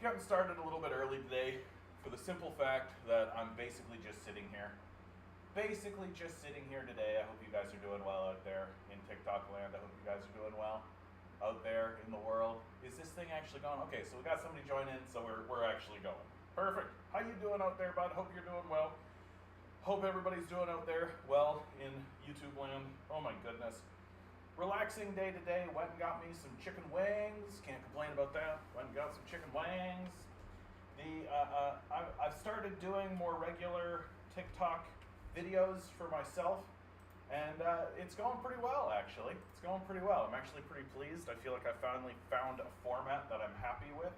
Getting started a little bit early today for the simple fact that I'm basically just sitting here. Today. I hope you guys are doing well out there in TikTok land. I hope you guys are doing well out there in the world. Is this thing actually going? Okay, so we got somebody join in, so we're actually going. Perfect. How you doing out there, bud? Hope you're doing well. Hope everybody's doing out there well in YouTube land. Oh my goodness. Relaxing day today. Went and got me some chicken wings. Can't complain about that. Went and got some chicken wings. I've started doing more regular TikTok videos for myself, and it's going pretty well, actually. It's going pretty well. I'm actually pretty pleased. I feel like I finally found a format that I'm happy with,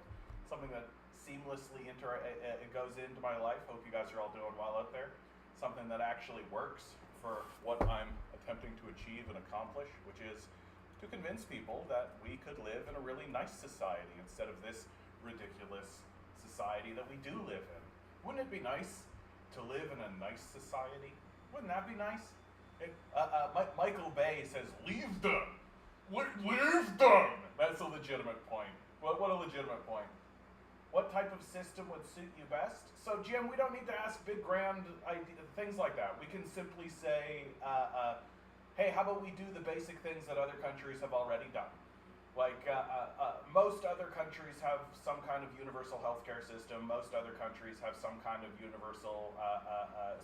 something that seamlessly it goes into my life. Hope you guys are all doing well out there. Something that actually works for what I'm attempting to achieve and accomplish, which is to convince people that we could live in a really nice society instead of this ridiculous society that we do live in. Wouldn't it be nice to live in a nice society? Wouldn't that be nice? Michael Bay says, leave them! Leave them! That's a legitimate point. What a legitimate point. What type of system would suit you best? So, Jim, we don't need to ask big, grand things like that. We can simply say, hey, how about we do the basic things that other countries have already done? Like, most other countries have some kind of universal healthcare system. Most other countries have some kind of universal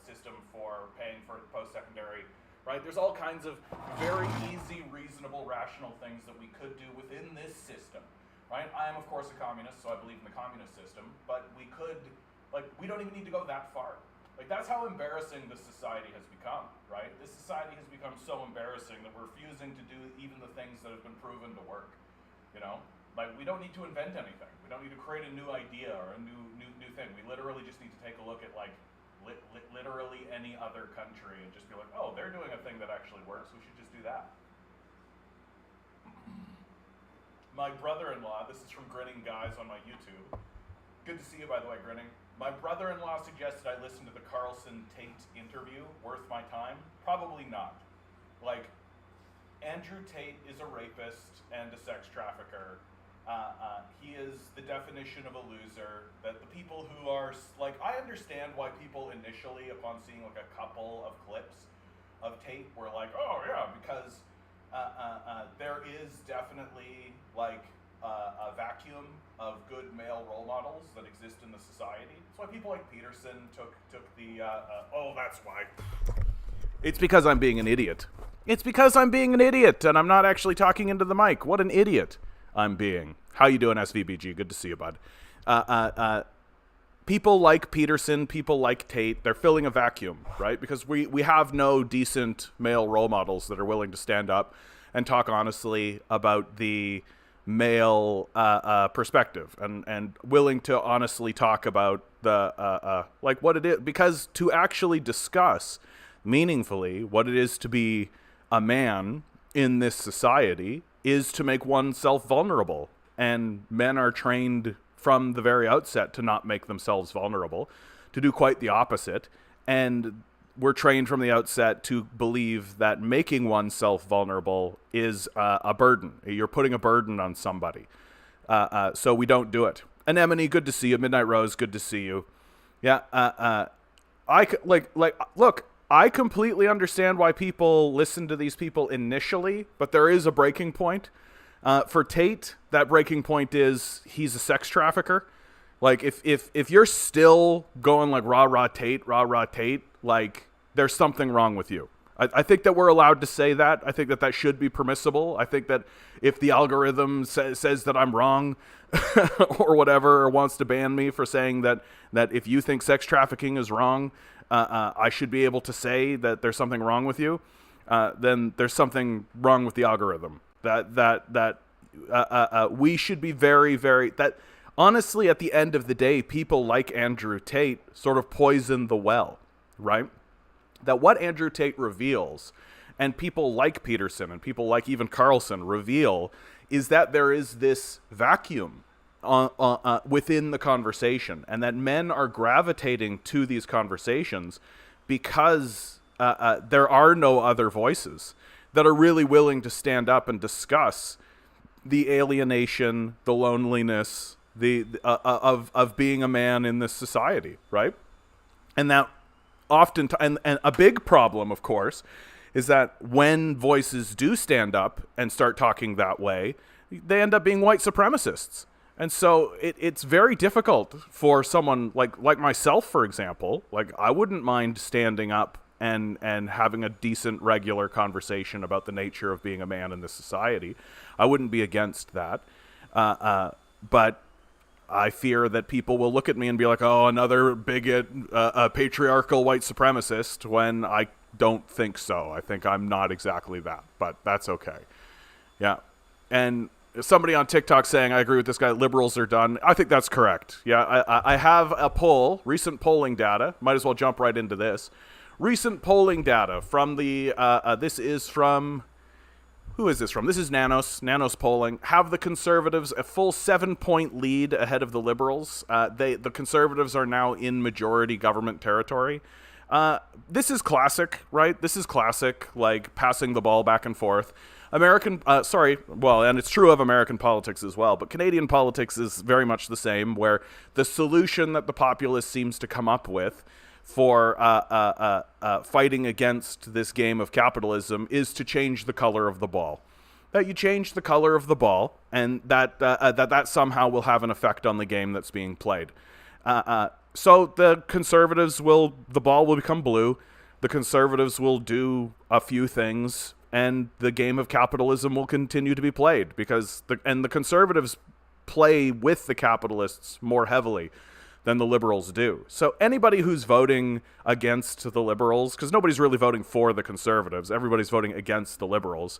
system for paying for post-secondary, right? There's all kinds of very easy, reasonable, rational things that we could do within this system, right? I am, of course, a communist, so I believe in the communist system, but we could, like, we don't even need to go that far. Like, that's how embarrassing this society has become, right? This society has become so embarrassing that we're refusing to do even the things that have been proven to work, you know? Like, we don't need to invent anything. We don't need to create a new idea or a new thing. We literally just need to take a look at, like, literally any other country and just be like, oh, they're doing a thing that actually works. We should just do that. My brother-in-law, this is from Grinning Guys on my YouTube. Good to see you, by the way, Grinning. My brother-in-law suggested I listen to the Carlson Tate interview. Worth my time? Probably not. Like, Andrew Tate is a rapist and a sex trafficker. He is the definition of a loser. That the people who are, like, I understand why people initially, upon seeing like a couple of clips of Tate, were like, oh yeah, because there is definitely like a vacuum of good male role models that exist in the society. That's why people like Peterson took the, oh, that's why. It's because I'm being an idiot. It's because I'm being an idiot, and I'm not actually talking into the mic. What an idiot I'm being. How you doing, SVBG? Good to see you, bud. People like Peterson, people like Tate, they're filling a vacuum, right? Because we have no decent male role models that are willing to stand up and talk honestly about the male perspective and willing to honestly talk about the like what it is, because to actually discuss meaningfully what it is to be a man in this society is to make oneself vulnerable, and men are trained from the very outset to not make themselves vulnerable, to do quite the opposite, and we're trained from the outset to believe that making oneself vulnerable is a burden. You're putting a burden on somebody. So we don't do it. Anemone, good to see you. Midnight Rose, good to see you. Yeah, look, I completely understand why people listen to these people initially, but there is a breaking point. For Tate, that breaking point is he's a sex trafficker. Like, if you're still going like rah Tate, like, there's something wrong with you. I think that we're allowed to say that. I think that that should be permissible. I think that if the algorithm says that I'm wrong or whatever, or wants to ban me for saying that if you think sex trafficking is wrong, I should be able to say that there's something wrong with you, then there's something wrong with the algorithm. That we should be very, very... that honestly, at the end of the day, people like Andrew Tate sort of poison the well, right? That what Andrew Tate reveals, and people like Peterson and people like even Carlson reveal, is that there is this vacuum within the conversation, and that men are gravitating to these conversations because there are no other voices that are really willing to stand up and discuss the alienation, the loneliness, of being a man in this society, right? And that often, and a big problem, of course, is that when voices do stand up and start talking that way, they end up being white supremacists. And so it's very difficult for someone like myself, for example. Like, I wouldn't mind standing up and having a decent, regular conversation about the nature of being a man in this society. I wouldn't be against that. But I fear that people will look at me and be like, oh, another bigot, patriarchal white supremacist, when I don't think so. I think I'm not exactly that, but that's okay. Yeah. And somebody on TikTok saying, I agree with this guy, liberals are done. I think that's correct. Yeah, I have a poll, recent polling data. Might as well jump right into this. Recent polling data from the, this is from, who is this from? This is Nanos polling. Have the Conservatives a full 7-point lead ahead of the Liberals. The Conservatives are now in majority government territory. This is classic, right? This is classic, like, passing the ball back and forth. And it's true of American politics as well, but Canadian politics is very much the same, where the solution that the populace seems to come up with for fighting against this game of capitalism is to change the color of the ball. That you change the color of the ball, and that somehow will have an effect on the game that's being played. So the Conservatives the ball will become blue. The Conservatives will do a few things, and the game of capitalism will continue to be played, because the Conservatives play with the capitalists more heavily than the Liberals do. So anybody who's voting against the Liberals, because nobody's really voting for the Conservatives, everybody's voting against the Liberals.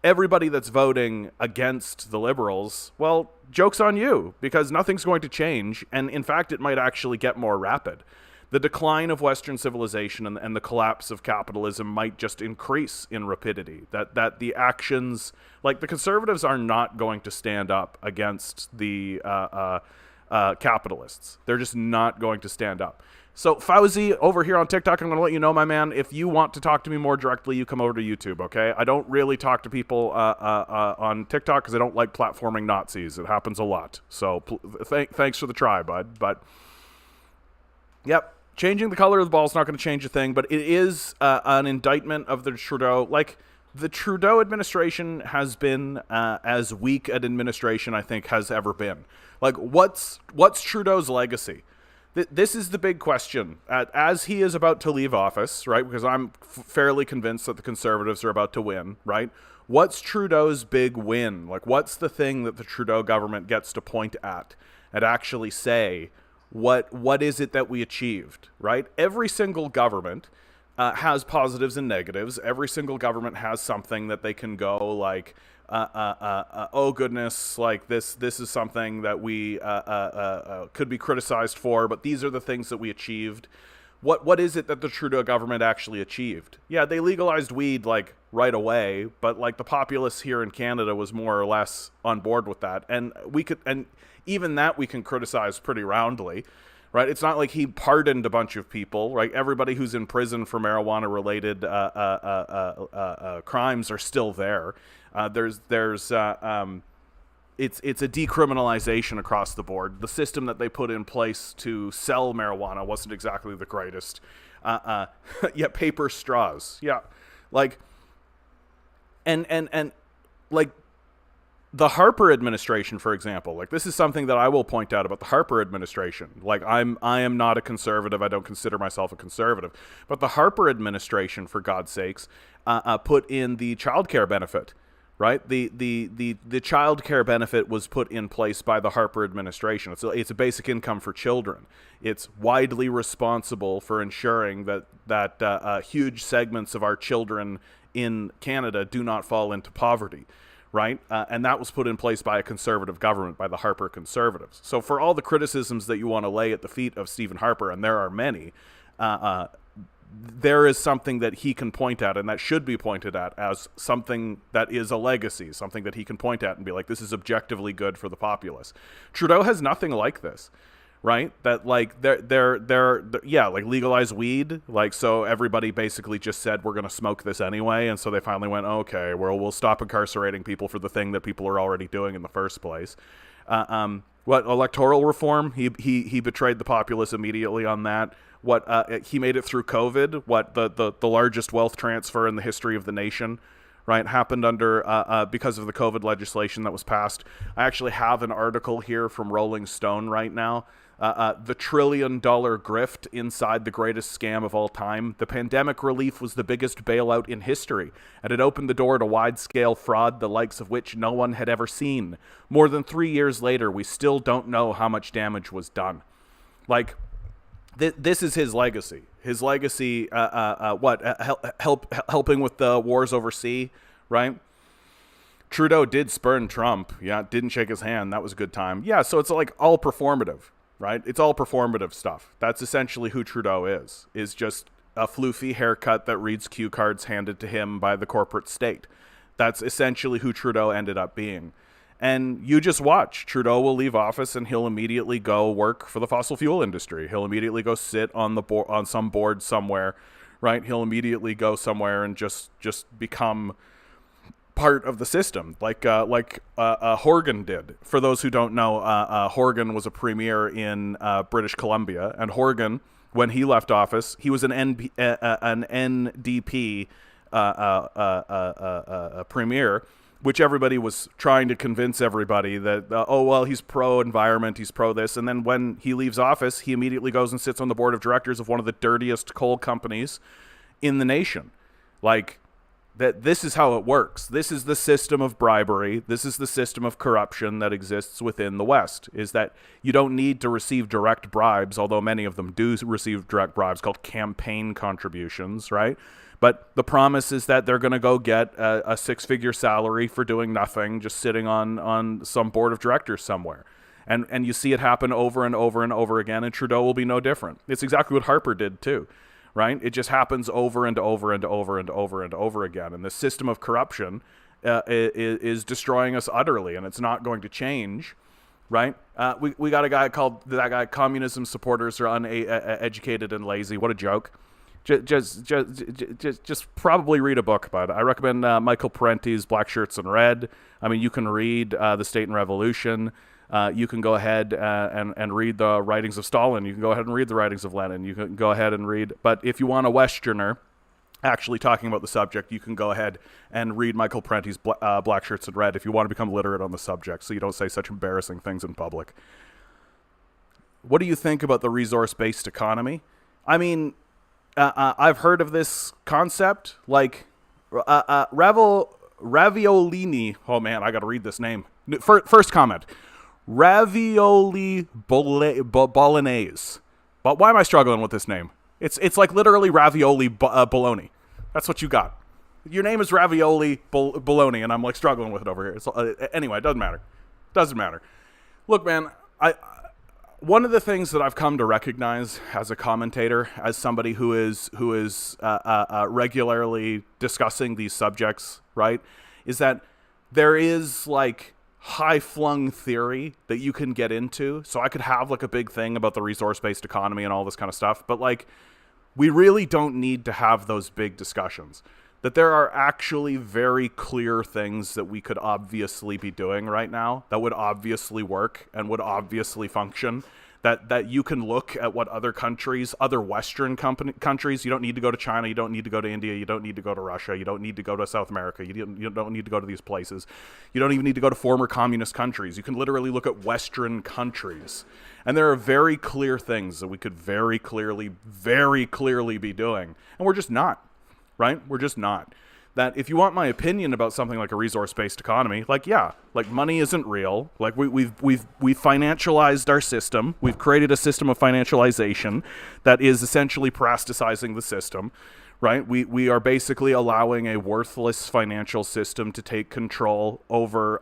Everybody that's voting against the Liberals, well, joke's on you, because nothing's going to change, and in fact, it might actually get more rapid. The decline of Western civilization and the collapse of capitalism might just increase in rapidity. That the actions, like, the Conservatives are not going to stand up against the capitalists. They're just not going to stand up. So Fauzi, over here on TikTok, I'm going to let you know, my man, if you want to talk to me more directly, you come over to YouTube, okay? I don't really talk to people on TikTok because I don't like platforming Nazis. It happens a lot. So thanks for the try, bud. But, yep, changing the color of the ball is not going to change a thing, but it is an indictment of the Trudeau. Like, the Trudeau administration has been as weak an administration, I think, has ever been. Like, what's Trudeau's legacy? This is the big question. As he is about to leave office, right, because I'm fairly convinced that the Conservatives are about to win, right? What's Trudeau's big win? Like, what's the thing that the Trudeau government gets to point at and actually say, what is it that we achieved, right? Every single government has positives and negatives. Every single government has something that they can go, like, oh goodness, like this is something that we could be criticized for, but these are the things that we achieved. What is it that the Trudeau government actually achieved? Yeah, they legalized weed, like, right away, but, like, the populace here in Canada was more or less on board with that, and even that we can criticize pretty roundly. Right, it's not like he pardoned a bunch of people. Right, everybody who's in prison for marijuana-related crimes are still there. It's a decriminalization across the board. The system that they put in place to sell marijuana wasn't exactly the greatest. Yeah, paper straws. Yeah, like, and like, the Harper administration, for example, like, this is something that I will point out about the Harper administration. Like, I am not a conservative. I don't consider myself a conservative. But the Harper administration, for God's sakes, put in the child care benefit, right? The child care benefit was put in place by the Harper administration. It's a basic income for children. It's widely responsible for ensuring that huge segments of our children in Canada do not fall into poverty. Right? And that was put in place by a conservative government, by the Harper Conservatives. So for all the criticisms that you want to lay at the feet of Stephen Harper, and there are many, there is something that he can point at, and that should be pointed at as something that is a legacy, something that he can point at and be like, this is objectively good for the populace. Trudeau has nothing like this. Right? That, like, they're like, legalize weed. Like, so everybody basically just said, we're going to smoke this anyway. And so they finally went, okay, well, we'll stop incarcerating people for the thing that people are already doing in the first place. What electoral reform? He betrayed the populace immediately on that. What he made it through COVID. What the largest wealth transfer in the history of the nation, right, happened under because of the COVID legislation that was passed. I actually have an article here from Rolling Stone right now. The $1 trillion grift inside the greatest scam of all time. The pandemic relief was the biggest bailout in history, and it opened the door to wide-scale fraud, the likes of which no one had ever seen. More than 3 years later, we still don't know how much damage was done. Like, this is his legacy. His legacy, helping with the wars overseas, right? Trudeau did spurn Trump. Yeah, didn't shake his hand. That was a good time. Yeah, so it's like all performative, right? It's all performative stuff. That's essentially who Trudeau is just a floofy haircut that reads cue cards handed to him by the corporate state. That's essentially who Trudeau ended up being. And you just watch. Trudeau will leave office and he'll immediately go work for the fossil fuel industry. He'll immediately go sit on the on some board somewhere, right? He'll immediately go somewhere and just become part of the system, like Horgan did. For those who don't know, Horgan was a premier in British Columbia, and Horgan, when he left office, he was an NDP premier, which everybody was trying to convince everybody that, he's pro-environment, he's pro-this, and then when he leaves office, he immediately goes and sits on the board of directors of one of the dirtiest coal companies in the nation. Like, that this is how it works. This is the system of bribery. This is the system of corruption that exists within the West, is that you don't need to receive direct bribes, although many of them do receive direct bribes called campaign contributions, right? But the promise is that they're going to go get a six-figure salary for doing nothing, just sitting on some board of directors somewhere. And you see it happen over and over and over again, and Trudeau will be no different. It's exactly what Harper did too. Right? It just happens over and over and over and over and over again. And the system of corruption is destroying us utterly, and it's not going to change, right? We got a guy called, that guy, communism supporters are uneducated and lazy. What a joke. Just probably read a book about it. I recommend Michael Parenti's Black Shirts in Red. I mean, you can read The State and Revolution. You can go ahead and read the writings of Stalin. You can go ahead and read the writings of Lenin. You can go ahead and read. But if you want a Westerner actually talking about the subject, you can go ahead and read Michael Parenti's Black Shirts in Red if you want to become literate on the subject, so you don't say such embarrassing things in public. What do you think about the resource-based economy? I mean, I've heard of this concept, like Raviolini. Oh man, I got to read this name. First comment. Ravioli bolognese. But why am I struggling with this name? It's like literally ravioli bologna. That's what you got. Your name is ravioli bologna, and I'm like struggling with it over here. So, anyway, it doesn't matter. Doesn't matter. Look, man, one of the things that I've come to recognize as a commentator, as somebody who is regularly discussing these subjects, right, is that there is like high-flung theory that you can get into. So I could have like a big thing about the resource-based economy and all this kind of stuff, but like we really don't need to have those big discussions. That there are actually very clear things that we could obviously be doing right now that would obviously work and would obviously function. That you can look at what other countries, other Western countries, you don't need to go to China, you don't need to go to India, you don't need to go to Russia, you don't need to go to South America, you don't need to go to these places. You don't even need to go to former communist countries. You can literally look at Western countries. And there are very clear things that we could very clearly be doing. And we're just not, right? We're just not. That if you want my opinion about something like a resource-based economy, like, yeah, like money isn't real. Like we've financialized our system. We've created a system of financialization that is essentially plasticizing the system, right? We are basically allowing a worthless financial system to take control over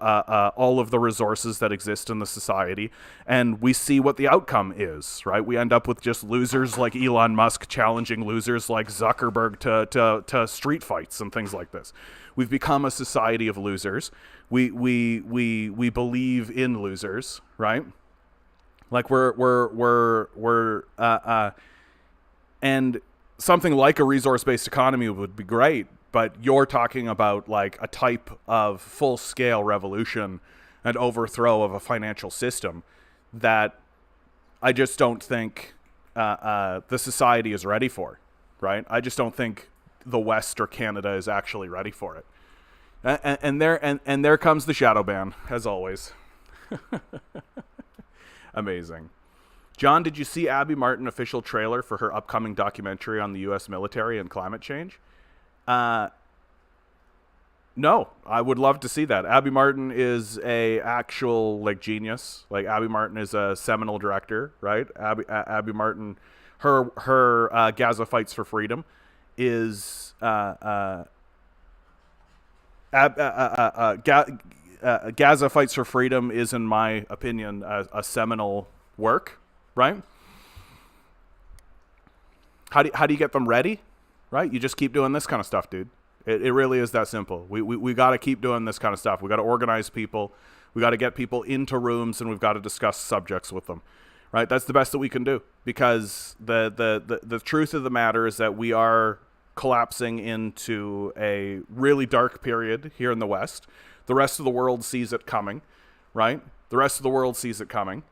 all of the resources that exist in the society. And we see what the outcome is, right? We end up with just losers like Elon Musk challenging losers like Zuckerberg to street fights and things like this. We've become a society of losers. We believe in losers, right? Like and something like a resource-based economy would be great, but you're talking about like a type of full-scale revolution and overthrow of a financial system that I just don't think the society is ready for, right? I just don't think the West or Canada is actually ready for it. And there comes the shadow ban, as always. Amazing. John, did you see Abby Martin official trailer for her upcoming documentary on the U.S. military and climate change? No, I would love to see that. Abby Martin is a actual like genius. Like Abby Martin is a seminal director, right? Abby Martin, her Gaza Fights for Freedom is Gaza Fights for Freedom is, in my opinion, a seminal work, right? How do you get them ready, right? You just keep doing this kind of stuff, dude. It really is that simple. We got to keep doing this kind of stuff. We got to organize people. We got to get people into rooms, and we've got to discuss subjects with them, right? That's the best that we can do, because the truth of the matter is that we are collapsing into a really dark period here in the West. The rest of the world sees it coming, right? The rest of the world sees it coming,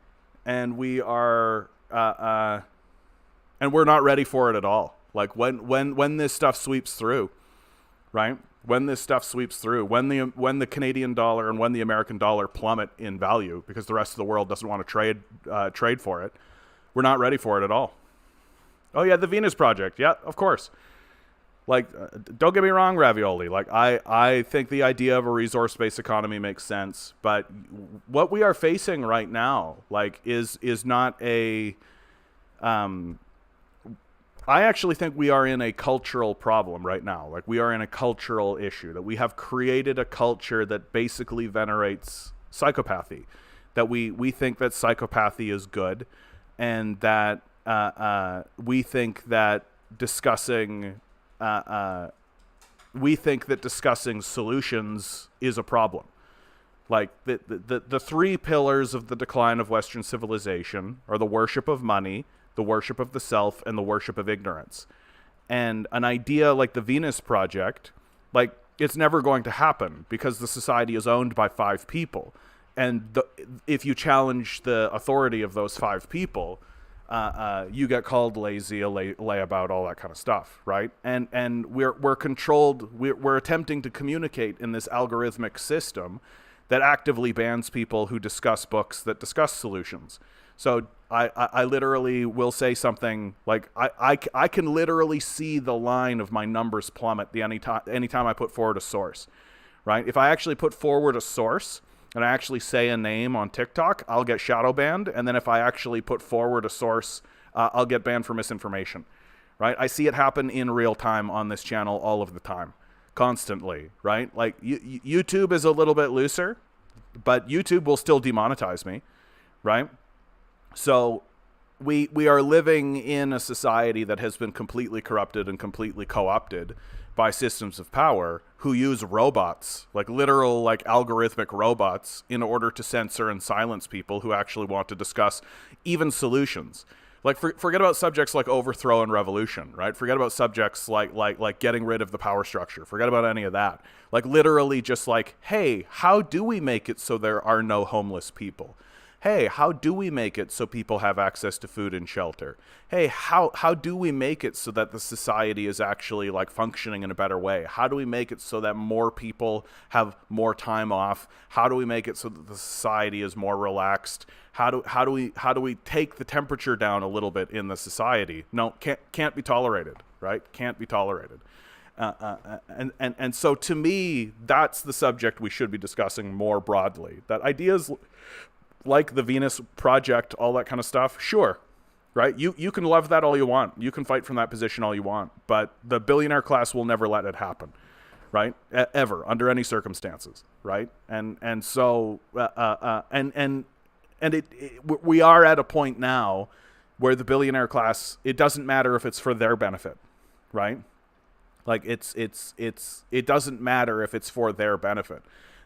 and we are and we're not ready for it at all. Like when this stuff sweeps through, right? When this stuff sweeps through, when the Canadian dollar and when the American dollar plummet in value because the rest of the world doesn't want to trade for it, we're not ready for it at all. Oh yeah, the Venus Project. Yeah, of course. Like, don't get me wrong, Ravioli. Like, I think the idea of a resource-based economy makes sense, but what we are facing right now, like, is not a I actually think we are in a cultural problem right now. Like, we are in a cultural issue, that we have created a culture that basically venerates psychopathy, that we think that psychopathy is good, and that we think that discussing solutions is a problem. Like, the three pillars of the decline of Western civilization are the worship of money, the worship of the self, and the worship of ignorance. And an idea like the Venus Project, like, it's never going to happen because the society is owned by 5 people. And if you challenge the authority of those 5 people, you get called lazy, layabout, all that kind of stuff, right? And we're controlled. We're attempting to communicate in this algorithmic system that actively bans people who discuss books that discuss solutions. So I literally will say something like I can literally see the line of my numbers plummet anytime I put forward a source, right? If I actually put forward a source and I actually say a name on TikTok, I'll get shadow banned. And then if I actually put forward a source, I'll get banned for misinformation, right? I see it happen in real time on this channel all of the time, constantly, right? Like YouTube is a little bit looser, but YouTube will still demonetize me, right? So we are living in a society that has been completely corrupted and completely co-opted by systems of power who use robots, like literal, like algorithmic robots, in order to censor and silence people who actually want to discuss even solutions. Like, forget about subjects like overthrow and revolution, right? Forget about subjects like getting rid of the power structure. Forget about any of that. Like, literally just like, hey, how do we make it so there are no homeless people? Hey, how do we make it so people have access to food and shelter? Hey, how do we make it so that the society is actually like functioning in a better way? How do we make it so that more people have more time off? How do we make it so that the society is more relaxed? How do we take the temperature down a little bit in the society? No, can't be tolerated, right? Can't be tolerated. And so to me, that's the subject we should be discussing more broadly. That ideas like the Venus Project, all that kind of stuff, sure, right? You can love that all you want. You can fight from that position all you want, but the billionaire class will never let it happen, right? Ever, under any circumstances, right? And so we are at a point now where the billionaire class, it doesn't matter if it's for their benefit, right? Like it doesn't matter if it's for their benefit.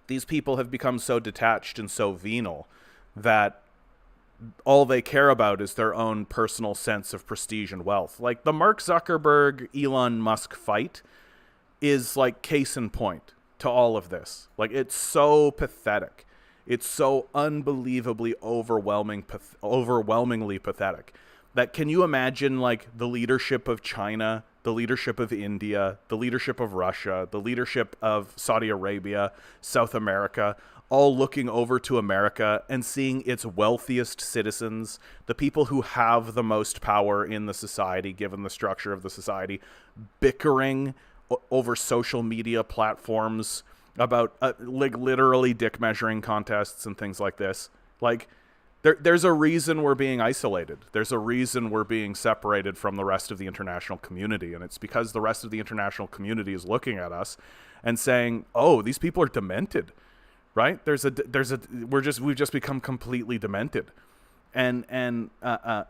These people have become so detached and so venal that all they care about is their own personal sense of prestige and wealth. Like the Mark Zuckerberg, Elon Musk fight is like case in point to all of this. Like, it's so pathetic. It's so unbelievably overwhelmingly pathetic. That can you imagine like the leadership of China, the leadership of India, the leadership of Russia, the leadership of Saudi Arabia, South America, all looking over to America and seeing its wealthiest citizens, the people who have the most power in the society, given the structure of the society, bickering over social media platforms about like literally dick measuring contests and things like this. Like, there's a reason we're being isolated. There's a reason we're being separated from the rest of the international community, and it's because the rest of the international community is looking at us and saying, "Oh, these people are demented." Right? We've just become completely demented. And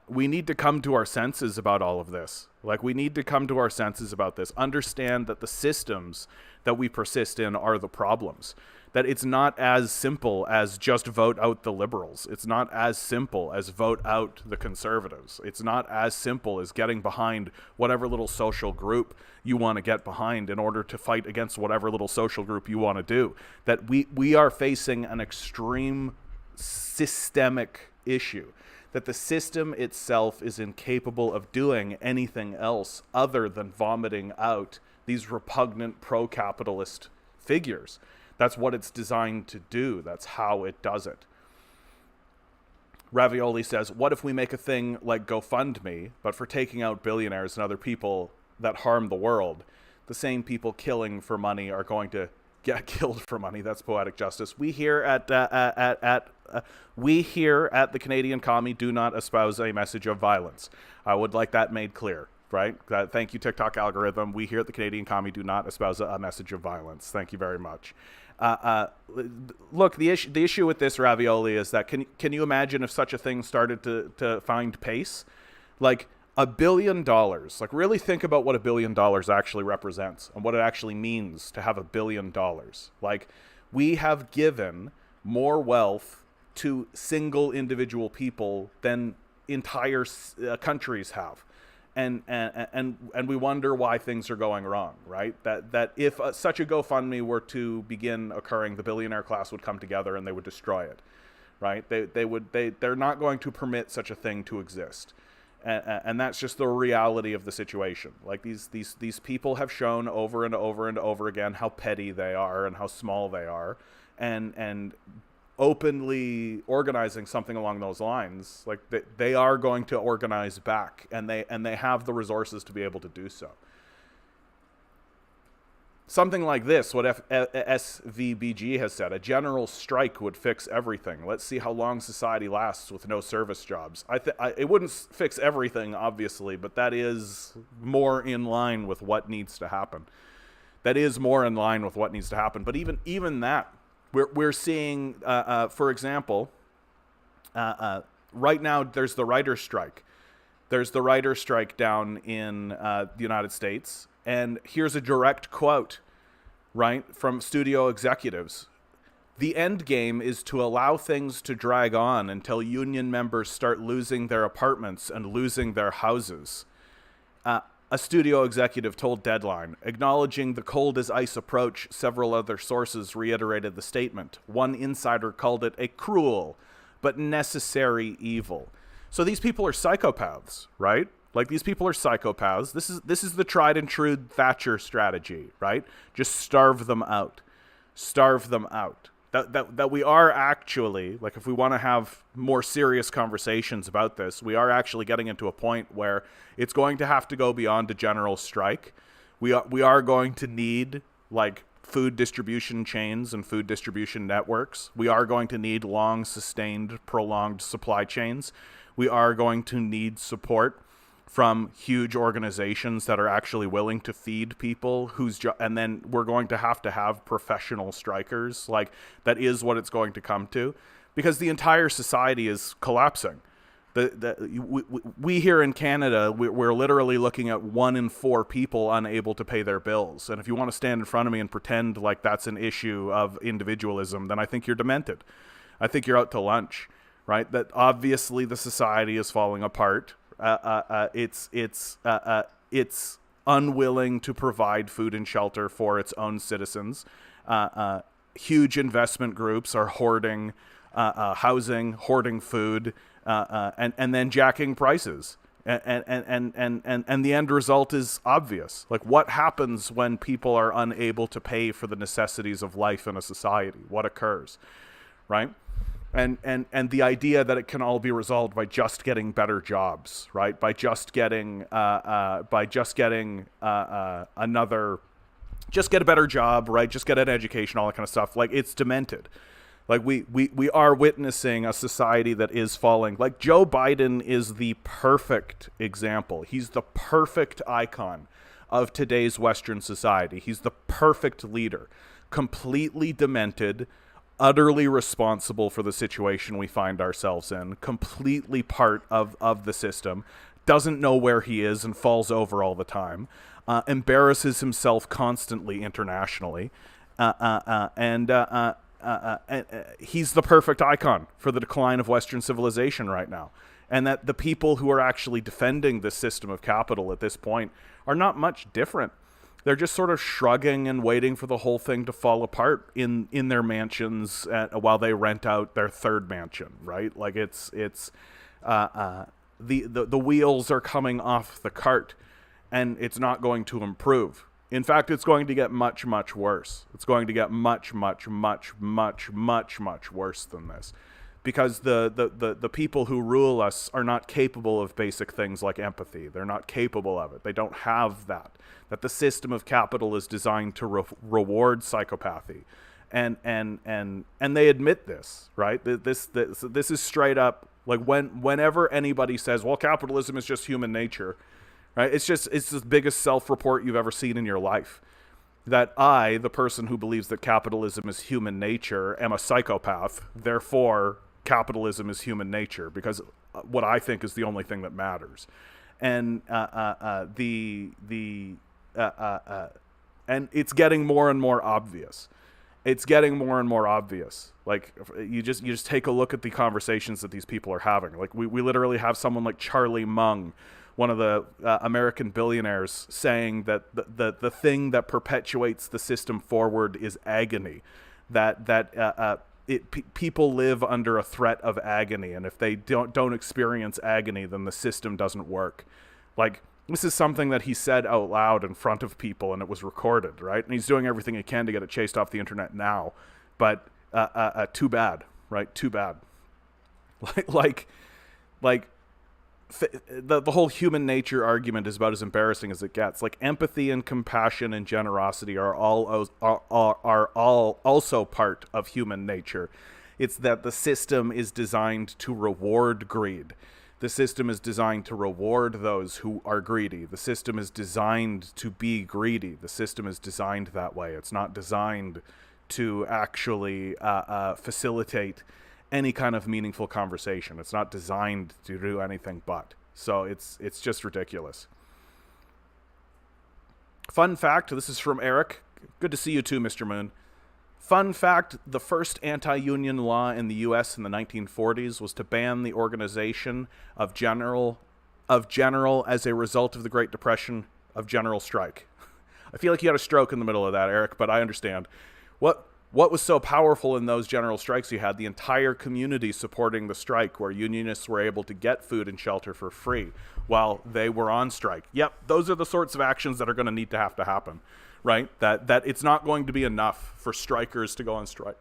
we need to come to our senses about all of this. Like, we need to come to our senses about this. Understand that the systems that we persist in are the problems. That it's not as simple as just vote out the liberals. It's not as simple as vote out the conservatives. It's not as simple as getting behind whatever little social group you want to get behind in order to fight against whatever little social group you want to do. That we are facing an extreme systemic issue, that the system itself is incapable of doing anything else other than vomiting out these repugnant pro-capitalist figures. That's what it's designed to do. That's how it does it. Ravioli says, what if we make a thing like GoFundMe, but for taking out billionaires and other people that harm the world? The same people killing for money are going to get killed for money. That's poetic justice. We here at the Canadian Commie do not espouse a message of violence. I would like that made clear, right? Thank you, TikTok algorithm. We here at the Canadian Commie do not espouse a message of violence. Thank you very much. Look, the issue with this, Ravioli, is that can you imagine if such a thing started to find pace? Like, $1 billion. Like, really think about what $1 billion actually represents and what it actually means to have $1 billion. Like, we have given more wealth to single individual people than entire countries have. And we wonder why things are going wrong, right? That if such a GoFundMe were to begin occurring, the billionaire class would come together and they would destroy it, right? They're not going to permit such a thing to exist. And that's just the reality of the situation. Like, these people have shown over and over and over again how petty they are and how small they are, and openly organizing something along those lines, like they are going to organize back, and they have the resources to be able to do so. Something like this, what SVBG has said, a general strike would fix everything. Let's see how long society lasts with no service jobs. It wouldn't fix everything, obviously, but that is more in line with what needs to happen. But even that, we're seeing, for example, right now there's the writer's strike. There's the writer's strike down in the United States. And here's a direct quote, right, from studio executives. The end game is to allow things to drag on until union members start losing their apartments and losing their houses. A studio executive told Deadline. Acknowledging the cold as ice approach, several other sources reiterated the statement. One insider called it a cruel but necessary evil. So these people are psychopaths, right? Like, these people are psychopaths. This is the tried and true Thatcher strategy, right? Just starve them out. Starve them out. That we are actually, like, if we want to have more serious conversations about this, we are actually getting into a point where it's going to have to go beyond a general strike. We are going to need, like, food distribution chains and food distribution networks. We are going to need long, sustained, prolonged supply chains. We are going to need support from huge organizations that are actually willing to feed people and then we're going to have professional strikers. Like, that is what it's going to come to, because the entire society is collapsing. We here in Canada, we're literally looking at 1 in 4 people unable to pay their bills. And if you want to stand in front of me and pretend like that's an issue of individualism, then I think you're demented. I think you're out to lunch, right? That obviously the society is falling apart. It's unwilling to provide food and shelter for its own citizens. huge investment groups are hoarding housing, hoarding food, and then jacking prices. And the end result is obvious. Like, what happens when people are unable to pay for the necessities of life in a society? What occurs, right? And the idea that it can all be resolved by just getting better jobs, right? By just getting just get a better job, right? Just get an education, all that kind of stuff. Like, it's demented. Like, we are witnessing a society that is falling. Like, Joe Biden is the perfect example. He's the perfect icon of today's Western society. He's the perfect leader. Completely demented, utterly responsible for the situation we find ourselves in, completely part of the system, doesn't know where he is and falls over all the time, embarrasses himself constantly internationally, and he's the perfect icon for the decline of Western civilization right now. And that the people who are actually defending this system of capital at this point are not much different. They're just sort of shrugging and waiting for the whole thing to fall apart in their mansions while they rent out their third mansion, right? Like, the wheels are coming off the cart, and it's not going to improve. In fact, it's going to get much, much worse. It's going to get much, much, much, much, much, much worse than this. Because the people who rule us are not capable of basic things like empathy. They're not capable of it. They don't have that. That the system of capital is designed to reward psychopathy. And they admit this, right? This is straight up, like, whenever anybody says, well, capitalism is just human nature, right? It's the biggest self-report you've ever seen in your life. That I, the person who believes that capitalism is human nature, am a psychopath. Therefore, capitalism is human nature, because what I think is the only thing that matters. And and it's getting more and more obvious. It's getting more and more obvious. Like, you just take a look at the conversations that these people are having. Like, we literally have someone like Charlie Mung, one of the American billionaires, saying that the thing that perpetuates the system forward is agony. People live under a threat of agony, and if they don't experience agony, then the system doesn't work. Like, this is something that he said out loud in front of people, and it was recorded, right? And he's doing everything he can to get it chased off the internet now, but too bad, right? Too bad. The whole human nature argument is about as embarrassing as it gets. Like, empathy and compassion and generosity are all also part of human nature. It's that the system is designed to reward greed. The system is designed to reward those who are greedy. The system is designed to be greedy. The system is designed that way. It's not designed to actually facilitate any kind of meaningful conversation. It's not designed to do anything but. So it's just ridiculous. Fun fact, this is from Eric. Good to see you too, Mr. Moon. Fun fact, the first anti-union law in the U.S. in the 1940s was to ban the organization of general as a result of the Great Depression of general strike. I feel like you had a stroke in the middle of that, Eric, but I understand. What was so powerful in those general strikes? You had the entire community supporting the strike, where unionists were able to get food and shelter for free while they were on strike. Yep, those are the sorts of actions that are going to need to happen, right? That it's not going to be enough for strikers to go on strike,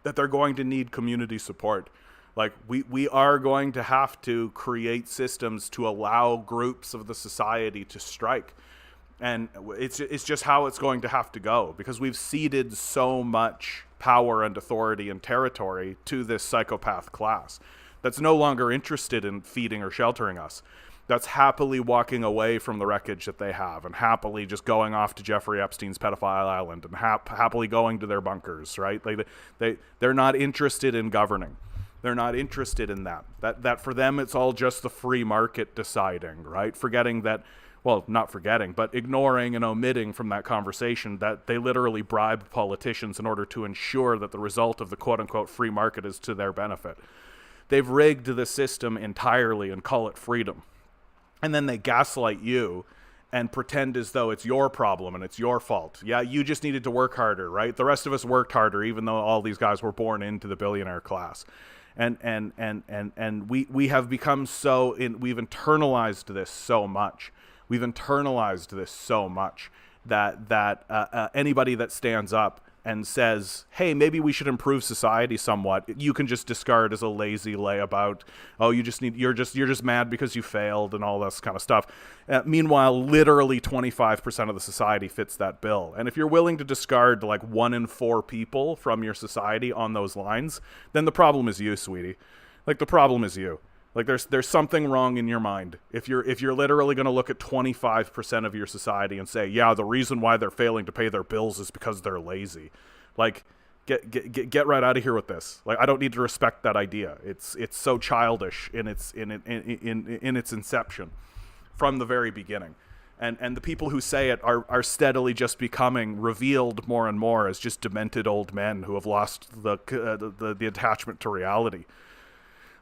that they're going to need community support. Like, we are going to have to create systems to allow groups of the society to strike. And it's just how it's going to have to go, because we've ceded so much power and authority and territory to this psychopath class that's no longer interested in feeding or sheltering us, that's happily walking away from the wreckage that they have, and happily just going off to Jeffrey Epstein's pedophile island, and happily going to their bunkers, right? Like, they're not interested in governing. They're not interested in that for them, it's all just the free market deciding, right? Forgetting that, well, not forgetting, but ignoring and omitting from that conversation that they literally bribe politicians in order to ensure that the result of the quote-unquote free market is to their benefit. They've rigged the system entirely and call it freedom. And then they gaslight you and pretend as though it's your problem and it's your fault. Yeah, you just needed to work harder, right? The rest of us worked harder, even though all these guys were born into the billionaire class. And we have become we've internalized this so much. We've internalized this so much that anybody that stands up and says, hey, maybe we should improve society somewhat, you can just discard as a lazy layabout. Oh, you're just mad because you failed and all this kind of stuff. Meanwhile, literally 25% of the society fits that bill. And if you're willing to discard like 1 in 4 people from your society on those lines, then the problem is you, sweetie. Like, the problem is you. Like, there's something wrong in your mind. If you're literally going to look at 25% of your society and say, yeah, the reason why they're failing to pay their bills is because they're lazy. Like, get right out of here with this. Like, I don't need to respect that idea. It's so childish in its inception from the very beginning. And the people who say it are steadily just becoming revealed more and more as just demented old men who have lost the attachment to reality.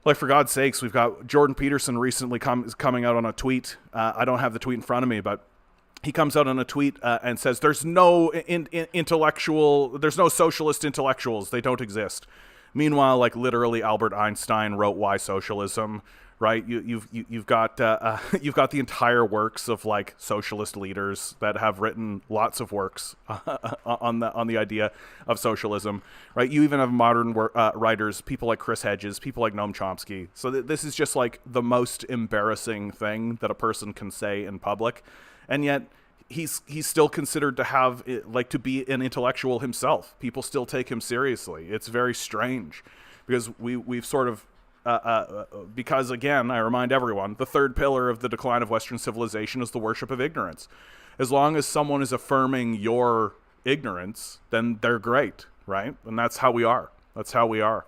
Like, for God's sakes, we've got Jordan Peterson recently coming out on a tweet. I don't have the tweet in front of me, but he comes out on a tweet and says, there's no there's no socialist intellectuals. They don't exist. Meanwhile, like, literally Albert Einstein wrote Why Socialism, right? You've got the entire works of like socialist leaders that have written lots of works on the idea of socialism, right? You even have modern writers, people like Chris Hedges, people like Noam Chomsky. So this is just like the most embarrassing thing that a person can say in public, and yet he's still considered to have to be an intellectual himself. People still take him seriously. It's very strange because we've sort of because, again, I remind everyone, the third pillar of the decline of Western civilization is the worship of ignorance. As long as someone is affirming your ignorance, then they're great, right? And that's how we are. That's how we are.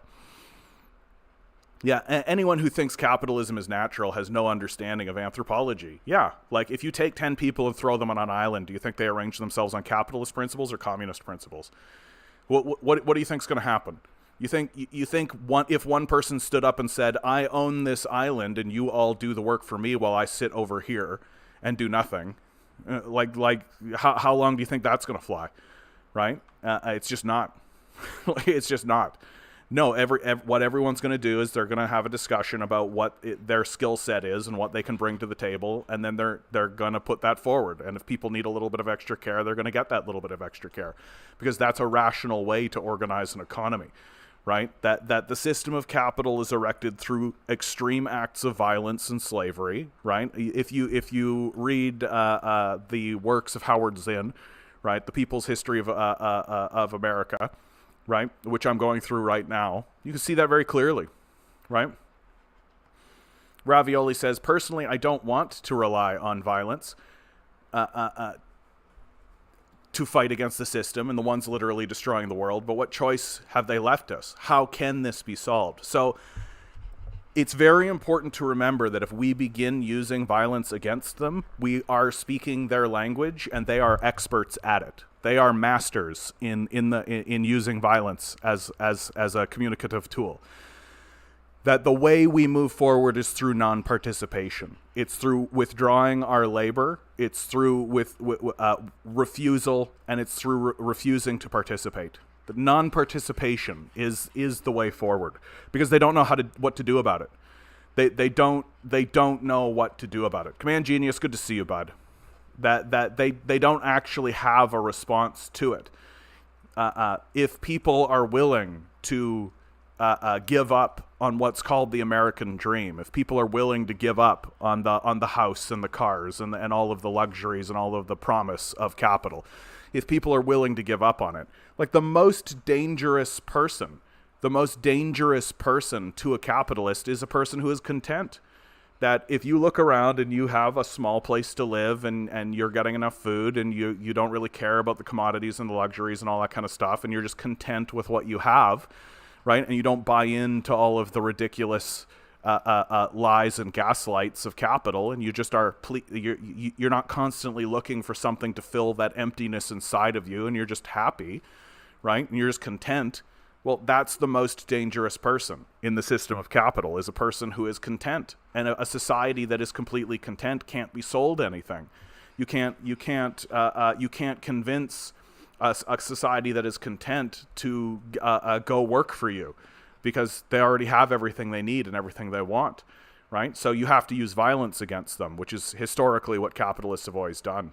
Yeah, anyone who thinks capitalism is natural has no understanding of anthropology. Yeah, like, if you take 10 people and throw them on an island, do you think they arrange themselves on capitalist principles or communist principles? What do you think is going to happen? You think if one person stood up and said, I own this island and you all do the work for me while I sit over here and do nothing, how long do you think that's going to fly, right? It's just not. It's just not. No, what everyone's going to do is they're going to have a discussion about what their skill set is and what they can bring to the table, and then they're going to put that forward. And if people need a little bit of extra care, they're going to get that little bit of extra care, because that's a rational way to organize an economy. Right? That the system of capital is erected through extreme acts of violence and slavery, right? If you read the works of Howard Zinn, right, The People's History of America, right, which I'm going through right now, you can see that very clearly, right? Ravioli says, personally, I don't want to rely on violence to fight against the system and the ones literally destroying the world, but what choice have they left us? How can this be solved? So it's very important to remember that if we begin using violence against them, we are speaking their language, and they are experts at it. They are masters in using violence as a communicative tool. That the way we move forward is through non-participation. It's through withdrawing our labor. It's through refusal, and it's through refusing to participate. The non-participation is the way forward, because they don't know what to do about it. They don't know what to do about it. Command Genius, good to see you, bud. That they don't actually have a response to it. If people are willing to give up on what's called the American dream, if people are willing to give up on the house and the cars and all of the luxuries and all of the promise of capital, if people are willing to give up on it, like, the most dangerous person to a capitalist is a person who is content. That if you look around and you have a small place to live and you're getting enough food and you don't really care about the commodities and the luxuries and all that kind of stuff, and you're just content with what you have, right? And you don't buy into all of the ridiculous lies and gaslights of capital, and you just you're not constantly looking for something to fill that emptiness inside of you, and you're just happy, right? And you're just content. Well, that's the most dangerous person in the system of capital, is a person who is content. And a society that is completely content can't be sold anything. You can't convince a society that is content to go work for you, because they already have everything they need and everything they want, right? So you have to use violence against them, which is historically what capitalists have always done.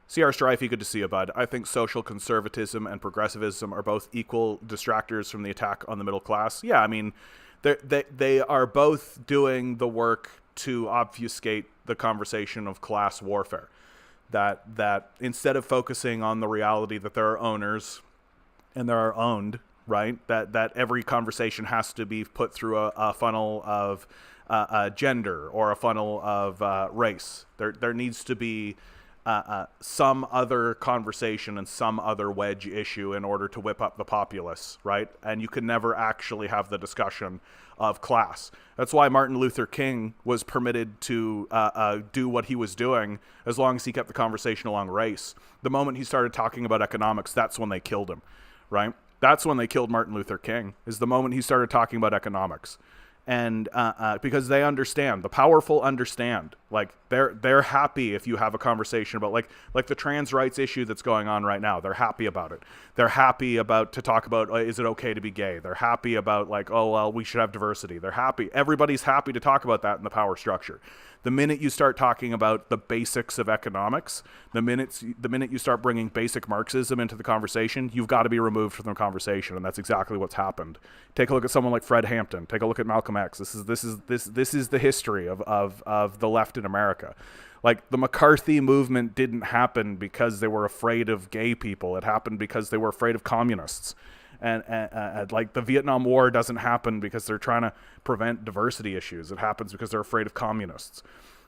C.R. Strifey, good to see you, bud. I think social conservatism and progressivism are both equal distractors from the attack on the middle class. Yeah, I mean, they are both doing the work to obfuscate the conversation of class warfare. That instead of focusing on the reality that there are owners and there are owned, right? That every conversation has to be put through a funnel of gender or a funnel of race. There needs to be some other conversation and some other wedge issue in order to whip up the populace, right? And you can never actually have the discussion of class. That's why Martin Luther King was permitted to do what he was doing as long as he kept the conversation along race. The moment he started talking about economics, that's when they killed him, right? That's when they killed Martin Luther King, is the moment he started talking about economics. And because they understand, the powerful understand, like they're happy if you have a conversation about like the trans rights issue that's going on right now. They're happy about it. They're happy about to talk about, is it okay to be gay? They're happy about like, oh, well, we should have diversity. They're happy. Everybody's happy to talk about that in the power structure. The minute you start talking about the basics of economics, the minute you start bringing basic Marxism into the conversation, you've got to be removed from the conversation, and that's exactly what's happened. Take a look at someone like Fred Hampton. Take a look at Malcolm X. This is the history of the left in America. Like, the McCarthy movement didn't happen because they were afraid of gay people. It happened because they were afraid of communists. And like the Vietnam War doesn't happen because they're trying to prevent diversity issues. It happens because they're afraid of communists.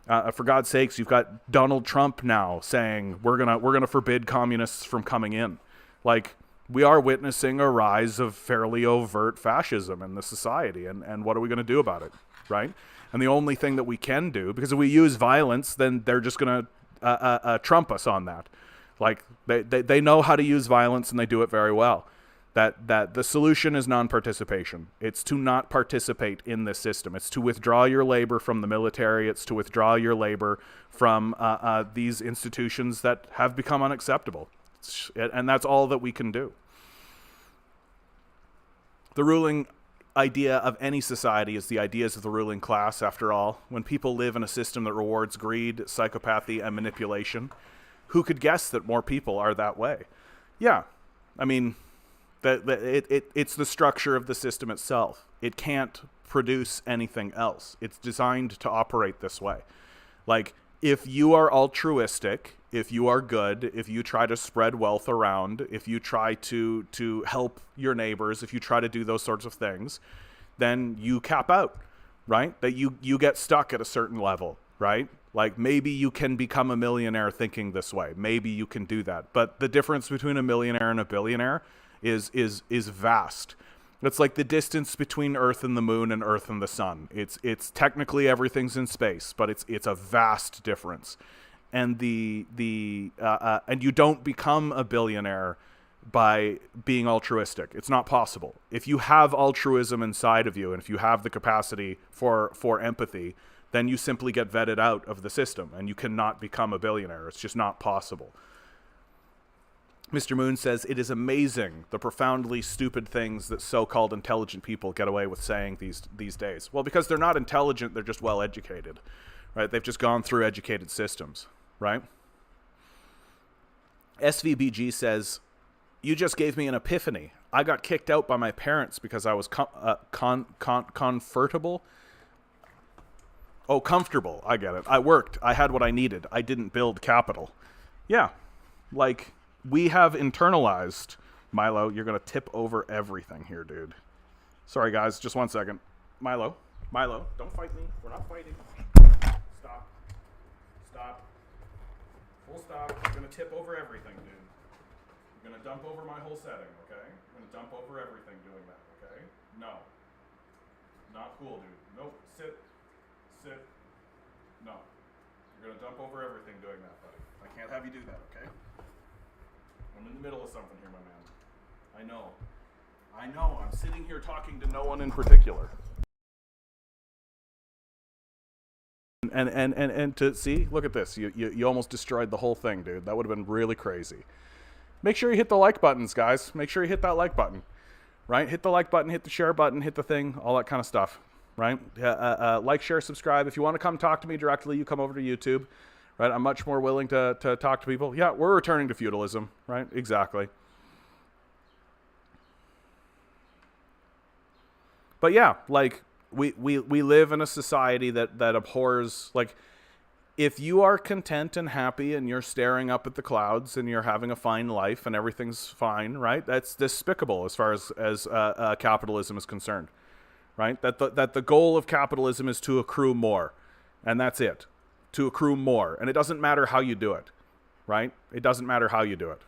For God's sakes, you've got Donald Trump now saying we're gonna forbid communists from coming in. Like, we are witnessing a rise of fairly overt fascism in the society, and what are we gonna do about it, right? And the only thing that we can do, because if we use violence, then they're just gonna trump us on that. Like, they know how to use violence, and they do it very well. That the solution is non-participation. It's to not participate in this system. It's to withdraw your labor from the military. It's to withdraw your labor from these institutions that have become unacceptable. And that's all that we can do. The ruling idea of any society is the ideas of the ruling class, after all. When people live in a system that rewards greed, psychopathy, and manipulation, who could guess that more people are that way? Yeah, I mean, it's the structure of the system itself. It can't produce anything else. It's designed to operate this way. Like, if you are altruistic, if you are good, if you try to spread wealth around, if you try to help your neighbors, if you try to do those sorts of things, then you cap out, right? That you get stuck at a certain level, right? Like, maybe you can become a millionaire thinking this way. Maybe you can do that. But the difference between a millionaire and a billionaire is vast. It's like the distance between Earth and the moon and Earth and the sun. It's technically everything's in space, but it's a vast difference. And and you don't become a billionaire by being altruistic. It's not possible. If you have altruism inside of you, and if you have the capacity for empathy, then you simply get vetted out of the system, and you cannot become a billionaire. It's just not possible. Mr. Moon says, it is amazing the profoundly stupid things that so-called intelligent people get away with saying these days. Well, because they're not intelligent, they're just well-educated, right? They've just gone through educated systems, right? SVBG says, you just gave me an epiphany. I got kicked out by my parents because I was comfortable. Oh, comfortable. I get it. I worked. I had what I needed. I didn't build capital. Yeah, like, we have internalized. Milo, you're going to tip over everything here, dude. Sorry, guys. Just 1 second. Milo, don't fight me. We're not fighting. Stop. Full stop. You're going to tip over everything, dude. You're going to dump over my whole setting, okay? You're going to dump over everything doing that, okay? No. Not cool, dude. Nope. Sit. No. You're going to dump over everything doing that, buddy. I can't have you do that, okay? I'm in the middle of something here, my man. I know. I'm sitting here talking to no one in particular. And to see, look at this. You almost destroyed the whole thing, dude. That would have been really crazy. Make sure you hit the like buttons, guys. Make sure you hit that like button, right? Hit the like button, hit the share button, hit the thing, all that kind of stuff, right? Like, share, subscribe. If you want to come talk to me directly, you come over to YouTube, right? I'm much more willing to talk to people. Yeah, we're returning to feudalism, right? Exactly. But yeah, like, we live in a society that abhors, like, if you are content and happy and you're staring up at the clouds and you're having a fine life and everything's fine, right? That's despicable as far as capitalism is concerned, right? That the goal of capitalism is to accrue more, and that's it, to accrue more. And it doesn't matter how you do it, right? It doesn't matter how you do it.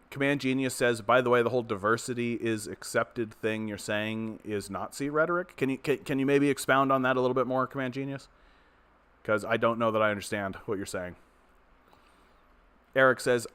Command Genius says, by the way, the whole diversity is accepted thing you're saying is Nazi rhetoric. Can you maybe expound on that a little bit more, Command Genius? Because I don't know that I understand what you're saying. Eric says,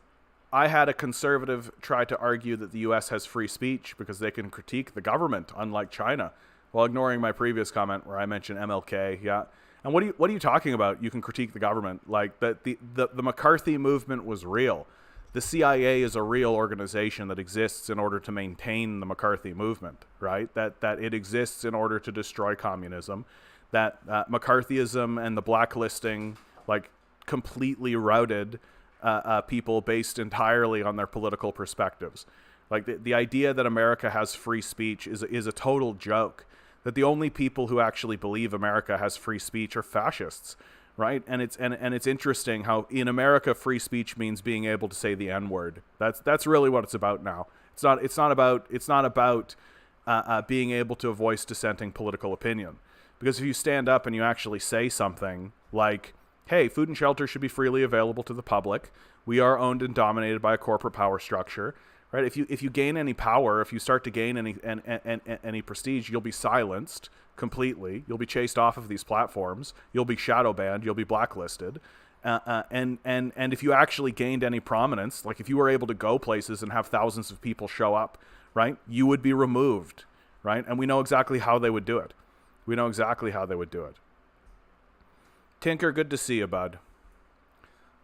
I had a conservative try to argue that the U.S. has free speech because they can critique the government, unlike China, while ignoring my previous comment where I mentioned MLK. Yeah. And what are you talking about? You can critique the government. Like, the McCarthy movement was real. The CIA is a real organization that exists in order to maintain the McCarthy movement, right? That it exists in order to destroy communism. That McCarthyism and the blacklisting, like, completely routed people based entirely on their political perspectives. Like, the idea that America has free speech is a total joke. That the only people who actually believe America has free speech are fascists. Right, and it's interesting how in America free speech means being able to say the N-word. That's really what it's about now. It's not about being able to voice dissenting political opinion. Because if you stand up and you actually say something like, "Hey, food and shelter should be freely available to the public. We are owned and dominated by a corporate power structure." Right? If you gain any power, if you start to gain any prestige, you'll be silenced completely. You'll be chased off of these platforms. You'll be shadow banned. You'll be blacklisted. And if you actually gained any prominence, like if you were able to go places and have thousands of people show up, right, you would be removed, right? And we know exactly how they would do it. Tinker, good to see you, bud.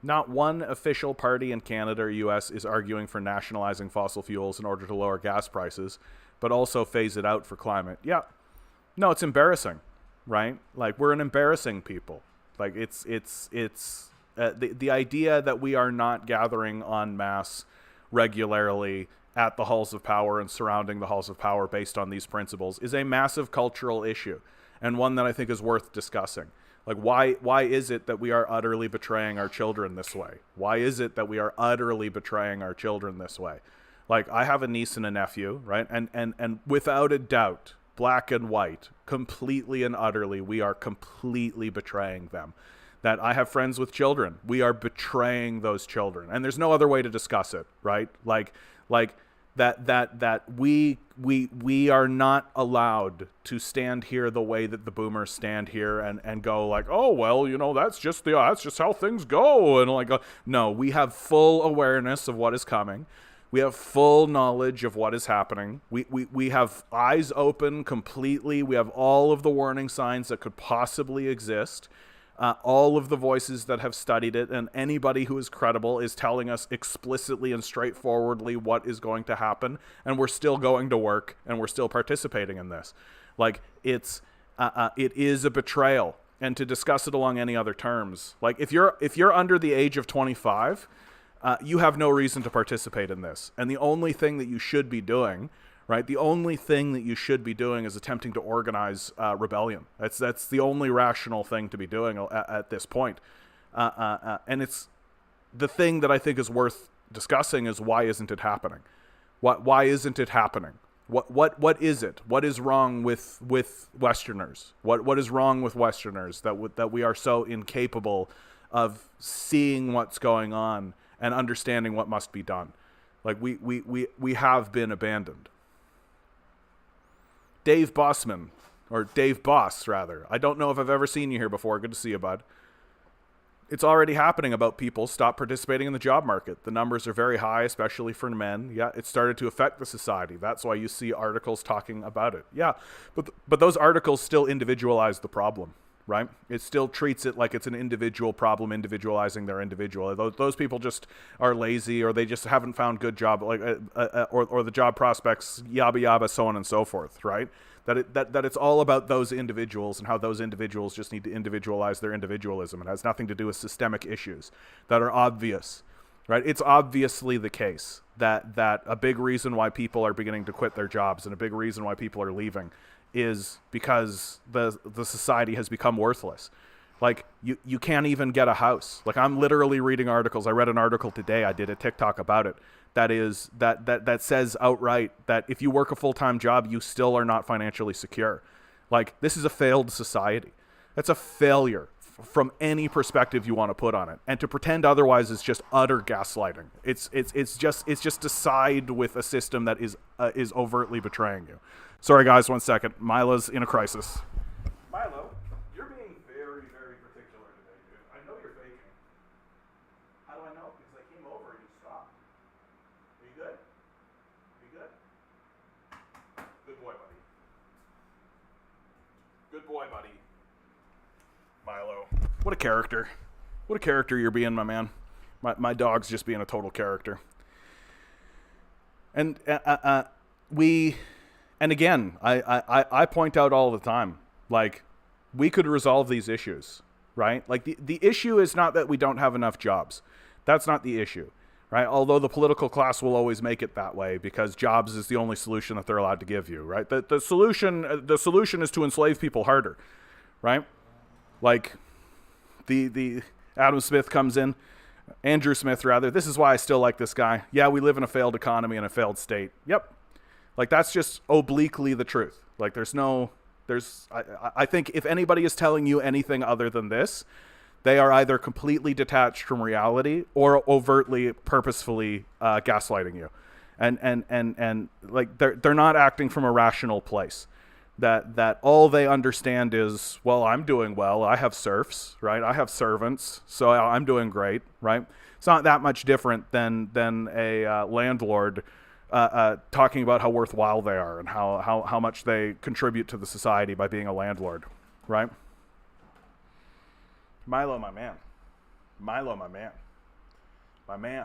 Not one official party in Canada or US is arguing for nationalizing fossil fuels in order to lower gas prices, but also phase it out for climate. Yeah. No, it's embarrassing, right? Like, we're an embarrassing people. Like, it's the idea that we are not gathering en masse regularly at the halls of power and surrounding the halls of power based on these principles is a massive cultural issue, and one that I think is worth discussing. Like, why is it that we are utterly betraying our children this way? Why is it that we are utterly betraying our children this way? Like, I have a niece and a nephew, right? And without a doubt, black and white, completely and utterly, we are completely betraying them. That I have friends with children. We are betraying those children. And there's no other way to discuss it, right? Like that we are not allowed to stand here the way that the boomers stand here and go like, oh, well, you know, that's just how things go. And like, no, we have full awareness of what is coming. We have full knowledge of what is happening. We have eyes open completely. We have all of the warning signs that could possibly exist. All of the voices that have studied it, and anybody who is credible is telling us explicitly and straightforwardly what is going to happen, and we're still going to work, and we're still participating in this. Like, it is a betrayal, and to discuss it along any other terms, like if you're under the age of 25, you have no reason to participate in this, and the only thing that you should be doing. Right, the only thing that you should be doing is attempting to organize rebellion. That's the only rational thing to be doing at this point. And it's the thing that I think is worth discussing is why isn't it happening? Why isn't it happening? What is it? What is wrong with Westerners? What is wrong with Westerners that we are so incapable of seeing what's going on and understanding what must be done? Like we have been abandoned. Dave Bossman, or Dave Boss, rather. I don't know if I've ever seen you here before. Good to see you, bud. It's already happening about people stop participating in the job market. The numbers are very high, especially for men. Yeah, it started to affect the society. That's why you see articles talking about it. Yeah, but those articles still individualize the problem, right? It still treats it like it's an individual problem, individualizing their individual. Those people just are lazy, or they just haven't found good job, like or the job prospects, yabba yabba, so on and so forth, right? That it's all about those individuals and how those individuals just need to individualize their individualism. It has nothing to do with systemic issues that are obvious, right? It's obviously the case that a big reason why people are beginning to quit their jobs and a big reason why people are leaving is because the society has become worthless. Like, you can't even get a house. Like, I'm literally reading articles. I read an article today. I did a TikTok about it. That says outright that if you work a full-time job, you still are not financially secure. Like, this is a failed society. That's a failure from any perspective you want to put on it. And to pretend otherwise is just utter gaslighting. It's just to side with a system that is overtly betraying you. Sorry guys, 1 second. Mila's in a crisis. Milo, you're being very, very particular today, dude. I know you're faking. How do I know? Because I came over and you stopped. Are you good? Are you good? Good boy, buddy. Good boy, buddy. Milo. What a character. What a character you're being, my man. My dog's just being a total character. And and again, I point out all the time, like, we could resolve these issues, right? Like, the issue is not that we don't have enough jobs. That's not the issue, right? Although the political class will always make it that way because jobs is the only solution that they're allowed to give you, right? The solution is to enslave people harder, right? Like, the Adam Smith comes in, Andrew Smith rather. This is why I still like this guy. Yeah, we live in a failed economy and a failed state. Yep. Like, that's just obliquely the truth. Like, I think if anybody is telling you anything other than this, they are either completely detached from reality or overtly, purposefully gaslighting you. And like, they're not acting from a rational place. That all they understand is, well, I'm doing well. I have serfs, right? I have servants, so I'm doing great, right? It's not that much different than a landlord talking about how worthwhile they are and how much they contribute to the society by being a landlord, right? Milo, my man. Milo, my man. My man.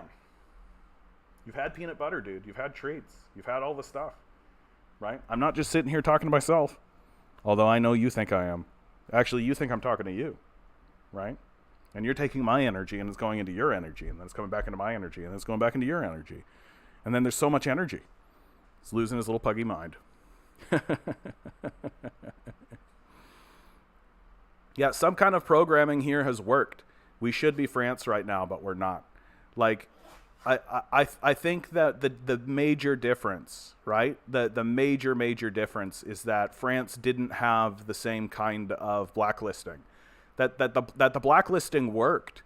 You've had peanut butter, dude. You've had treats. You've had all the stuff, right? I'm not just sitting here talking to myself, although I know you think I am. Actually, you think I'm talking to you, right? And you're taking my energy and it's going into your energy, and then it's coming back into my energy, and then it's going back into your energy. And then there's so much energy. It's losing his little puggy mind. Yeah, some kind of programming here has worked. We should be France right now, but we're not. Like, I think that the major difference, right? The major difference is that France didn't have the same kind of blacklisting. That the blacklisting worked,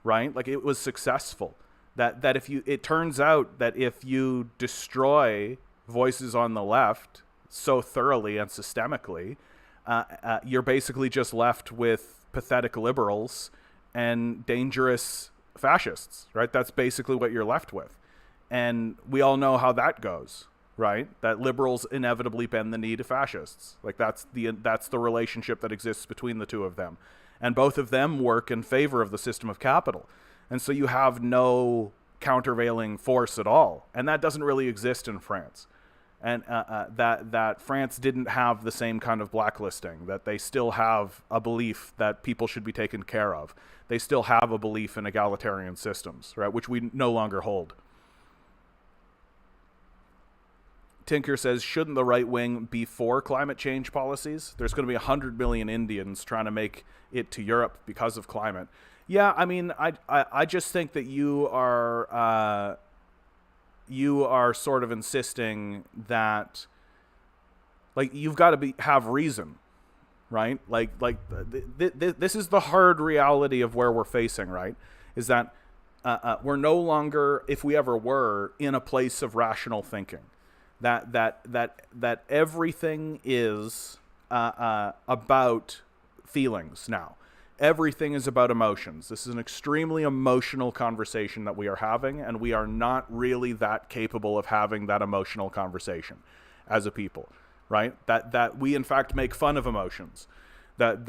right? Like, it was successful. That it turns out that if you destroy voices on the left so thoroughly and systemically, you're basically just left with pathetic liberals and dangerous fascists, right? That's basically what you're left with. And we all know how that goes, right? That liberals inevitably bend the knee to fascists. Like, that's the relationship that exists between the two of them. And both of them work in favor of the system of capital. And so you have no countervailing force at all. And that doesn't really exist in France. And that France didn't have the same kind of blacklisting, that they still have a belief that people should be taken care of. They still have a belief in egalitarian systems, right, which we no longer hold. Tinker says, shouldn't the right wing be for climate change policies? There's going to be 100 million Indians trying to make it to Europe because of climate. Yeah, I mean, I just think that you are sort of insisting that, like, you've got to have reason, right? This is the hard reality of where we're facing, right? Is that we're no longer, if we ever were, in a place of rational thinking. That everything is about feelings now. everything is about emotions. This is an extremely emotional conversation that we are having, and we are not really that capable of having that emotional conversation as a people, right? That we in fact make fun of emotions. But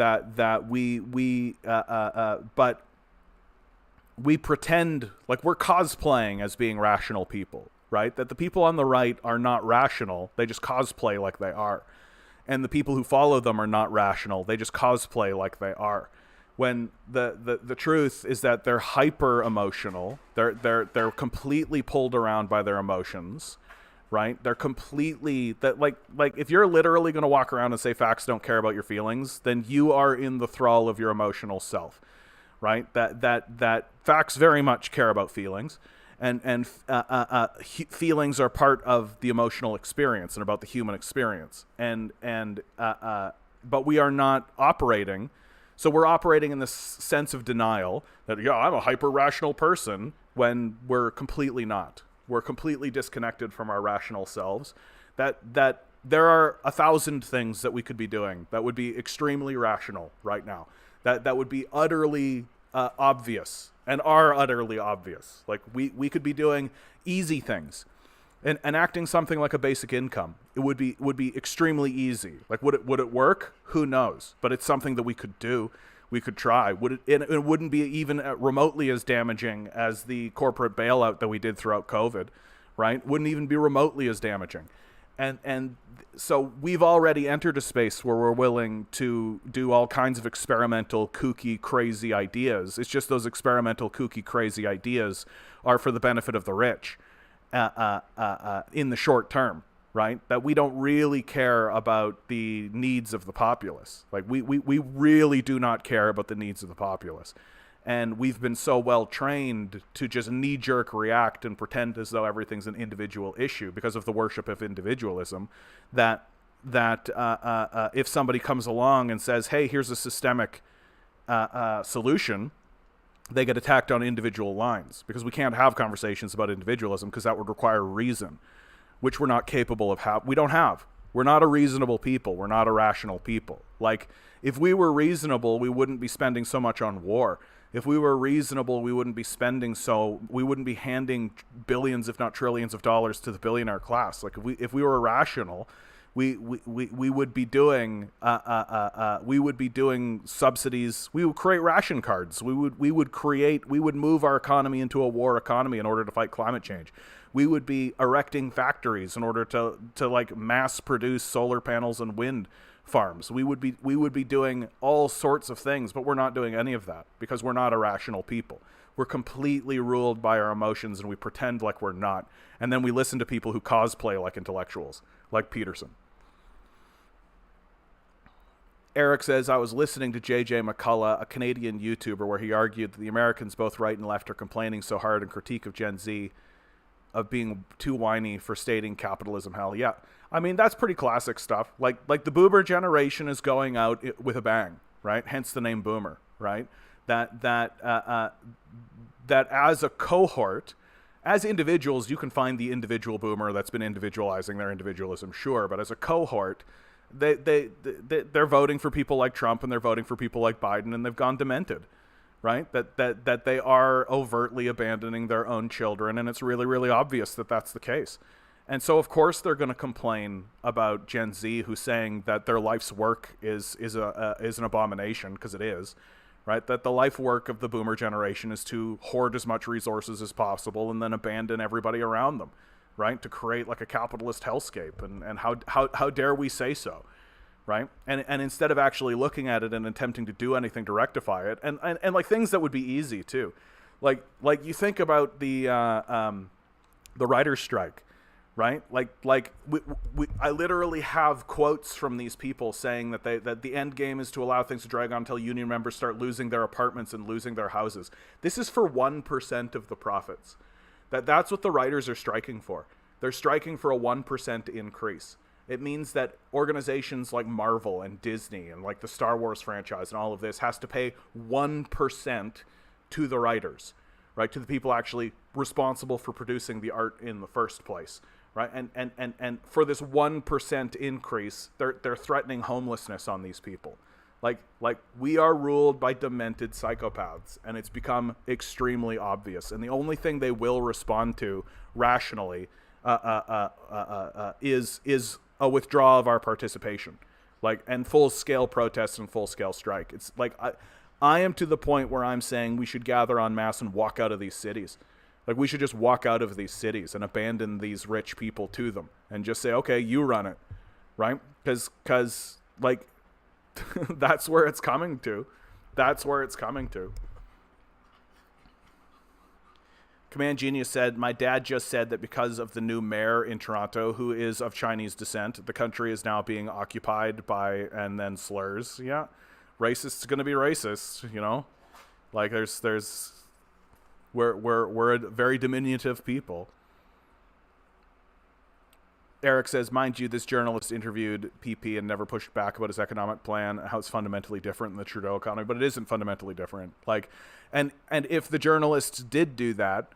we pretend like we're cosplaying as being rational people, right? That the people on the right are not rational. They just cosplay like they are. And the people who follow them are not rational. They just cosplay like they are. When the truth is that they're hyper emotional. They're completely pulled around by their emotions, right? They're completely that like if you're literally going to walk around and say facts don't care about your feelings, then you are in the thrall of your emotional self, right? That facts very much care about feelings. And feelings are part of the emotional experience and about the human experience. But we are not operating. So we're operating in this sense of denial that, yeah, I'm a hyper-rational person, when we're completely not. We're completely disconnected from our rational selves. That there are 1,000 things that we could be doing that would be extremely rational right now. That would be utterly obvious. And are utterly obvious. Like we could be doing easy things, and enacting something like a basic income. It would be extremely easy. Like would it work? Who knows? But it's something that we could do. We could try. It wouldn't be even remotely as damaging as the corporate bailout that we did throughout COVID, right? Wouldn't even be remotely as damaging. And so we've already entered a space where we're willing to do all kinds of experimental, kooky, crazy ideas. It's just those experimental, kooky, crazy ideas are for the benefit of the rich in the short term, right? That we don't really care about the needs of the populace. Like we really do not care about the needs of the populace. And we've been so well trained to just knee-jerk react and pretend as though everything's an individual issue because of the worship of individualism, that if somebody comes along and says, hey, here's a systemic solution, they get attacked on individual lines, because we can't have conversations about individualism because that would require reason, which we're not capable of we don't have. We're not a reasonable people. We're not a rational people. Like, if we were reasonable, we wouldn't be spending so much on war. If we were reasonable, we wouldn't be handing billions, if not trillions of dollars to the billionaire class. Like if we were rational, we would be doing subsidies. We would create ration cards. We would move our economy into a war economy in order to fight climate change. We would be erecting factories in order to like mass produce solar panels and wind farms. We would be doing all sorts of things, but we're not doing any of that because we're not a rational people. We're completely ruled by our emotions, and we pretend like we're not. And then we listen to people who cosplay like intellectuals, like Peterson. Eric says, I was listening to JJ McCullough, a Canadian YouTuber, where he argued that the Americans, both right and left, are complaining so hard in critique of Gen Z of being too whiny for stating capitalism hell. Yeah. I mean, that's pretty classic stuff. Like the boomer generation is going out with a bang, right? Hence the name boomer, right? That as a cohort, as individuals, you can find the individual boomer that's been individualizing their individualism, sure. But as a cohort, they're voting for people like Trump, and they're voting for people like Biden, and they've gone demented, right? That they are overtly abandoning their own children, and it's really, really obvious that that's the case. And so, of course, they're going to complain about Gen Z, who's saying that their life's work is an abomination, because it is, right? That the life work of the boomer generation is to hoard as much resources as possible and then abandon everybody around them, right? To create like a capitalist hellscape. And how dare we say so, right? And instead of actually looking at it and attempting to do anything to rectify it, and like things that would be easy too, like you think about the writer's strike. Right? I literally have quotes from these people saying that the end game is to allow things to drag on until union members start losing their apartments and losing their houses. This is for 1% of the profits. That's what the writers are striking for. They're striking for a 1% increase. It means that organizations like Marvel and Disney and like the Star Wars franchise and all of this has to pay 1% to the writers, right? To the people actually responsible for producing the art in the first place. Right, and for this 1% increase, they're threatening homelessness on these people. Like we are ruled by demented psychopaths, and it's become extremely obvious. And the only thing they will respond to rationally is a withdrawal of our participation, like, and full scale protest and full scale strike. It's like I am to the point where I'm saying we should gather en masse and walk out of these cities. Like, we should just walk out of these cities and abandon these rich people to them and just say, okay, you run it, right? Because like, that's where it's coming to. That's where it's coming to. Command Genius said, my dad just said that because of the new mayor in Toronto, who is of Chinese descent, the country is now being occupied by, and then slurs. Yeah. Racist's going to be racist, you know? Like, we're a very diminutive people. Eric says, mind you, this journalist interviewed PP and never pushed back about his economic plan, how it's fundamentally different in the Trudeau economy, but it isn't fundamentally different. Like, and if the journalists did do that,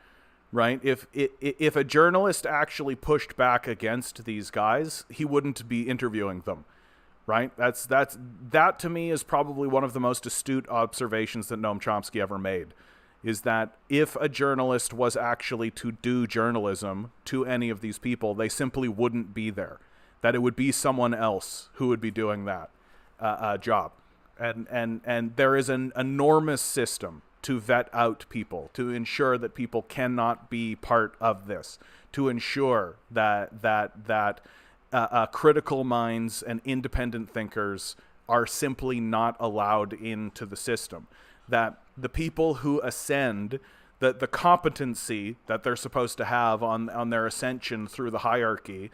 right? If a journalist actually pushed back against these guys, he wouldn't be interviewing them, right? That to me is probably one of the most astute observations that Noam Chomsky ever made. Is that if a journalist was actually to do journalism to any of these people, they simply wouldn't be there. That it would be someone else who would be doing that job. And there is an enormous system to vet out people, to ensure that people cannot be part of this, to ensure that critical minds and independent thinkers are simply not allowed into the system. That the people who ascend, the competency that they're supposed to have on their ascension through the hierarchy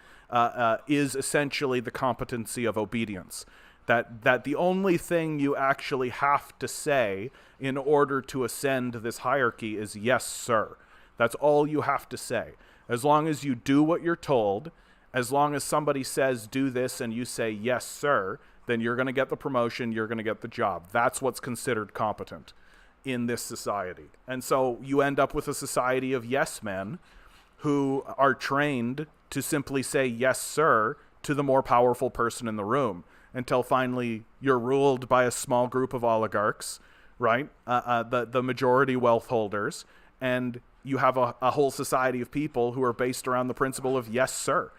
is essentially the competency of obedience. That the only thing you actually have to say in order to ascend this hierarchy is yes, sir. That's all you have to say. As long as you do what you're told, as long as somebody says do this and you say yes, sir, then you're going to get the promotion, you're going to get the job. That's what's considered competent in this society. And so you end up with a society of yes men who are trained to simply say yes, sir, to the more powerful person in the room, until finally you're ruled by a small group of oligarchs, right? The majority wealth holders, and you have a whole society of people who are based around the principle of yes, sir,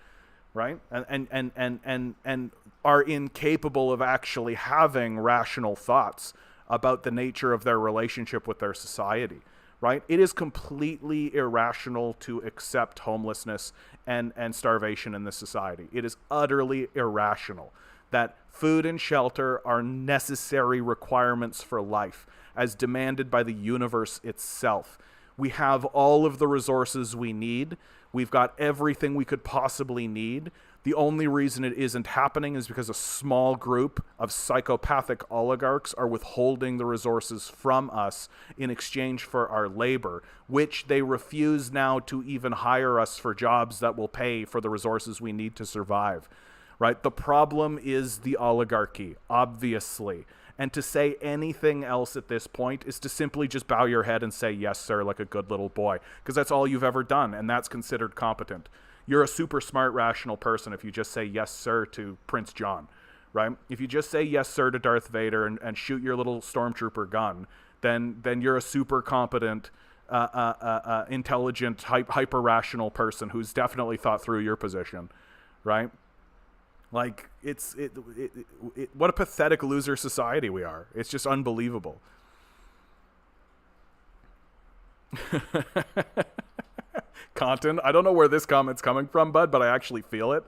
right? And are incapable of actually having rational thoughts about the nature of their relationship with their society, right? It is completely irrational to accept homelessness and starvation in this society. It is utterly irrational that food and shelter are necessary requirements for life, as demanded by the universe itself. We have all of the resources we need. We've got everything we could possibly need. The only reason it isn't happening is because a small group of psychopathic oligarchs are withholding the resources from us in exchange for our labor, which they refuse now to even hire us for jobs that will pay for the resources we need to survive, right? The problem is the oligarchy, obviously. And to say anything else at this point is to simply just bow your head and say, yes, sir, like a good little boy, because that's all you've ever done, and that's considered competent. You're a super smart, rational person if you just say yes, sir, to Prince John, right? If you just say yes, sir, to Darth Vader and shoot your little stormtrooper gun, then you're a super competent, intelligent, hyper-rational person who's definitely thought through your position, right? Like, what a pathetic loser society we are. It's just unbelievable. Content. I don't know where this comment's coming from, bud, but I actually feel it.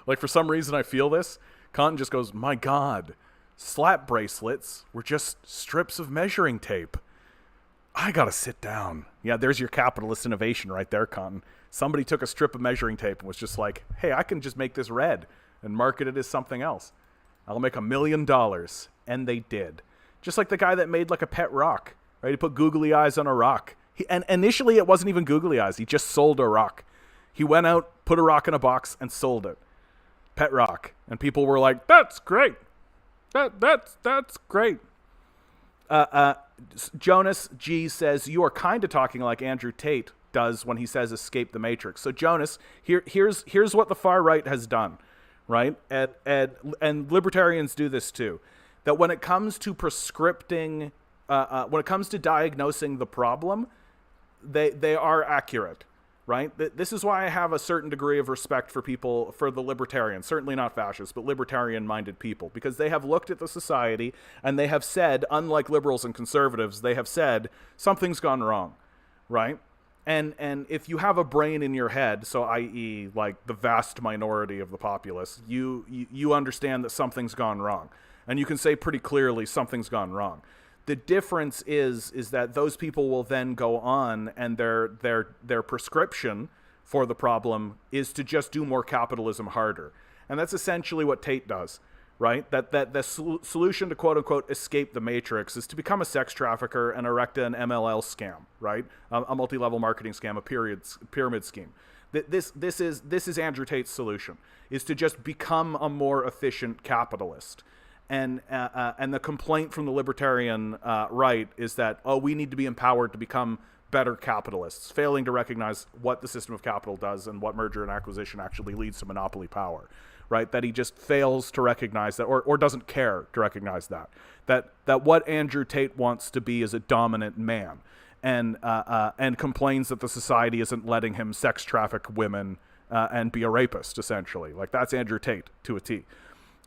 Like, for some reason I feel this. Content just goes, my God, slap bracelets were just strips of measuring tape. I gotta sit down. Yeah, there's your capitalist innovation right there, Content. Somebody took a strip of measuring tape and was just like, hey, I can just make this red and market it as something else. I'll make $1 million. And they did. Just like the guy that made like a pet rock, right? He put googly eyes on a rock. And initially it wasn't even googly eyes. He just sold a rock. He went out, put a rock in a box, and sold it. Pet rock. And people were like, that's great. That's great. Jonas G says, you are kind of talking like Andrew Tate does when he says escape the matrix. So Jonas, here's what the far right has done, right? And libertarians do this too. that when it comes to prescripting, when it comes to diagnosing the problem, they are accurate, right? This is why I have a certain degree of respect for people, for the libertarians, certainly not fascists, but libertarian-minded people, because they have looked at the society and they have said, unlike liberals and conservatives, they have said, something's gone wrong, right? And if you have a brain in your head, so i.e. like the vast minority of the populace, you understand that something's gone wrong. And you can say pretty clearly something's gone wrong. The difference is that those people will then go on and their prescription for the problem is to just do more capitalism harder. And that's essentially what Tate does, right? That the solution to quote unquote escape the matrix is to become a sex trafficker and erect an MLL scam, right? A multi-level marketing scam, a pyramid scheme. This is Andrew Tate's solution, is to just become a more efficient capitalist. And the complaint from the libertarian right is that, oh, we need to be empowered to become better capitalists, failing to recognize what the system of capital does and what merger and acquisition actually leads to monopoly power, right? That he just fails to recognize that, or doesn't care to recognize that what Andrew Tate wants to be is a dominant man, and complains that the society isn't letting him sex traffic women and be a rapist, essentially. Like, that's Andrew Tate to a T.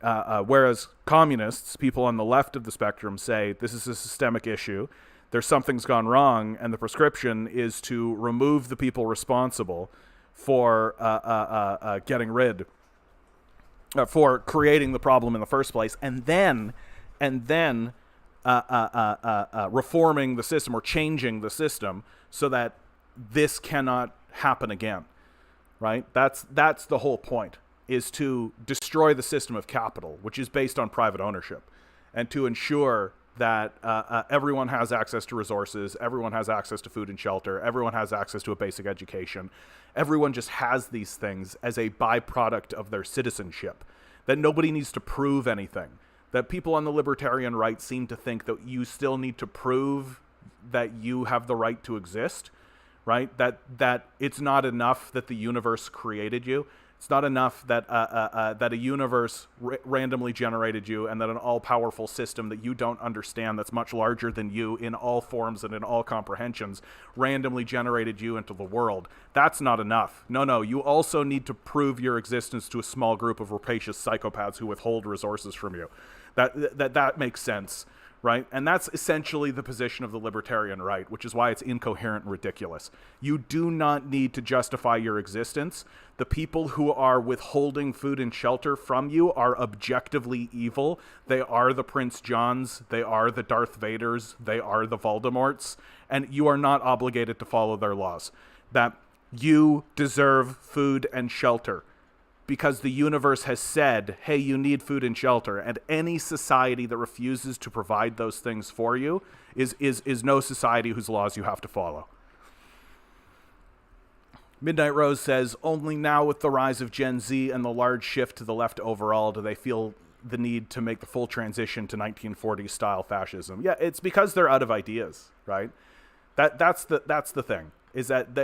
Whereas communists, people on the left of the spectrum, say this is a systemic issue, something's gone wrong, and the prescription is to remove the people responsible for for creating the problem in the first place, and then reforming the system or changing the system so that this cannot happen again. Right? That's the whole point, is to destroy the system of capital, which is based on private ownership, and to ensure that everyone has access to resources, everyone has access to food and shelter, everyone has access to a basic education. Everyone just has these things as a byproduct of their citizenship, that nobody needs to prove anything. That people on the libertarian right seem to think that you still need to prove that you have the right to exist, right? That it's not enough that the universe created you. It's not enough that that a universe randomly generated you, and that an all-powerful system that you don't understand, that's much larger than you in all forms and in all comprehensions, randomly generated you into the world. That's not enough. No, you also need to prove your existence to a small group of rapacious psychopaths who withhold resources from you. That makes sense, right? And that's essentially the position of the libertarian right, which is why it's incoherent and ridiculous. You do not need to justify your existence. The people who are withholding food and shelter from you are objectively evil. They are the Prince Johns. They are the Darth Vaders. They are the Voldemorts. And you are not obligated to follow their laws. That you deserve food and shelter, because the universe has said, hey, you need food and shelter, and any society that refuses to provide those things for you is no society whose laws you have to follow. Midnight Rose says, only now with the rise of Gen Z and the large shift to the left overall do they feel the need to make the full transition to 1940s style fascism. Yeah, it's because they're out of ideas, right? That's the thing. Is that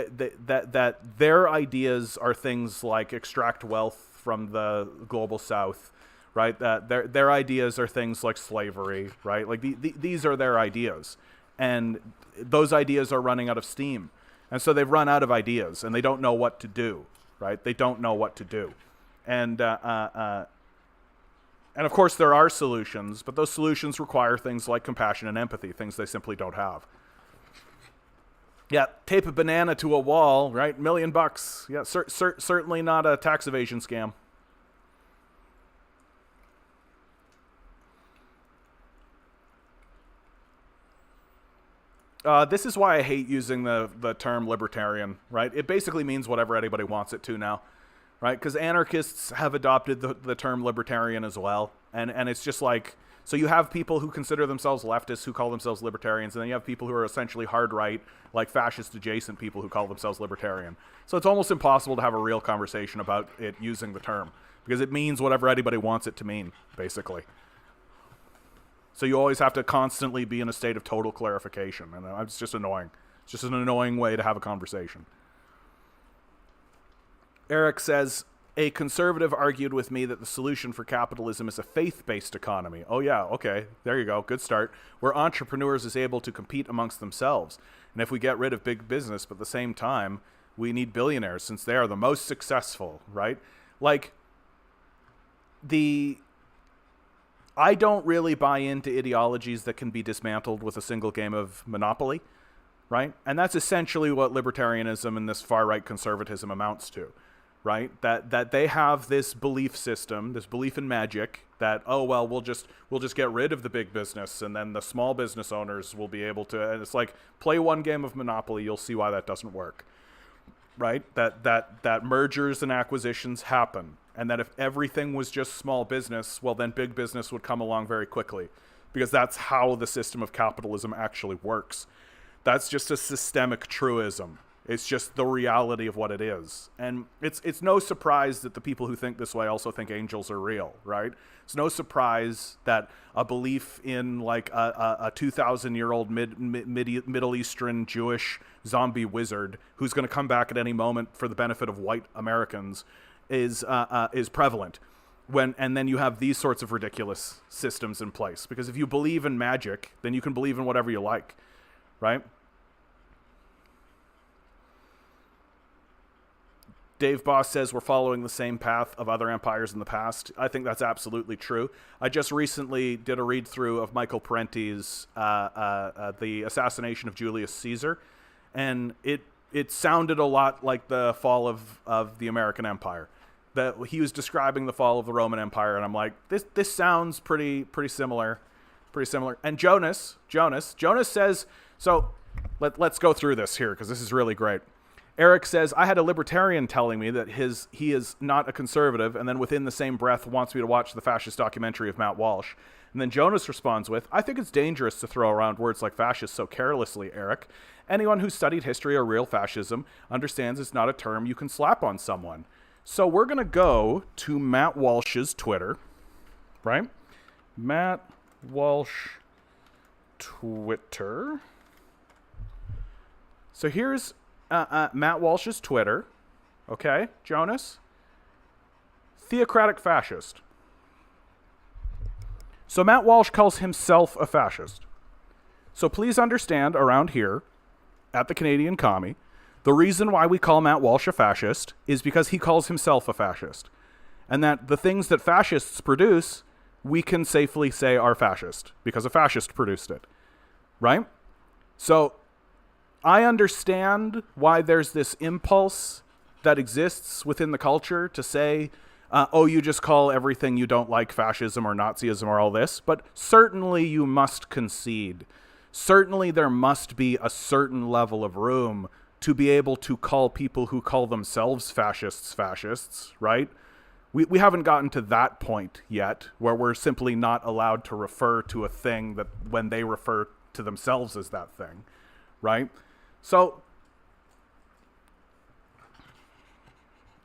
their ideas are things like extract wealth from the global south, right? That their ideas are things like slavery, right? Like these are their ideas, and those ideas are running out of steam, and so they've run out of ideas, and they don't know what to do, right? They don't know what to do, and of course there are solutions, but those solutions require things like compassion and empathy, things they simply don't have. Yeah, tape a banana to a wall, right? $1 million. Yeah, certainly not a tax evasion scam. This is why I hate using the term libertarian, right? It basically means whatever anybody wants it to now, right? Because anarchists have adopted the term libertarian as well. And it's just like, so you have people who consider themselves leftists who call themselves libertarians, and then you have people who are essentially hard right, like fascist adjacent people who call themselves libertarian. So it's almost impossible to have a real conversation about it using the term, because it means whatever anybody wants it to mean, basically. So you always have to constantly be in a state of total clarification, and it's just annoying. It's just an annoying way to have a conversation. Eric says, a conservative argued with me that the solution for capitalism is a faith-based economy. Oh yeah, okay, there you go, good start. Where entrepreneurs is able to compete amongst themselves. And if we get rid of big business, but at the same time, we need billionaires since they are the most successful, right? Like, I don't really buy into ideologies that can be dismantled with a single game of Monopoly, right? And that's essentially what libertarianism and this far-right conservatism amounts to, right? That they have this belief system, this belief in magic, that, oh, well, we'll just get rid of the big business and then the small business owners will be able to, and it's like, play one game of Monopoly, you'll see why that doesn't work, right? That mergers and acquisitions happen. And that if everything was just small business, well, then big business would come along very quickly, because that's how the system of capitalism actually works. That's just a systemic truism. It's just the reality of what it is. And it's no surprise that the people who think this way also think angels are real, right? It's no surprise that a belief in like a 2,000-year-old Middle Eastern Jewish zombie wizard who's going to come back at any moment for the benefit of white Americans is prevalent, and then you have these sorts of ridiculous systems in place. Because if you believe in magic, then you can believe in whatever you like, right? Dave Boss says we're following the same path of other empires in the past. I think that's absolutely true. I just recently did a read through of Michael Parenti's The Assassination of Julius Caesar, and it sounded a lot like the fall of the American Empire. That he was describing the fall of the Roman Empire, and I'm like, this sounds pretty similar. And Jonas says, so let's go through this here, because this is really great. Eric says, I had a libertarian telling me that he is not a conservative, and then within the same breath wants me to watch the fascist documentary of Matt Walsh. And then Jonas responds with, I think it's dangerous to throw around words like fascist so carelessly, Eric. Anyone who's studied history or real fascism understands it's not a term you can slap on someone. So we're going to go to Matt Walsh's Twitter, right? Matt Walsh Twitter. So here's Matt Walsh's Twitter. Okay, Jonas? Theocratic fascist. So Matt Walsh calls himself a fascist. So please understand, around here, at the Canadian Commie, the reason why we call Matt Walsh a fascist is because he calls himself a fascist. And that the things that fascists produce, we can safely say are fascist, because a fascist produced it. Right? So I understand why there's this impulse that exists within the culture to say, oh, you just call everything you don't like fascism or Nazism or all this. But certainly you must concede. Certainly there must be a certain level of room to be able to call people who call themselves fascists, right? We haven't gotten to that point yet, where we're simply not allowed to refer to a thing that when they refer to themselves as that thing, right? So,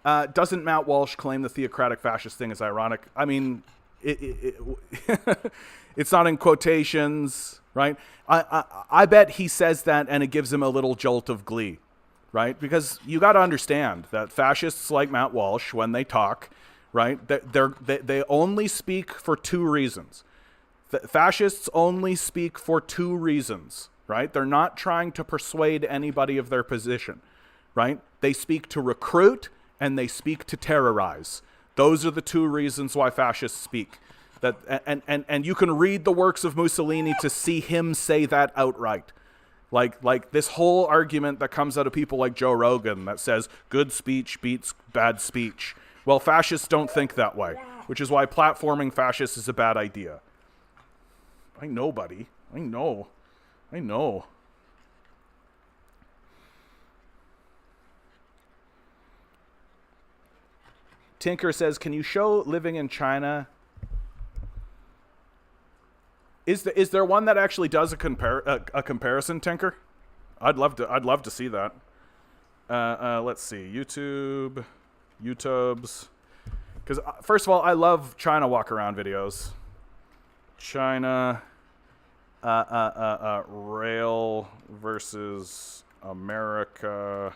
doesn't Matt Walsh claim the theocratic fascist thing is ironic? I mean, it's not in quotations, right? I bet he says that and it gives him a little jolt of glee, right? Because you got to understand that fascists like Matt Walsh, when they talk, right, they only speak for two reasons. Fascists only speak for two reasons, right? They're not trying to persuade anybody of their position, right? They speak to recruit and they speak to terrorize. Those are the two reasons why fascists speak. That and you can read the works of Mussolini to see him say that outright. Like this whole argument that comes out of people like Joe Rogan that says good speech beats bad speech. Well, fascists don't think that way, which is why platforming fascists is a bad idea. I know, buddy. I know. Tinker says, can you show living in China? Is there one that actually does a comparison, Tinker? I'd love to see that. Let's see, YouTube's, because first of all, I love China walk around videos. China rail versus America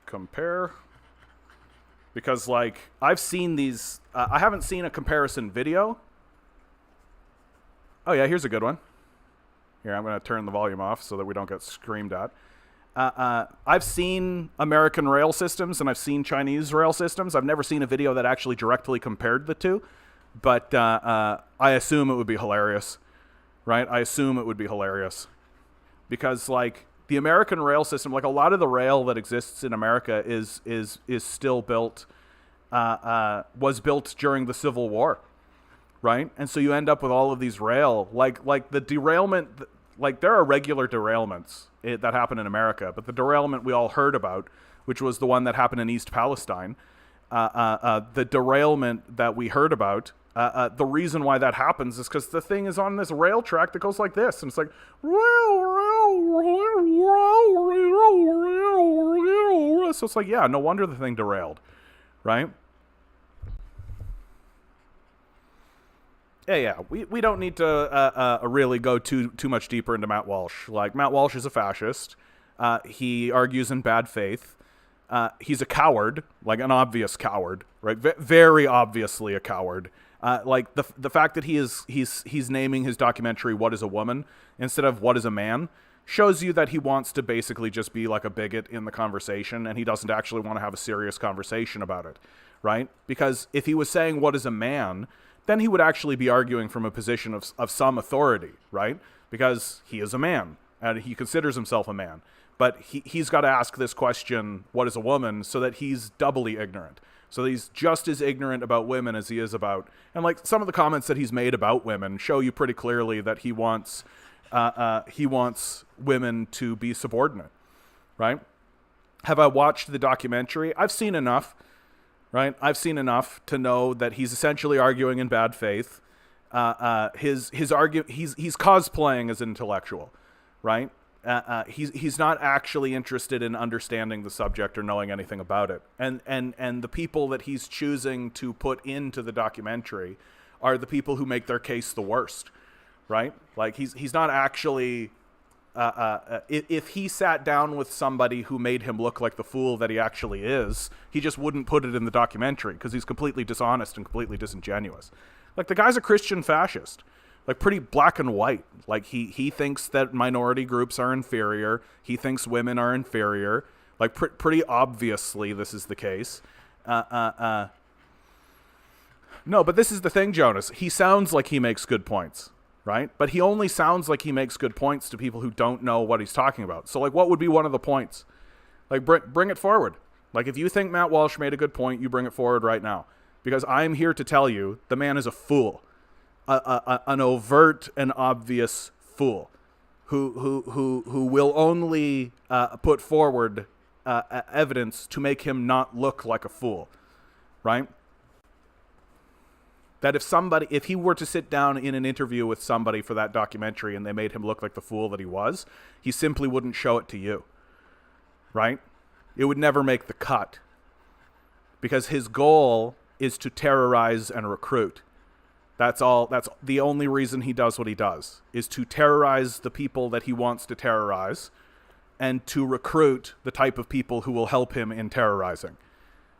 compare. Because, like, I've seen these... I haven't seen a comparison video. Oh, yeah, here's a good one. Here, I'm going to turn the volume off so that we don't get screamed at. I've seen American rail systems and I've seen Chinese rail systems. I've never seen a video that actually directly compared the two. But I assume it would be hilarious. Right? I assume it would be hilarious. Because, like, the American rail system, like, a lot of the rail that exists in America is still built, was built during the Civil War. Right? And so you end up with all of these rail, like the derailment, like, there are regular derailments that happen in America, but the derailment we all heard about, which was the one that happened in East Palestine, the derailment that we heard about, the reason why that happens is because the thing is on this rail track that goes like this, and it's like, so it's like, yeah, no wonder the thing derailed, right? Yeah. We don't need to really go too much deeper into Matt Walsh. Like, Matt Walsh is a fascist. He argues in bad faith. He's a coward, like an obvious coward, right? Very obviously a coward. Like the fact that he's naming his documentary "What is a Woman" instead of "What is a Man" shows you that he wants to basically just be like a bigot in the conversation, and he doesn't actually want to have a serious conversation about it, right? Because if he was saying "What is a man," then he would actually be arguing from a position of some authority, right? Because he is a man, and he considers himself a man. But he's got to ask this question, what is a woman, so that he's doubly ignorant. So he's just as ignorant about women as he is about... And, like, some of the comments that he's made about women show you pretty clearly that he wants women to be subordinate, right? Have I watched the documentary? I've seen enough. Right, I've seen enough to know that he's essentially arguing in bad faith. He's cosplaying as intellectual, right? He's not actually interested in understanding the subject or knowing anything about it. And the people that he's choosing to put into the documentary are the people who make their case the worst, right? Like, he's not actually... if he sat down with somebody who made him look like the fool that he actually is, he just wouldn't put it in the documentary because he's completely dishonest and completely disingenuous. Like, the guy's a Christian fascist, like, pretty black and white. Like, he thinks that minority groups are inferior. He thinks women are inferior. Like, pretty obviously this is the case. No, but this is the thing, Jonas. He sounds like he makes good points. Right? But he only sounds like he makes good points to people who don't know what he's talking about. So, like, what would be one of the points? Like, bring it forward. Like, if you think Matt Walsh made a good point, you bring it forward right now. Because I'm here to tell you the man is a fool. An overt and obvious fool who will only put forward evidence to make him not look like a fool. Right? That if he were to sit down in an interview with somebody for that documentary and they made him look like the fool that he was, he simply wouldn't show it to you, right? It would never make the cut because his goal is to terrorize and recruit. That's all. That's the only reason he does what he does, is to terrorize the people that he wants to terrorize and to recruit the type of people who will help him in terrorizing.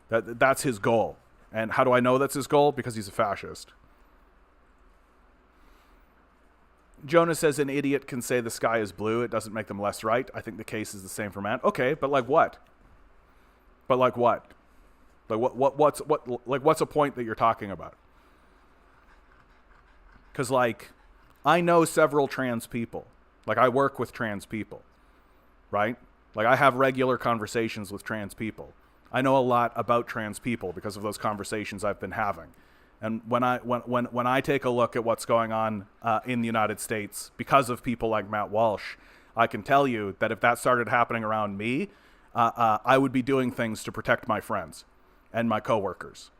That's his goal. And how do I know that's his goal? Because he's a fascist. Jonah says an idiot can say the sky is blue. It doesn't make them less right. I think the case is the same for man. Okay, but like what? But like what? Like what's a point that you're talking about? Because, like, I know several trans people. Like, I work with trans people, right? Like, I have regular conversations with trans people. I know a lot about trans people because of those conversations I've been having. And when I take a look at what's going on in the United States because of people like Matt Walsh, I can tell you that if that started happening around me, I would be doing things to protect my friends and my coworkers.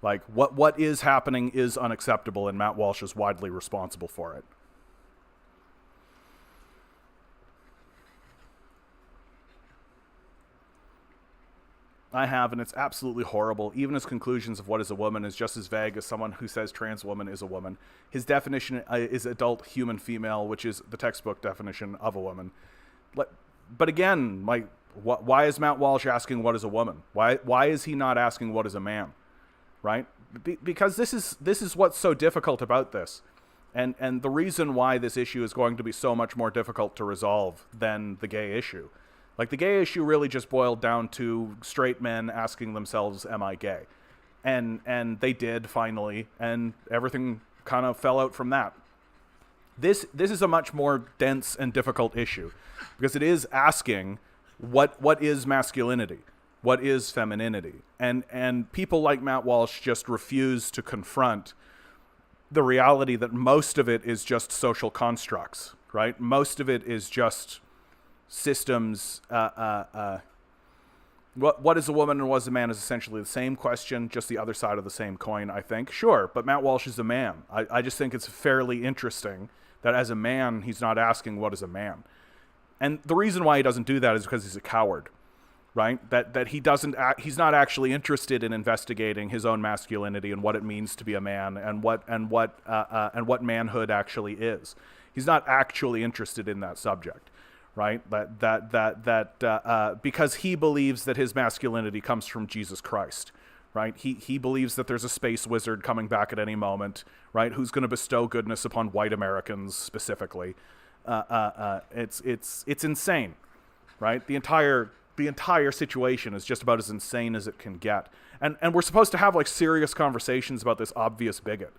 Like, what is happening is unacceptable, and Matt Walsh is widely responsible for it. I have, and it's absolutely horrible. Even his conclusions of what is a woman is just as vague as someone who says trans woman is a woman. His definition is adult human female, which is the textbook definition of a woman. But again, like, Why is Matt Walsh asking what is a woman? Why is he not asking what is a man? Right? Because this is what's so difficult about this. And the reason why this issue is going to be so much more difficult to resolve than the gay issue. Like, the gay issue really just boiled down to straight men asking themselves, am I gay? And they did finally, and everything kind of fell out from that. This is a much more dense and difficult issue, because it is asking what is masculinity? What is femininity? And people like Matt Walsh just refuse to confront the reality that most of it is just social constructs, right? Most of it is just systems. What is a woman and what is a man is essentially the same question, just the other side of the same coin, I think. Sure, but Matt Walsh is a man. I just think it's fairly interesting that as a man, he's not asking what is a man. And the reason why he doesn't do that is because he's a coward, right? That he's not actually interested in investigating his own masculinity and what it means to be a man and what manhood actually is. He's not actually interested in that subject, right? Because he believes that his masculinity comes from Jesus Christ, right? He believes that there's a space wizard coming back at any moment, right? Who's going to bestow goodness upon white Americans specifically. It's insane, right? The entire situation is just about as insane as it can get. And we're supposed to have like serious conversations about this obvious bigot,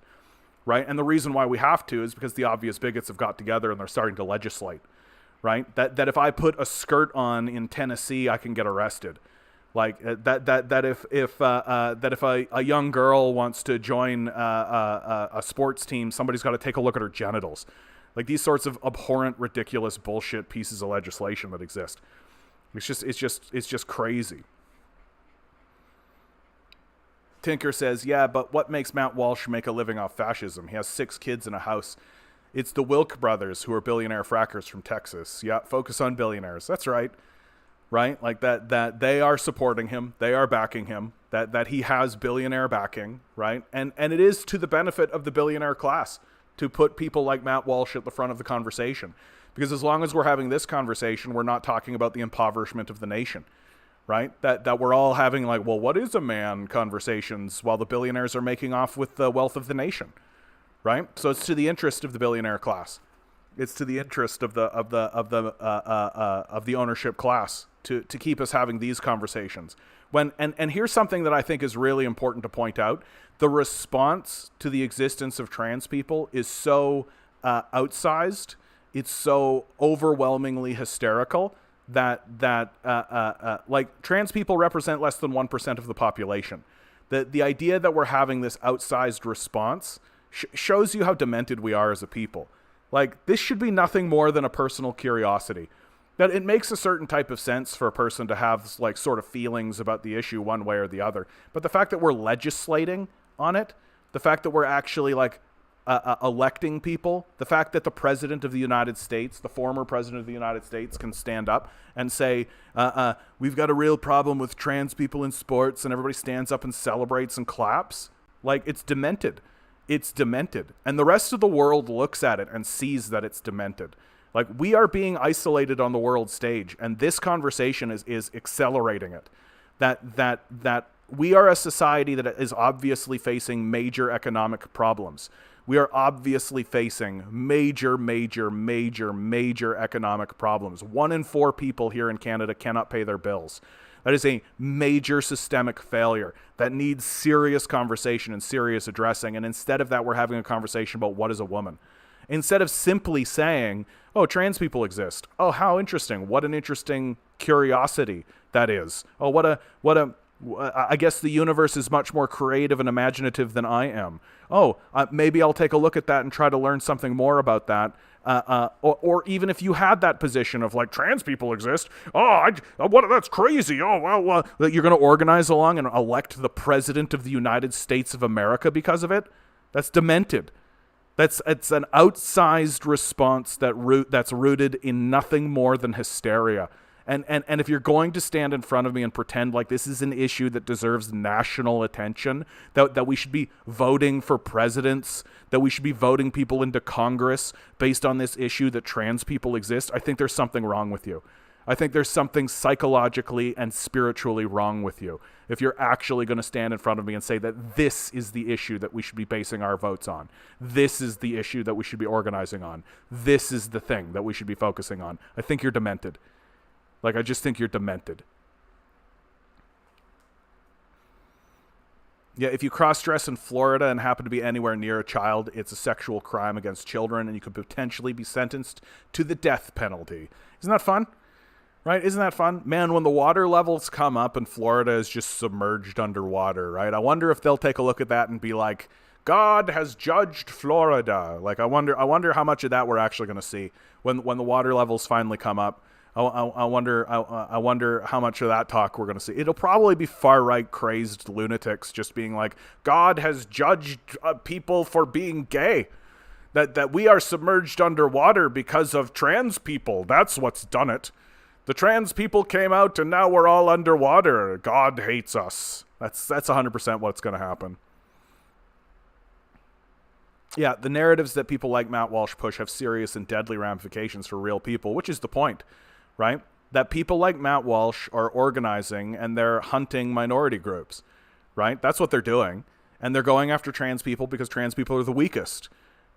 right? And the reason why we have to is because the obvious bigots have got together and they're starting to legislate, right? That if I put a skirt on in Tennessee, I can get arrested. Like that if a young girl wants to join a sports team, somebody's got to take a look at her genitals. Like these sorts of abhorrent, ridiculous bullshit pieces of legislation that exist. It's just crazy. Tinker says, yeah, but what makes Matt Walsh make a living off fascism? He has 6 kids in a house. It's the Wilk brothers who are billionaire frackers from Texas. Yeah, focus on billionaires. That's right. Right? Like that they are supporting him. They are backing him. That he has billionaire backing, right? And it is to the benefit of the billionaire class to put people like Matt Walsh at the front of the conversation. Because as long as we're having this conversation, we're not talking about the impoverishment of the nation, right? That we're all having like, well, what is a man conversations while the billionaires are making off with the wealth of the nation, right? So it's to the interest of the billionaire class. It's to the interest of the ownership class to keep us having these conversations. And here's something that I think is really important to point out. The response to the existence of trans people is so outsized, it's so overwhelmingly hysterical that like trans people represent less than 1% of the population. The idea that we're having this outsized response shows you how demented we are as a people. Like, this should be nothing more than a personal curiosity. That it makes a certain type of sense for a person to have like sort of feelings about the issue one way or the other. But the fact that we're legislating on it, the fact that we're actually like electing people, the fact that the president of the United States, the former president of the United States, can stand up and say, we've got a real problem with trans people in sports, and everybody stands up and celebrates and claps. Like, it's demented. It's demented. And the rest of the world looks at it and sees that it's demented. Like, we are being isolated on the world stage, and this conversation is accelerating it. That we are a society that is obviously facing major economic problems. We are obviously facing major economic problems. 1 in 4 people here in Canada cannot pay their bills. That is a major systemic failure that needs serious conversation and serious addressing. And instead of that, we're having a conversation about what is a woman. Instead of simply saying, oh, trans people exist. Oh, how interesting. What an interesting curiosity that is. Oh, I guess the universe is much more creative and imaginative than I am. Oh, maybe I'll take a look at that and try to learn something more about that. Or even if you had that position of like, trans people exist. Oh, that's crazy. Oh, well, you're going to organize along and elect the president of the United States of America because of it? That's demented. It's an outsized response that's rooted in nothing more than hysteria. And if you're going to stand in front of me and pretend like this is an issue that deserves national attention, that we should be voting for presidents, that we should be voting people into Congress based on this issue that trans people exist, I think there's something wrong with you. I think there's something psychologically and spiritually wrong with you if you're actually going to stand in front of me and say that this is the issue that we should be basing our votes on. This is the issue that we should be organizing on. This is the thing that we should be focusing on. I think you're demented. Like, I just think you're demented. Yeah, if you cross-dress in Florida and happen to be anywhere near a child, it's a sexual crime against children, and you could potentially be sentenced to the death penalty. Isn't that fun? Right? Isn't that fun? Man, when the water levels come up and Florida is just submerged underwater, right? I wonder if they'll take a look at that and be like, God has judged Florida. Like, I wonder how much of that we're actually going to see when the water levels finally come up. I wonder how much of that talk we're going to see. It'll probably be far-right crazed lunatics just being like, God has judged people for being gay. That we are submerged underwater because of trans people. That's what's done it. The trans people came out and now we're all underwater. God hates us. That's 100% what's going to happen. Yeah, the narratives that people like Matt Walsh push have serious and deadly ramifications for real people, which is the point. Right? That people like Matt Walsh are organizing and they're hunting minority groups, right? That's what they're doing. And they're going after trans people because trans people are the weakest.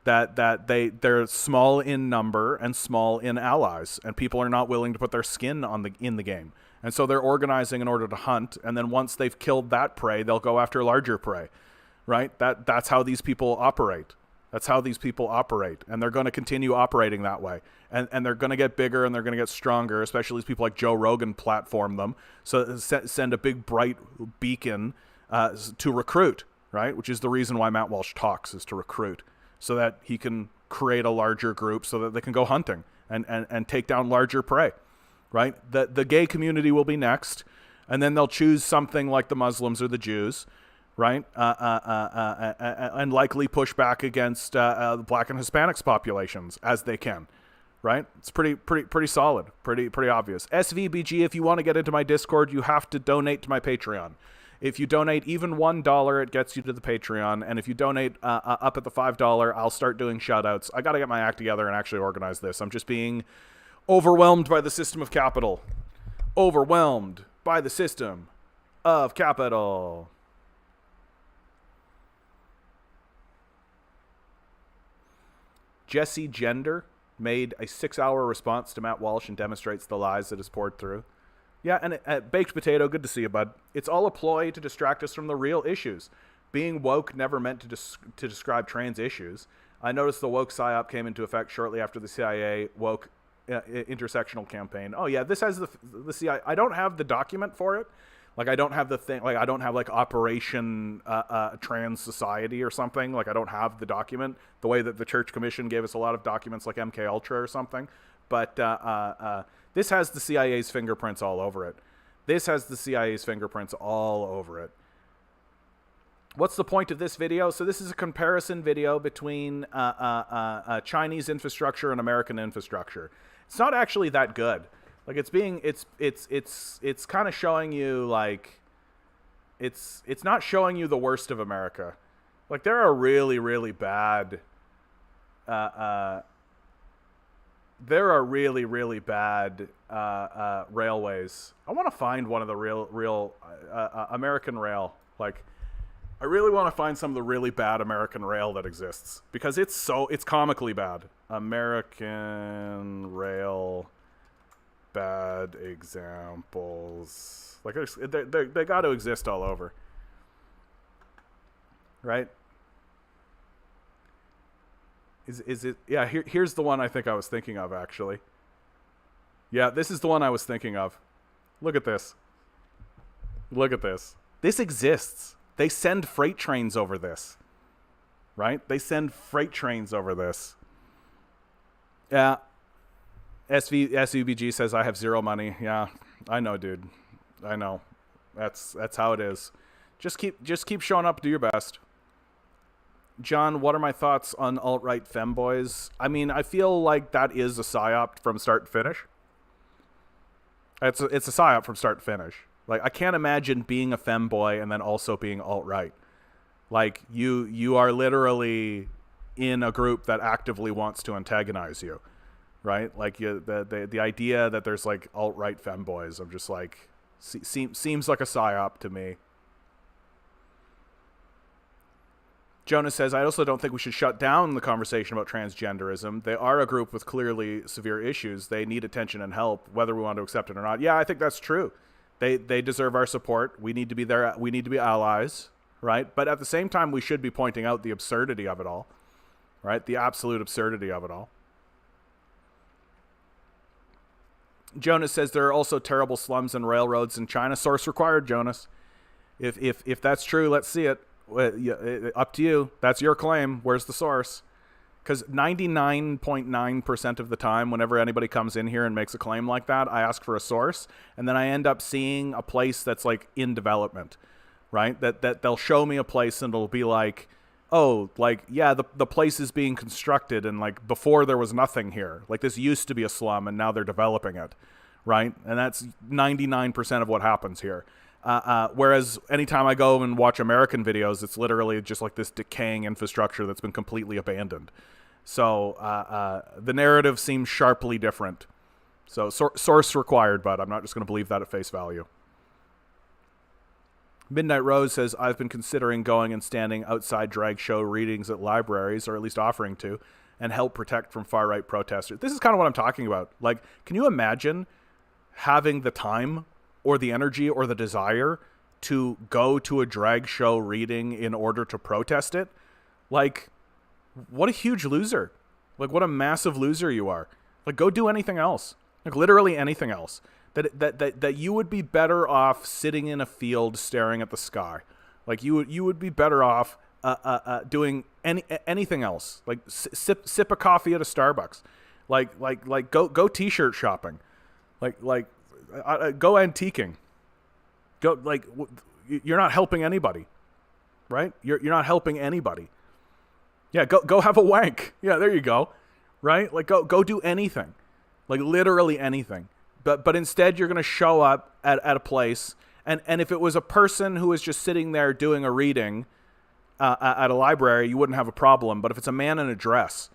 That they're small in number and small in allies, and people are not willing to put their skin in the game. And so they're organizing in order to hunt, and then once they've killed that prey, they'll go after larger prey. Right? That's how these people operate. That's how these people operate, and they're going to continue operating that way. And they're going to get bigger and they're going to get stronger, especially as people like Joe Rogan platform them. So send a big bright beacon to recruit, right? Which is the reason why Matt Walsh talks, is to recruit, so that he can create a larger group so that they can go hunting and take down larger prey, right? The gay community will be next, and then they'll choose something like the Muslims or the Jews, right? And likely push back against the Black and Hispanics populations as they can. Right? It's pretty solid, pretty obvious. SVBG, if you want to get into my Discord, you have to donate to my Patreon. If you donate even $1, it gets you to the Patreon, and if you donate up at the $5, I'll start doing shoutouts. I got to get my act together and actually organize this. I'm just being overwhelmed by the system of capital. Overwhelmed by the system of capital. Jesse Gender made a 6-hour response to Matt Walsh and demonstrates the lies that is poured through. Yeah, and Baked Potato, good to see you, bud. It's all a ploy to distract us from the real issues. Being woke never meant to describe trans issues. I noticed the woke PSYOP came into effect shortly after the CIA woke intersectional campaign. Oh yeah, this has the CIA. I don't have the document for it. Like, I don't have the thing, like, I don't have, like, Operation Trans Society or something. Like, I don't have the document the way that the Church Commission gave us a lot of documents like MK Ultra or something. But this has the CIA's fingerprints all over it. This has the CIA's fingerprints all over it. What's the point of this video? So this is a comparison video between Chinese infrastructure and American infrastructure. It's not actually that good. Like, it's kind of showing you, like, it's not showing you the worst of America. Like, there are really, really bad, railways. I want to find one of the real American rail. Like, I really want to find some of the really bad American rail that exists, because it's comically bad. American rail bad examples. Like, they got to exist all over, right? Is it? Yeah, here's the one I think I was thinking of, actually. Yeah, this is the one I was thinking of. Look at this. Look at this. This exists. They send freight trains over this, right? They send freight trains over this. Yeah. SUBG says I have zero money. Yeah, I know, dude. I know. That's how it is. Just keep showing up. Do your best. John, what are my thoughts on alt-right femboys? I mean, I feel like that is a psyop from start to finish. It's a psyop from start to finish. Like, I can't imagine being a femboy and then also being alt-right. Like, you are literally in a group that actively wants to antagonize you. right? Like the idea that there's like alt-right femboys, I'm just like, seems like a psyop to me. Jonas says, I also don't think we should shut down the conversation about transgenderism. They are a group with clearly severe issues. They need attention and help, whether we want to accept it or not. Yeah, I think that's true. They deserve our support. We need to be there. We need to be allies, right? But at the same time, we should be pointing out the absurdity of it all, right? The absolute absurdity of it all. Jonas says there are also terrible slums and railroads in China. Source required, Jonas. If that's true, let's see it. Up to you. That's your claim. Where's the source? Because 99.9% of the time, whenever anybody comes in here and makes a claim like that, I ask for a source, and then I end up seeing a place that's like in development, right? That they'll show me a place and it'll be like, oh, like, yeah, the place is being constructed, and like before there was nothing here. Like this used to be a slum and now they're developing it, right? And that's 99% of what happens here. Whereas anytime I go and watch American videos, it's literally just like this decaying infrastructure that's been completely abandoned. So the narrative seems sharply different. So source required, but I'm not just going to believe that at face value. Midnight Rose says, I've been considering going and standing outside drag show readings at libraries, or at least offering to, and help protect from far-right protesters. This is kind of what I'm talking about. Like, can you imagine having the time or the energy or the desire to go to a drag show reading in order to protest it? Like, what a huge loser. Like, what a massive loser you are. Like, go do anything else. Like, literally anything else. That you would be better off sitting in a field staring at the sky. Like, you would be better off doing anything else. Like, sip a coffee at a Starbucks. Like go t-shirt shopping. Like go antiquing. Go, like, you're not helping anybody, right? You're not helping anybody. Yeah, go have a wank. Yeah, there you go. Right? Like, go do anything. Like, literally anything. But instead you're going to show up at a place, and if it was a person who was just sitting there doing a reading at a library, you wouldn't have a problem. But if it's a man in a dress,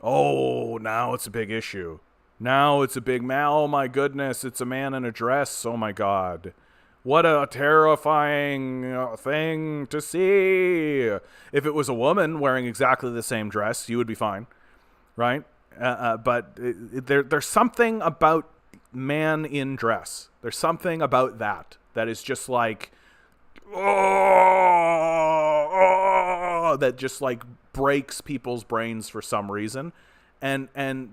oh, now it's a big issue. Now it's a big man. Oh my goodness, it's a man in a dress. Oh my God. What a terrifying thing to see. If it was a woman wearing exactly the same dress, you would be fine, right? But there's something about man in dress. There's something about that is just like, oh, that just like breaks people's brains for some reason, and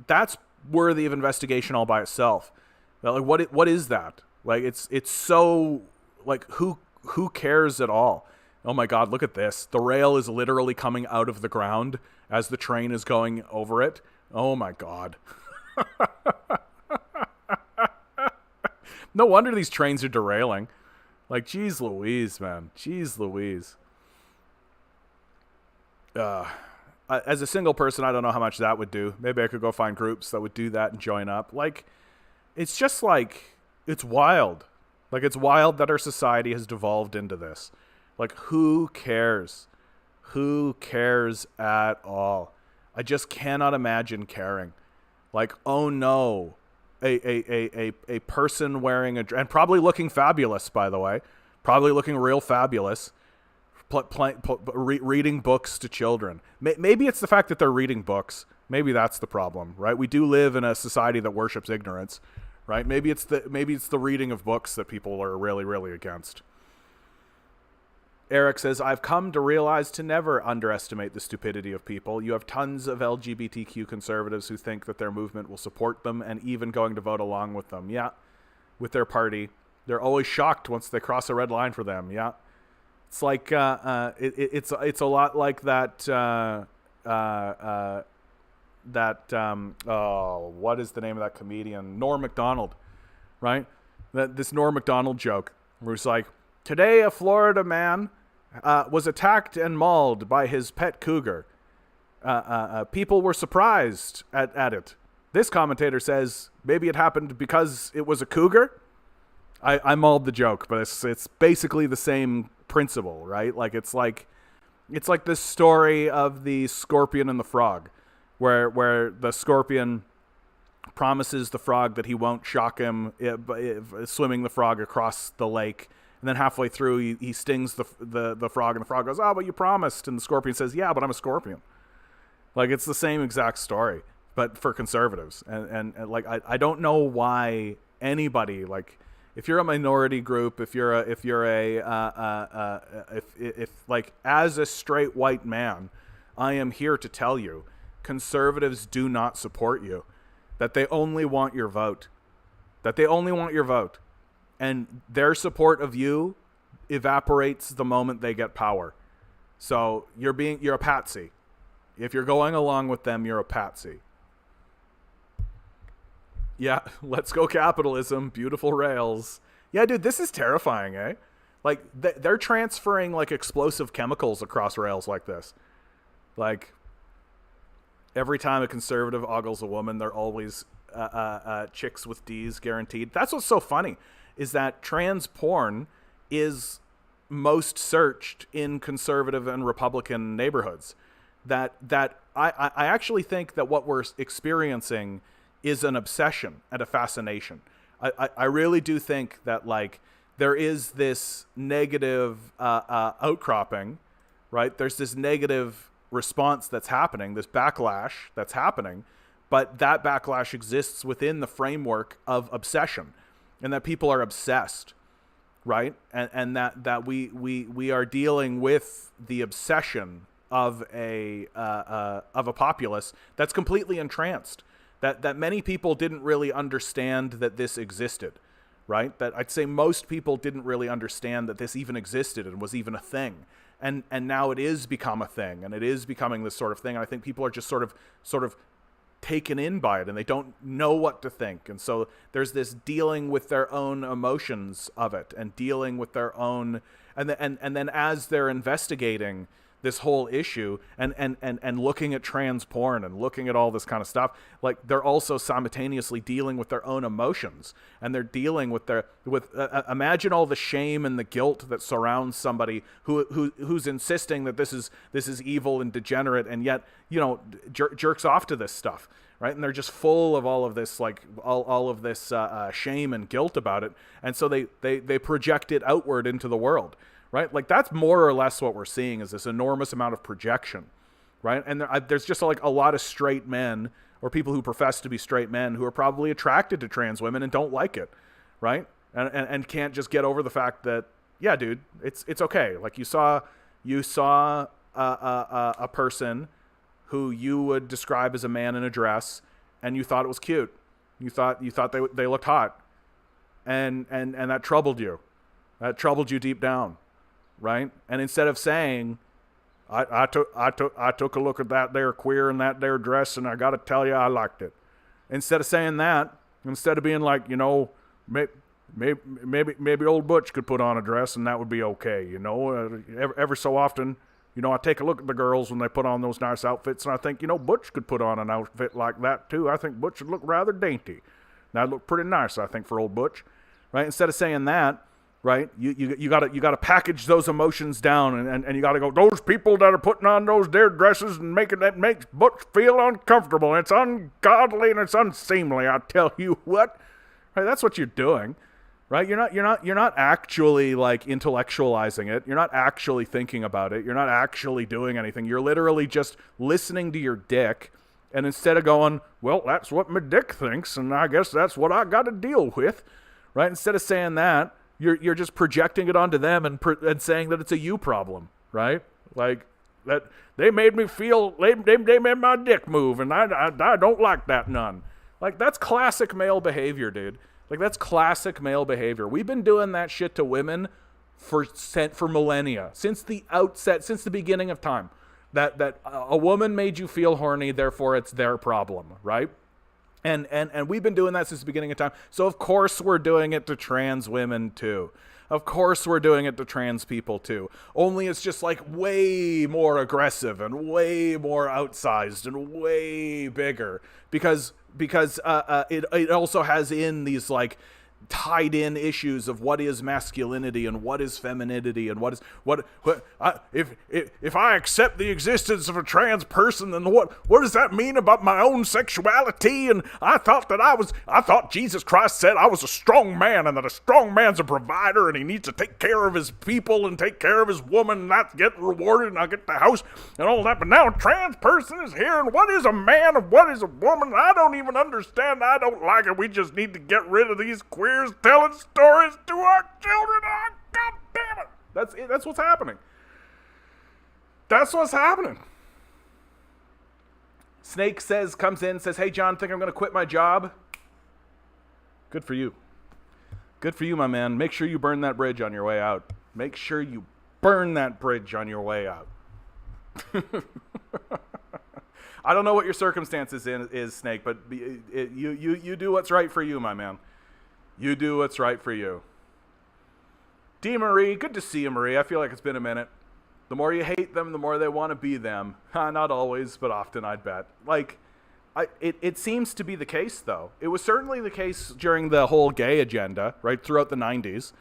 that's worthy of investigation all by itself. Like, what is that? Like, it's so, like, who cares at all? Oh my God, look at this. The rail is literally coming out of the ground as the train is going over it. Oh my God. No wonder these trains are derailing. Like, geez Louise, man. Geez Louise. As a single person, I don't know how much that would do. Maybe I could go find groups that would do that and join up. Like, it's just like, it's wild. Like, it's wild that our society has devolved into this. Like, who cares? Who cares at all? I just cannot imagine caring. Like, oh no. A person wearing and probably looking fabulous, by the way. Probably looking real fabulous. Reading books to children. Maybe it's the fact that they're reading books. Maybe that's the problem, right? We do live in a society that worships ignorance, right? Maybe it's the reading of books that people are really, really against. Eric says, I've come to realize to never underestimate the stupidity of people. You have tons of LGBTQ conservatives who think that their movement will support them and even going to vote along with them. Yeah, with their party. They're always shocked once they cross a red line for them. Yeah. It's like, it's a lot like that, what is the name of that comedian? Norm Macdonald, right? This Norm Macdonald joke where it's like, today a Florida man was attacked and mauled by his pet cougar. People were surprised at it. This commentator says maybe it happened because it was a cougar. I mauled the joke, but it's basically the same principle, right? Like, it's like this story of the scorpion and the frog, where the scorpion promises the frog that he won't shock him swimming the frog across the lake. And then halfway through, he stings the frog, and the frog goes, "Oh, but you promised." And the scorpion says, "Yeah, but I'm a scorpion." Like, it's the same exact story, but for conservatives. And like, I don't know why anybody, like, if you're a minority group, if like, as a straight white man, I am here to tell you, conservatives do not support you. That they only want your vote. And their support of you evaporates the moment they get power. So you're a patsy. If you're going along with them, you're a patsy. Yeah, let's go capitalism. Beautiful rails. Yeah, dude, this is terrifying, eh? Like, they're transferring, like, explosive chemicals across rails like this. Like, every time a conservative ogles a woman, they're always chicks with D's guaranteed. That's what's so funny, is that trans porn is most searched in conservative and Republican neighborhoods. That I actually think that what we're experiencing is an obsession and a fascination. I really do think that, like, there is this negative outcropping, right? There's this negative response that's happening, this backlash that's happening, but that backlash exists within the framework of obsession, and that people are obsessed, right? And that we are dealing with the obsession of a populace that's completely entranced, that many people didn't really understand that this existed, right? That I'd say most people didn't really understand that this even existed and was even a thing. And now it is become a thing, and it is becoming this sort of thing. And I think people are just sort of taken in by it, and they don't know what to think. And so there's this dealing with their own emotions of it, and dealing with their own, and then as they're investigating this whole issue and looking at trans porn and looking at all this kind of stuff, like, they're also simultaneously dealing with their own emotions, and they're dealing with imagine all the shame and the guilt that surrounds somebody who's insisting that this is evil and degenerate, and yet, you know, jerks off to this stuff, right? And they're just full of all of this, like, all of this shame and guilt about it, and so they project it outward into the world. Right? Like, that's more or less what we're seeing, is this enormous amount of projection, right? And there's just, like, a lot of straight men, or people who profess to be straight men, who are probably attracted to trans women and don't like it, right? And can't just get over the fact that, yeah, dude, it's okay. Like, you saw a person who you would describe as a man in a dress, and you thought it was cute. You thought they looked hot, and that troubled you. That troubled you deep down. Right? And instead of saying, I took a look at that there queer in that there dress, and I got to tell you, I liked it. Instead of saying that, instead of being like, you know, maybe old Butch could put on a dress and that would be okay. You know, every so often, you know, I take a look at the girls when they put on those nice outfits, and I think, you know, Butch could put on an outfit like that too. I think Butch would look rather dainty. That'd look pretty nice, I think, for old Butch. Right? Instead of saying that, right, you gotta package those emotions down, and you gotta go, those people that are putting on those dear dresses and that makes Butch feel uncomfortable, and it's ungodly and it's unseemly, I tell you what. Right? That's what you're doing. Right? You're not actually, like, intellectualizing it. You're not actually thinking about it. You're not actually doing anything. You're literally just listening to your dick, and instead of going, well, that's what my dick thinks, and I guess that's what I got to deal with. Right? Instead of saying that, You're just projecting it onto them and saying that it's a you problem, right? Like, that they made me feel, they made my dick move, and I don't like that none. Like, that's classic male behavior, dude. Like, that's classic male behavior. We've been doing that shit to women for millennia, since the outset, since the beginning of time. That a woman made you feel horny, therefore it's their problem, right? And we've been doing that since the beginning of time. So of course we're doing it to trans women too. Of course we're doing it to trans people too. Only it's just, like, way more aggressive and way more outsized and way bigger because it also has in these, like, tied in issues of what is masculinity and what is femininity and if I accept the existence of a trans person, then what does that mean about my own sexuality? And I thought Jesus Christ said I was a strong man, and that a strong man's a provider, and he needs to take care of his people and take care of his woman, and that's getting rewarded, and I get the house and all that. But now a trans person is here, and what is a man and what is a woman? I don't even understand. I don't like it. We just need to get rid of these queers telling stories to our children. Oh, God damn it. That's what's happening. That's what's happening. Snake comes in, says, hey, John, think I'm going to quit my job? Good for you. Good for you, my man. Make sure you burn that bridge on your way out. Make sure you burn that bridge on your way out. I don't know what your circumstances is, Snake, but you do what's right for you, my man. You do what's right for you. D. Marie, good to see you, Marie. I feel like it's been a minute. The more you hate them, the more they want to be them. Not always, but often, I'd bet. It seems to be the case, though. It was certainly the case during the whole gay agenda, right, throughout the 90s,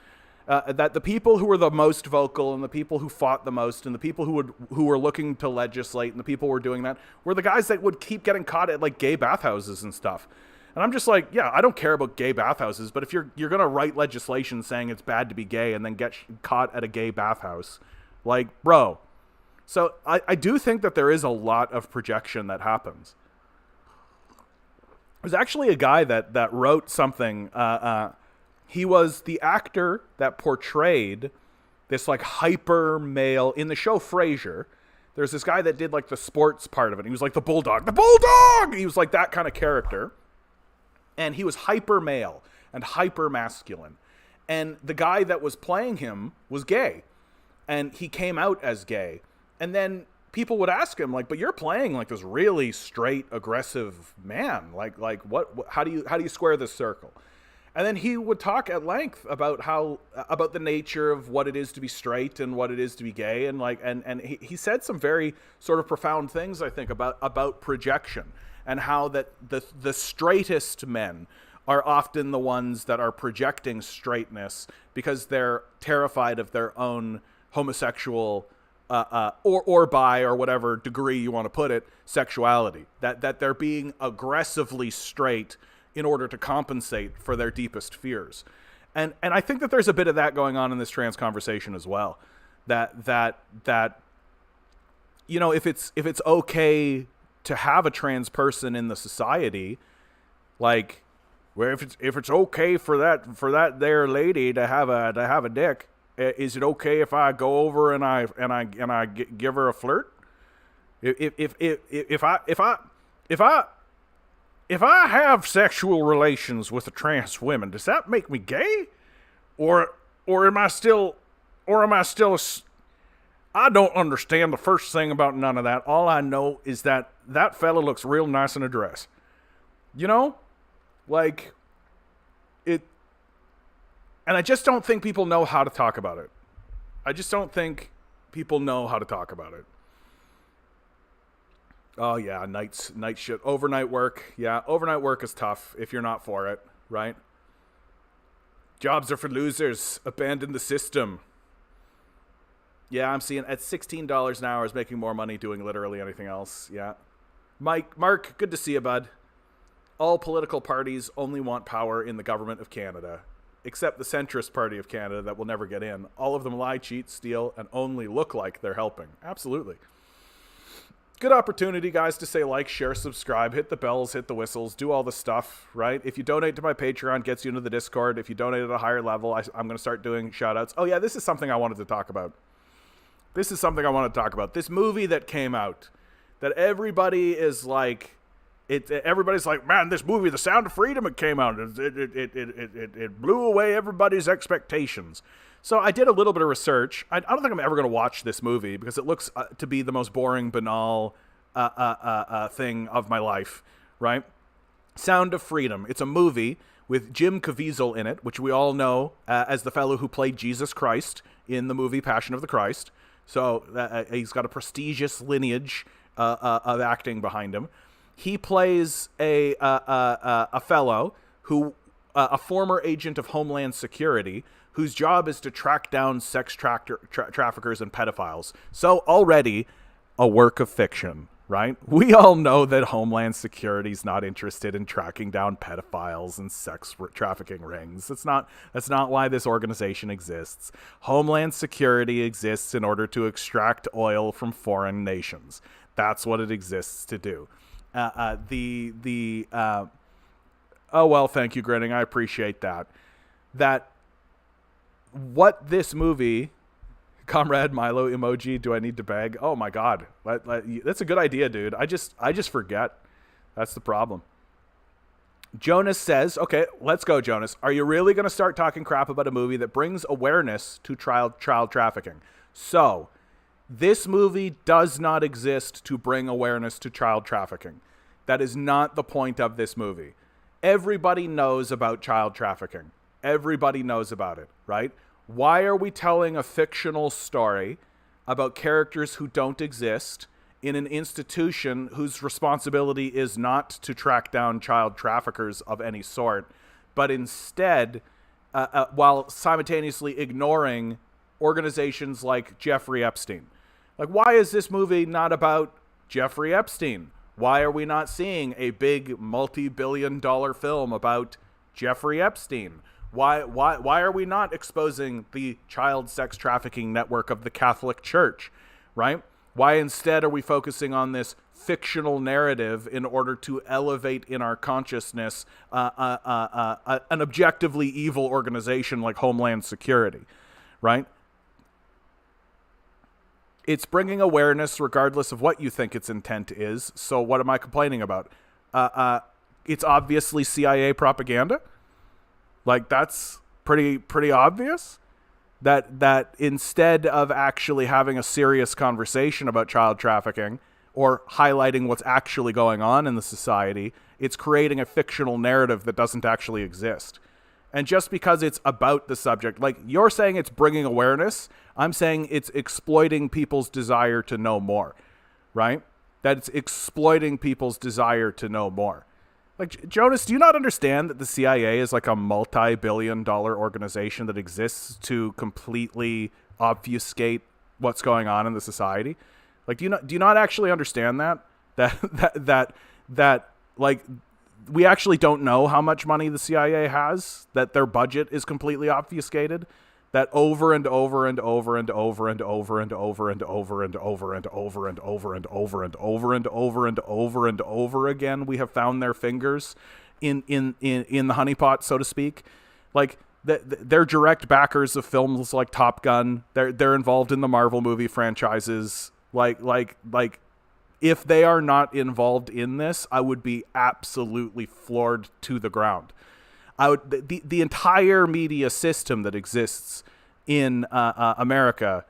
that the people who were the most vocal and the people who fought the most and the people who were looking to legislate and the people who were doing that were the guys that would keep getting caught at, like, gay bathhouses and stuff. And I'm just like, yeah, I don't care about gay bathhouses, but if you're going to write legislation saying it's bad to be gay and then get caught at a gay bathhouse, like, bro. So I do think that there is a lot of projection that happens. There's actually a guy that wrote something. He was the actor that portrayed this, like, hyper male in the show Frasier. There's this guy that did, like, the sports part of it. He was like the bulldog. The bulldog! He was like that kind of character. And he was hyper male and hyper masculine. And the guy that was playing him was gay. And he came out as gay. And then people would ask him, like, but you're playing like this really straight, aggressive man. Like what how do you square this circle? And then he would talk at length about about the nature of what it is to be straight and what it is to be gay. And and he said some very sort of profound things, I think, about projection. And how that the straightest men are often the ones that are projecting straightness because they're terrified of their own homosexual or bi or whatever degree you want to put it, sexuality. That they're being aggressively straight in order to compensate for their deepest fears. And I think that there's a bit of that going on in this trans conversation as well. That you know, if it's okay to have a trans person in the society, like, where if it's okay for that there lady to have a dick, is it okay if I go over and I give her a flirt? If I have sexual relations with a trans woman, does that make me gay, or am I still I don't understand the first thing about none of that. All I know is that fella looks real nice in a dress. You know? Like, it... And I just don't think people know how to talk about it. I just don't think people know how to talk about it. Oh, yeah, night shit. Overnight work. Yeah, overnight work is tough if you're not for it, right? Jobs are for losers. Abandon the system. Yeah, I'm seeing at $16 an hour is making more money doing literally anything else. Yeah. Mark, good to see you, bud. All political parties only want power in the government of Canada, except the centrist party of Canada that will never get in. All of them lie, cheat, steal, and only look like they're helping. Absolutely. Good opportunity, guys, to say like, share, subscribe, hit the bells, hit the whistles, do all the stuff, right? If you donate to my Patreon, gets you into the Discord. If you donate at a higher level, I'm going to start doing shout-outs. Oh, yeah, this is something I wanted to talk about. This movie that came out, that everybody is like, everybody's like, man, this movie, The Sound of Freedom, it came out. It blew away everybody's expectations. So I did a little bit of research. I don't think I'm ever going to watch this movie because it looks to be the most boring, banal thing of my life, right? Sound of Freedom. It's a movie with Jim Caviezel in it, which we all know as the fellow who played Jesus Christ in the movie Passion of the Christ. So he's got a prestigious lineage of acting behind him. He plays a fellow who a former agent of Homeland Security whose job is to track down sex traffickers and pedophiles. So already a work of fiction, right? We all know that Homeland Security is not interested in tracking down pedophiles and sex trafficking rings. That's not why this organization exists. Homeland Security exists in order to extract oil from foreign nations. That's what it exists to do. Oh, well, thank you, Grinning. I appreciate that. What this movie, Comrade Milo emoji, do I need to beg? Oh my God. That's a good idea, dude. I just forget. That's the problem. Jonas says, okay, let's go, Jonas. Are you really going to start talking crap about a movie that brings awareness to child trafficking? So, this movie does not exist to bring awareness to child trafficking. That is not the point of this movie. Everybody knows about child trafficking. Everybody knows about it, right? Why are we telling a fictional story about characters who don't exist in an institution whose responsibility is not to track down child traffickers of any sort, but instead, while simultaneously ignoring organizations like Jeffrey Epstein? Like, why is this movie not about Jeffrey Epstein? Why are we not seeing a big multi-billion-dollar film about Jeffrey Epstein? Why are we not exposing the child sex trafficking network of the Catholic Church, right? Why instead are we focusing on this fictional narrative in order to elevate in our consciousness an objectively evil organization like Homeland Security, right? It's bringing awareness regardless of what you think its intent is. So what am I complaining about? It's obviously CIA propaganda. Like, that's pretty obvious. That instead of actually having a serious conversation about child trafficking or highlighting what's actually going on in the society, it's creating a fictional narrative that doesn't actually exist. And just because it's about the subject, like you're saying it's bringing awareness, I'm saying it's exploiting people's desire to know more, right? That it's exploiting people's desire to know more. Like, Jonas, do you not understand that the CIA is like a multi-billion-dollar organization that exists to completely obfuscate what's going on in the society? Like, do you not actually understand that like, we actually don't know how much money the CIA has, that their budget is completely obfuscated, that over and over and over and over and over and over and over and over and over and over and over and over and over and over and over again we have found their fingers in the honeypot, so to speak. Like, they're direct backers of films like Top Gun. They're involved in the Marvel movie franchises. Like if they are not involved in this, I would be absolutely floored to the ground. The entire media system that exists in America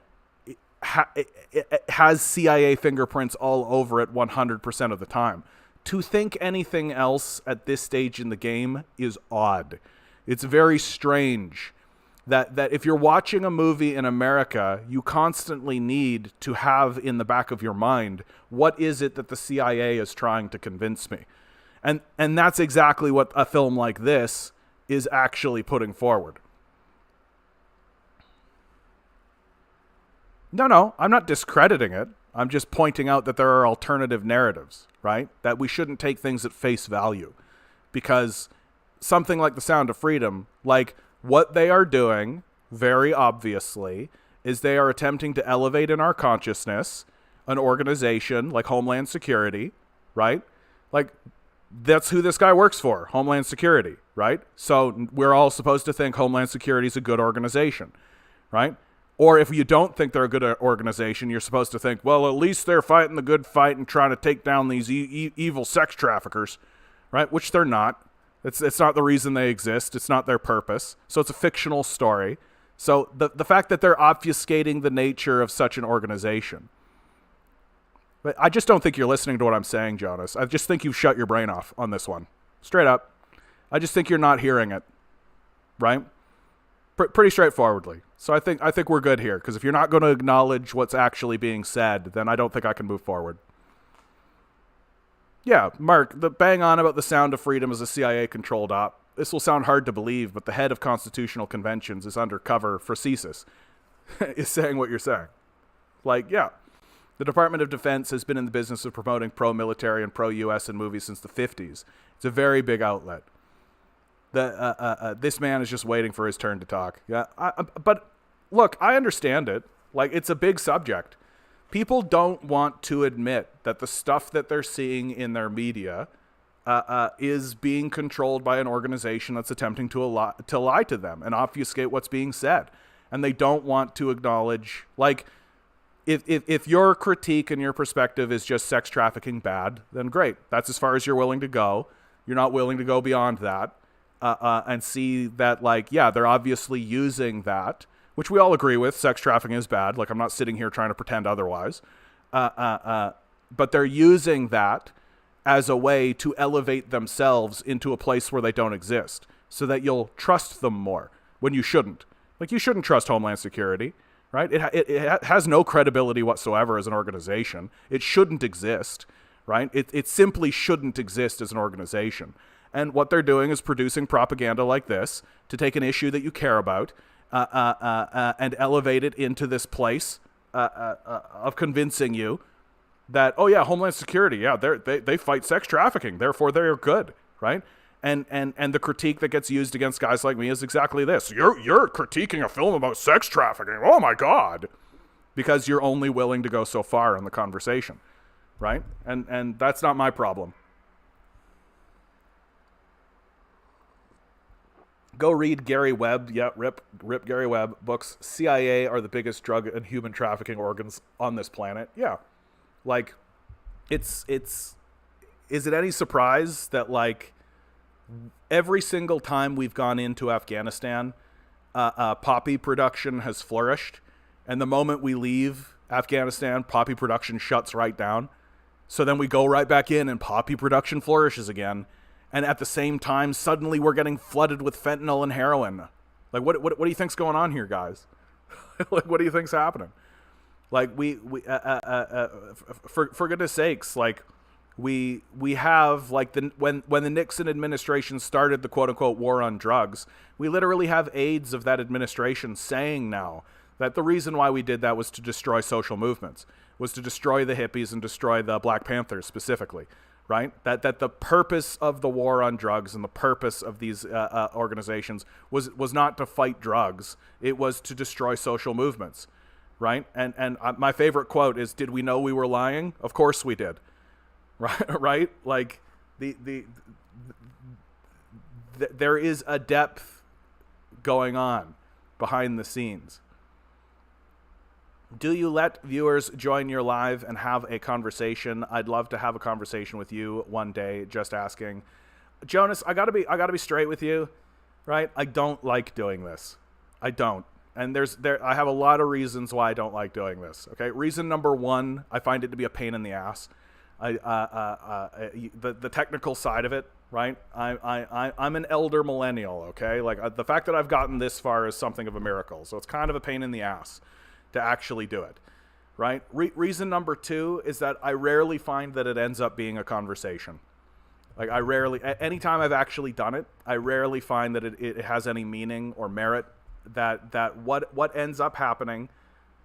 has CIA fingerprints all over it 100% of the time. To think anything else at this stage in the game is odd. It's very strange that if you're watching a movie in America, you constantly need to have in the back of your mind, what is it that the CIA is trying to convince me? And that's exactly what a film like this is actually putting forward. No, I'm not discrediting it. I'm just pointing out that there are alternative narratives, right? That we shouldn't take things at face value. Because something like The Sound of Freedom, like what they are doing, very obviously, is they are attempting to elevate in our consciousness an organization like Homeland Security, right? Like, that's who this guy works for, Homeland Security, right? So we're all supposed to think Homeland Security is a good organization, right? Or if you don't think they're a good organization, you're supposed to think, well, at least they're fighting the good fight and trying to take down these evil sex traffickers, right? Which they're not. It's not the reason they exist. It's not their purpose. So it's a fictional story. So the fact that they're obfuscating the nature of such an organization. But I just don't think you're listening to what I'm saying, Jonas. I just think you've shut your brain off on this one. Straight up. I just think you're not hearing it. Right? Pretty straightforwardly. So I think we're good here. Because if you're not going to acknowledge what's actually being said, then I don't think I can move forward. Yeah, Mark, the bang on about The Sound of Freedom is a CIA-controlled op. this will sound hard to believe, but the head of constitutional conventions is undercover for CSIS, is saying what you're saying. Like, yeah, the Department of Defense has been in the business of promoting pro-military and pro-U.S. in movies since the 50s. It's a very big outlet. This man is just waiting for his turn to talk. Yeah, but look, I understand it. Like, it's a big subject. People don't want to admit that the stuff that they're seeing in their media is being controlled by an organization that's attempting to lie to them and obfuscate what's being said. And they don't want to acknowledge, like, if your critique and your perspective is just sex trafficking bad, then great. That's as far as you're willing to go. You're not willing to go beyond that and see that, like, yeah, they're obviously using that, which we all agree with. Sex trafficking is bad. Like, I'm not sitting here trying to pretend otherwise. But they're using that as a way to elevate themselves into a place where they don't exist so that you'll trust them more when you shouldn't. Like, you shouldn't trust Homeland Security, right? It has no credibility whatsoever as an organization. It shouldn't exist, right? It simply shouldn't exist as an organization. And what they're doing is producing propaganda like this to take an issue that you care about and elevate it into this place of convincing you that, oh yeah, Homeland Security, yeah, they fight sex trafficking, therefore they're good, right? And the critique that gets used against guys like me is exactly this. You're critiquing a film about sex trafficking. Oh my God. Because you're only willing to go so far in the conversation, right? And that's not my problem. Go read Gary Webb. Yeah, rip Gary Webb books. CIA are the biggest drug and human trafficking organs on this planet. Yeah. Like, is it any surprise that, like, every single time we've gone into Afghanistan, poppy production has flourished, and the moment we leave Afghanistan, poppy production shuts right down. So then we go right back in and poppy production flourishes again. And at the same time, suddenly we're getting flooded with fentanyl and heroin. Like, what do you think's going on here, guys? Like, what do you think's happening? Like, for goodness sakes, like, we have, like, when the Nixon administration started the quote unquote war on drugs, we literally have aides of that administration saying now that the reason why we did that was to destroy social movements, was to destroy the hippies and destroy the Black Panthers specifically, right? That the purpose of the war on drugs and the purpose of these organizations was not to fight drugs. It was to destroy social movements, right? And my favorite quote is, "Did we know we were lying? Of course we did." Right? Like, there is a depth going on behind the scenes. Do you let viewers join your live and have a conversation? I'd love to have a conversation with you one day. Just asking. Jonas, I gotta be straight with you, right? I don't like doing this. I don't. And I have a lot of reasons why I don't like doing this. Okay. Reason number one, I find it to be a pain in the ass. The technical side of it, right? I'm an elder millennial. Okay. Like, the fact that I've gotten this far is something of a miracle. So it's kind of a pain in the ass to actually do it, right? Reason number two is that I rarely find that it ends up being a conversation. Like, anytime I've actually done it, I rarely find that it has any meaning or merit. That what ends up happening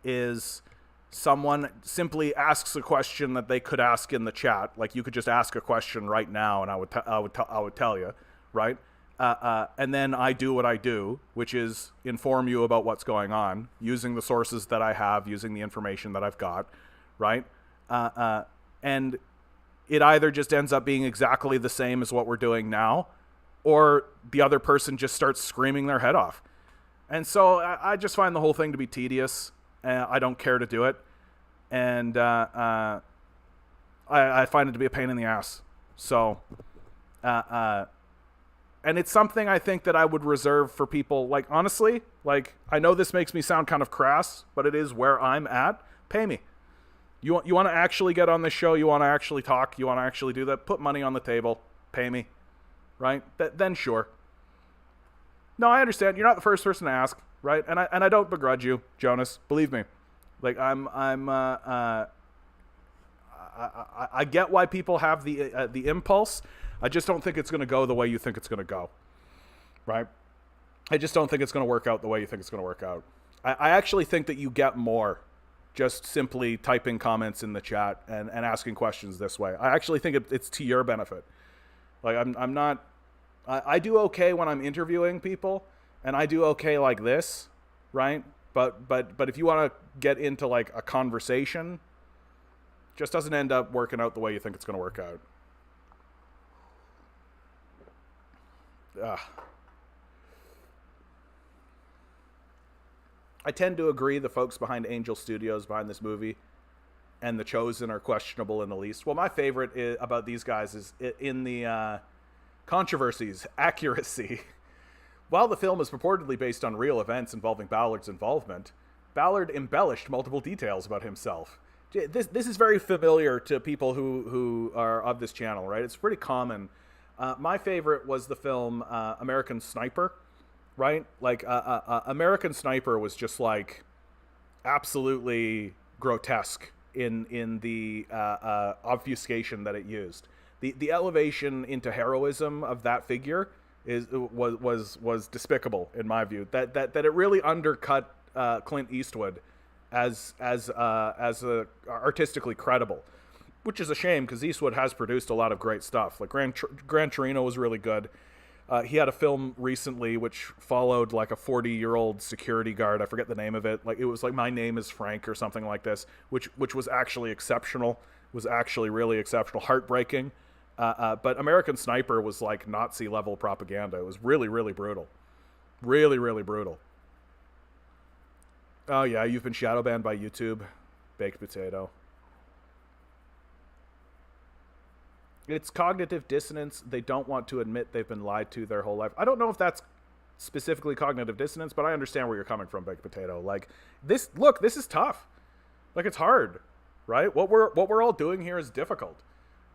is someone simply asks a question that they could ask in the chat. Like, you could just ask a question right now, and I would tell you, right? And then I do what I do, which is inform you about what's going on, using the sources that I have, using the information that I've got, right? And it either just ends up being exactly the same as what we're doing now, or the other person just starts screaming their head off. And so I just find the whole thing to be tedious. I don't care to do it. And I find it to be a pain in the ass. So, and it's something I think that I would reserve for people, like, honestly, like, I know this makes me sound kind of crass, but it is where I'm at. Pay me. You want to actually get on this show? You want to actually talk? You want to actually do that? Put money on the table. Pay me. Right? Then sure. No, I understand. You're not the first person to ask, right? And I don't begrudge you, Jonas. Believe me. Like, I get why people have the impulse. I just don't think it's going to go the way you think it's going to go. right? I just don't think it's going to work out the way you think it's going to work out. I actually think that you get more just simply typing comments in the chat and asking questions this way. I actually think it's to your benefit. Like I'm not, I do okay when I'm interviewing people, and I do okay like this, right? But if you want to get into like a conversation, just doesn't end up working out the way you think it's going to work out. I tend to agree the folks behind Angel Studios, behind this movie, and The Chosen are questionable in the least. Well, my favorite about these guys is in the controversies, accuracy. While the film is purportedly based on real events involving Ballard's involvement, Ballard embellished multiple details about himself. This is very familiar to people who are of this channel, right? It's pretty common. My favorite was the film American Sniper, right? Like American Sniper was just like absolutely grotesque in the obfuscation that it used. The elevation into heroism of that figure was despicable in my view. That it really undercut Clint Eastwood as artistically credible, which is a shame because Eastwood has produced a lot of great stuff. Like Gran Torino was really good. He had a film recently which followed like a 40-year-old security guard. I forget the name of it. Like it was like My Name is Frank or something like this, which was actually exceptional. Was actually really exceptional. Heartbreaking. But American Sniper was like Nazi level propaganda. It was really, really brutal. Really, really brutal. Oh yeah, you've been shadow banned by YouTube. Baked potato. It's cognitive dissonance. They don't want to admit they've been lied to their whole life. I don't know if that's specifically cognitive dissonance, but I understand where you're coming from, Baked Potato. Like this, look, this is tough. Like it's hard, right? What we're all doing here is difficult.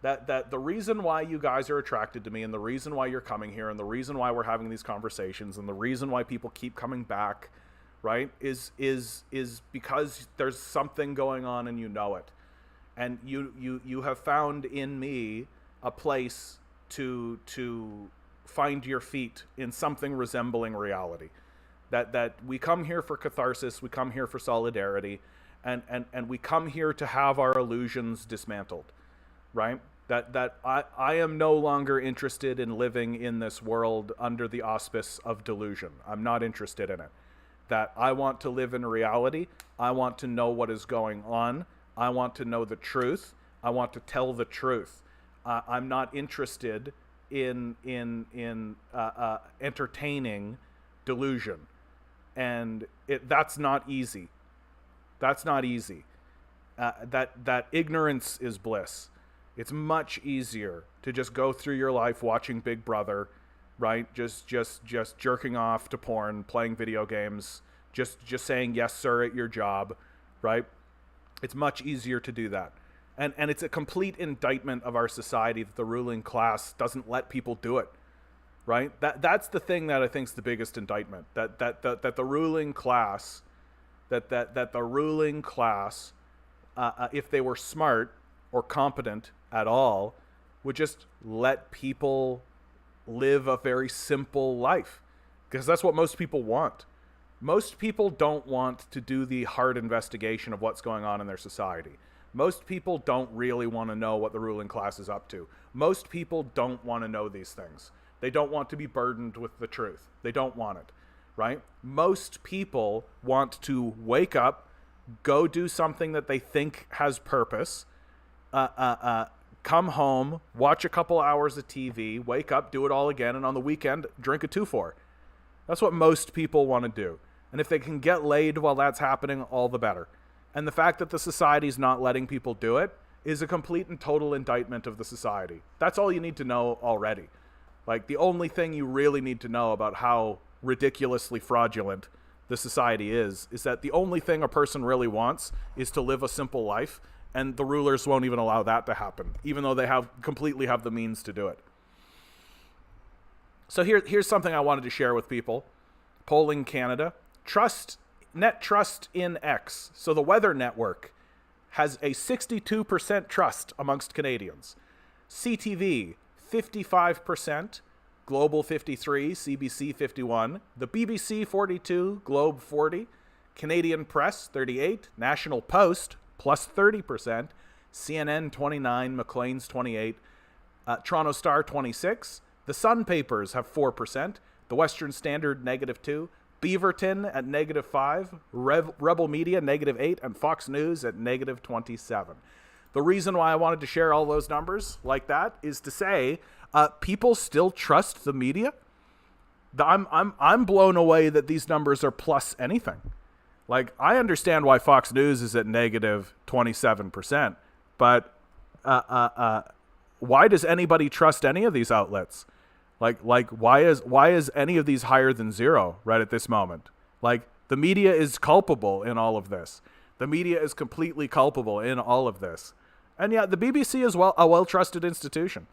That the reason why you guys are attracted to me, and the reason why you're coming here, and the reason why we're having these conversations, and the reason why people keep coming back, right, is because there's something going on and you know it. And you have found in me a place to find your feet in something resembling reality. That we come here for catharsis, we come here for solidarity, and we come here to have our illusions dismantled, right? That I am no longer interested in living in this world under the auspice of delusion. I'm not interested in it. That I want to live in reality. I want to know what is going on. I want to know the truth. I want to tell the truth. I'm not interested in entertaining delusion, and that's not easy. That's not easy. That ignorance is bliss. It's much easier to just go through your life watching Big Brother, right? Just jerking off to porn, playing video games, just saying yes sir at your job, right? It's much easier to do that. And it's a complete indictment of our society that the ruling class doesn't let people do it, right? That's the thing that I think is the biggest indictment. That the ruling class, if they were smart or competent at all, would just let people live a very simple life, because that's what most people want. Most people don't want to do the hard investigation of what's going on in their society. Most people don't really want to know what the ruling class is up to. Most people don't want to know these things. They don't want to be burdened with the truth. They don't want it, right? Most people want to wake up, go do something that they think has purpose, come home, watch a couple hours of TV, wake up, do it all again, and on the weekend, drink a 2-4. That's what most people want to do. And if they can get laid while that's happening, all the better. And the fact that the society's not letting people do it is a complete and total indictment of the society. That's all you need to know already. Like, the only thing you really need to know about how ridiculously fraudulent the society is that the only thing a person really wants is to live a simple life, and the rulers won't even allow that to happen, even though they completely have the means to do it. So here's something I wanted to share with people. Polling Canada. Net trust in X. So the Weather Network has a 62% trust amongst Canadians. CTV, 55%. Global 53, CBC 51, the BBC 42, Globe 40, Canadian Press 38, National Post plus 30%, CNN 29, Maclean's 28, Toronto Star 26, the Sun papers have 4%, the Western Standard -2, Beaverton at -5, Rebel Media -8, and Fox News at -27. The reason why I wanted to share all those numbers like that is to say people still trust the media. I'm blown away that these numbers are plus anything. Like, I understand why Fox News is at -27%, but why does anybody trust any of these outlets? Like why is any of these higher than zero right at this moment? Like, the media is culpable in all of this. The media is completely culpable in all of this. And yeah, the BBC is a well-trusted institution.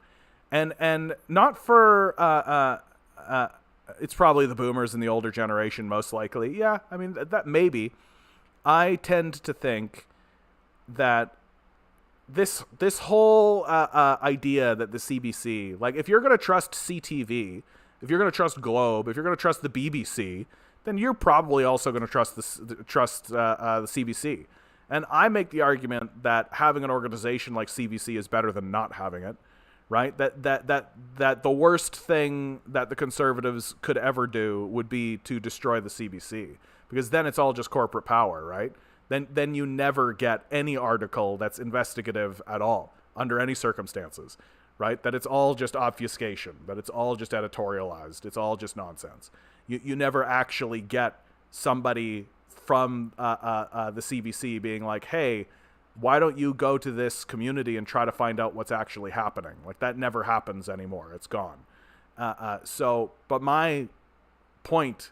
And not for it's probably the boomers and the older generation most likely. Yeah, I mean that maybe. I tend to think that this whole idea that the CBC, like, if you're going to trust CTV, if you're going to trust Globe, if you're going to trust the BBC, then you're probably also going to trust the CBC. And I make the argument that having an organization like CBC is better than not having it, right? That the worst thing that the Conservatives could ever do would be to destroy the CBC, because then it's all just corporate power, right? Then you never get any article that's investigative at all under any circumstances, right? That it's all just obfuscation, that it's all just editorialized, it's all just nonsense. You never actually get somebody from the CBC being like, hey, why don't you go to this community and try to find out what's actually happening? Like, that never happens anymore. It's gone. But my point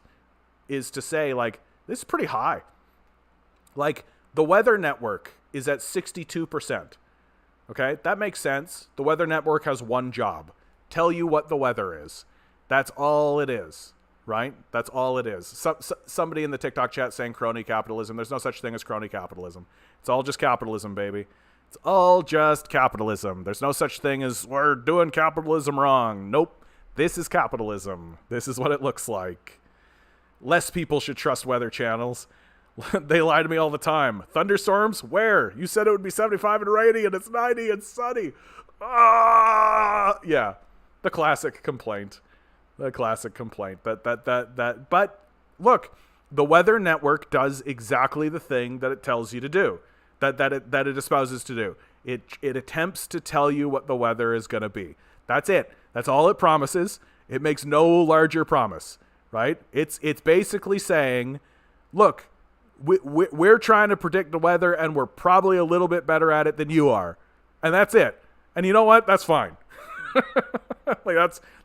is to say, like, this is pretty high. Like, the Weather Network is at 62%. Okay, that makes sense. The Weather Network has one job: tell you what the weather is. That's all it is, right? That's all it is. Somebody in the TikTok chat saying crony capitalism. There's no such thing as crony capitalism. It's all just capitalism, baby. It's all just capitalism. There's no such thing as we're doing capitalism wrong. Nope. This is capitalism. This is what it looks like. Less people should trust weather channels. They lie to me all the time. Thunderstorms? Where? You said it would be 75 and rainy, and it's 90 and sunny. Ah! Yeah. The classic complaint. But look, the Weather Network does exactly the thing that it tells you to do, that it espouses to do. It attempts to tell you what the weather is going to be. That's it. That's all it promises. It makes no larger promise, right? It's basically saying, look, we're trying to predict the weather, and we're probably a little bit better at it than you are, and that's it. And you know what? That's fine. Like,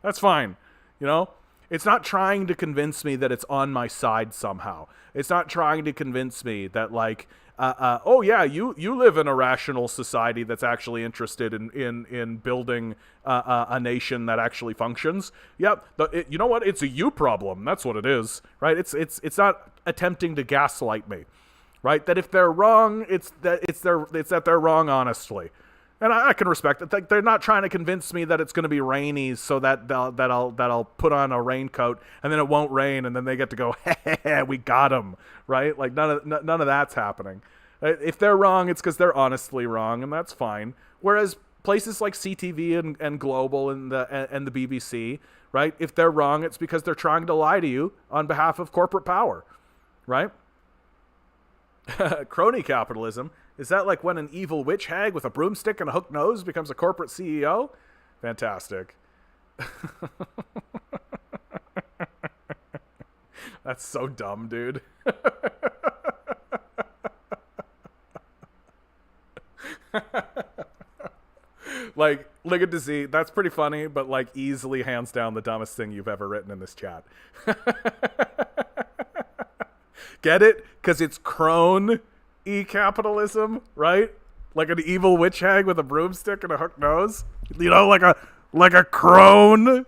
that's fine. You know, it's not trying to convince me that it's on my side somehow. It's not trying to convince me that, like, oh yeah, you live in a rational society that's actually interested in building a nation that actually functions. Yep. You know what? It's a you problem. That's what it is, right? It's not attempting to gaslight me, right? That if they're wrong, it's that they're wrong honestly. And I can respect it. Like, they're not trying to convince me that it's going to be rainy so that I'll put on a raincoat and then it won't rain and then they get to go, hey, we got them, right? Like, none of that's happening. If they're wrong, it's because they're honestly wrong, and that's fine. Whereas places like CTV and Global and the BBC, right? If they're wrong, it's because they're trying to lie to you on behalf of corporate power, right? Crony capitalism. Is that like when an evil witch hag with a broomstick and a hooked nose becomes a corporate CEO? Fantastic. That's so dumb, dude. Like, look at Z. That's pretty funny, but like easily hands down the dumbest thing you've ever written in this chat. Get it? Because it's crone capitalism, right? Like an evil witch hag with a broomstick and a hooked nose. You know, like a crone.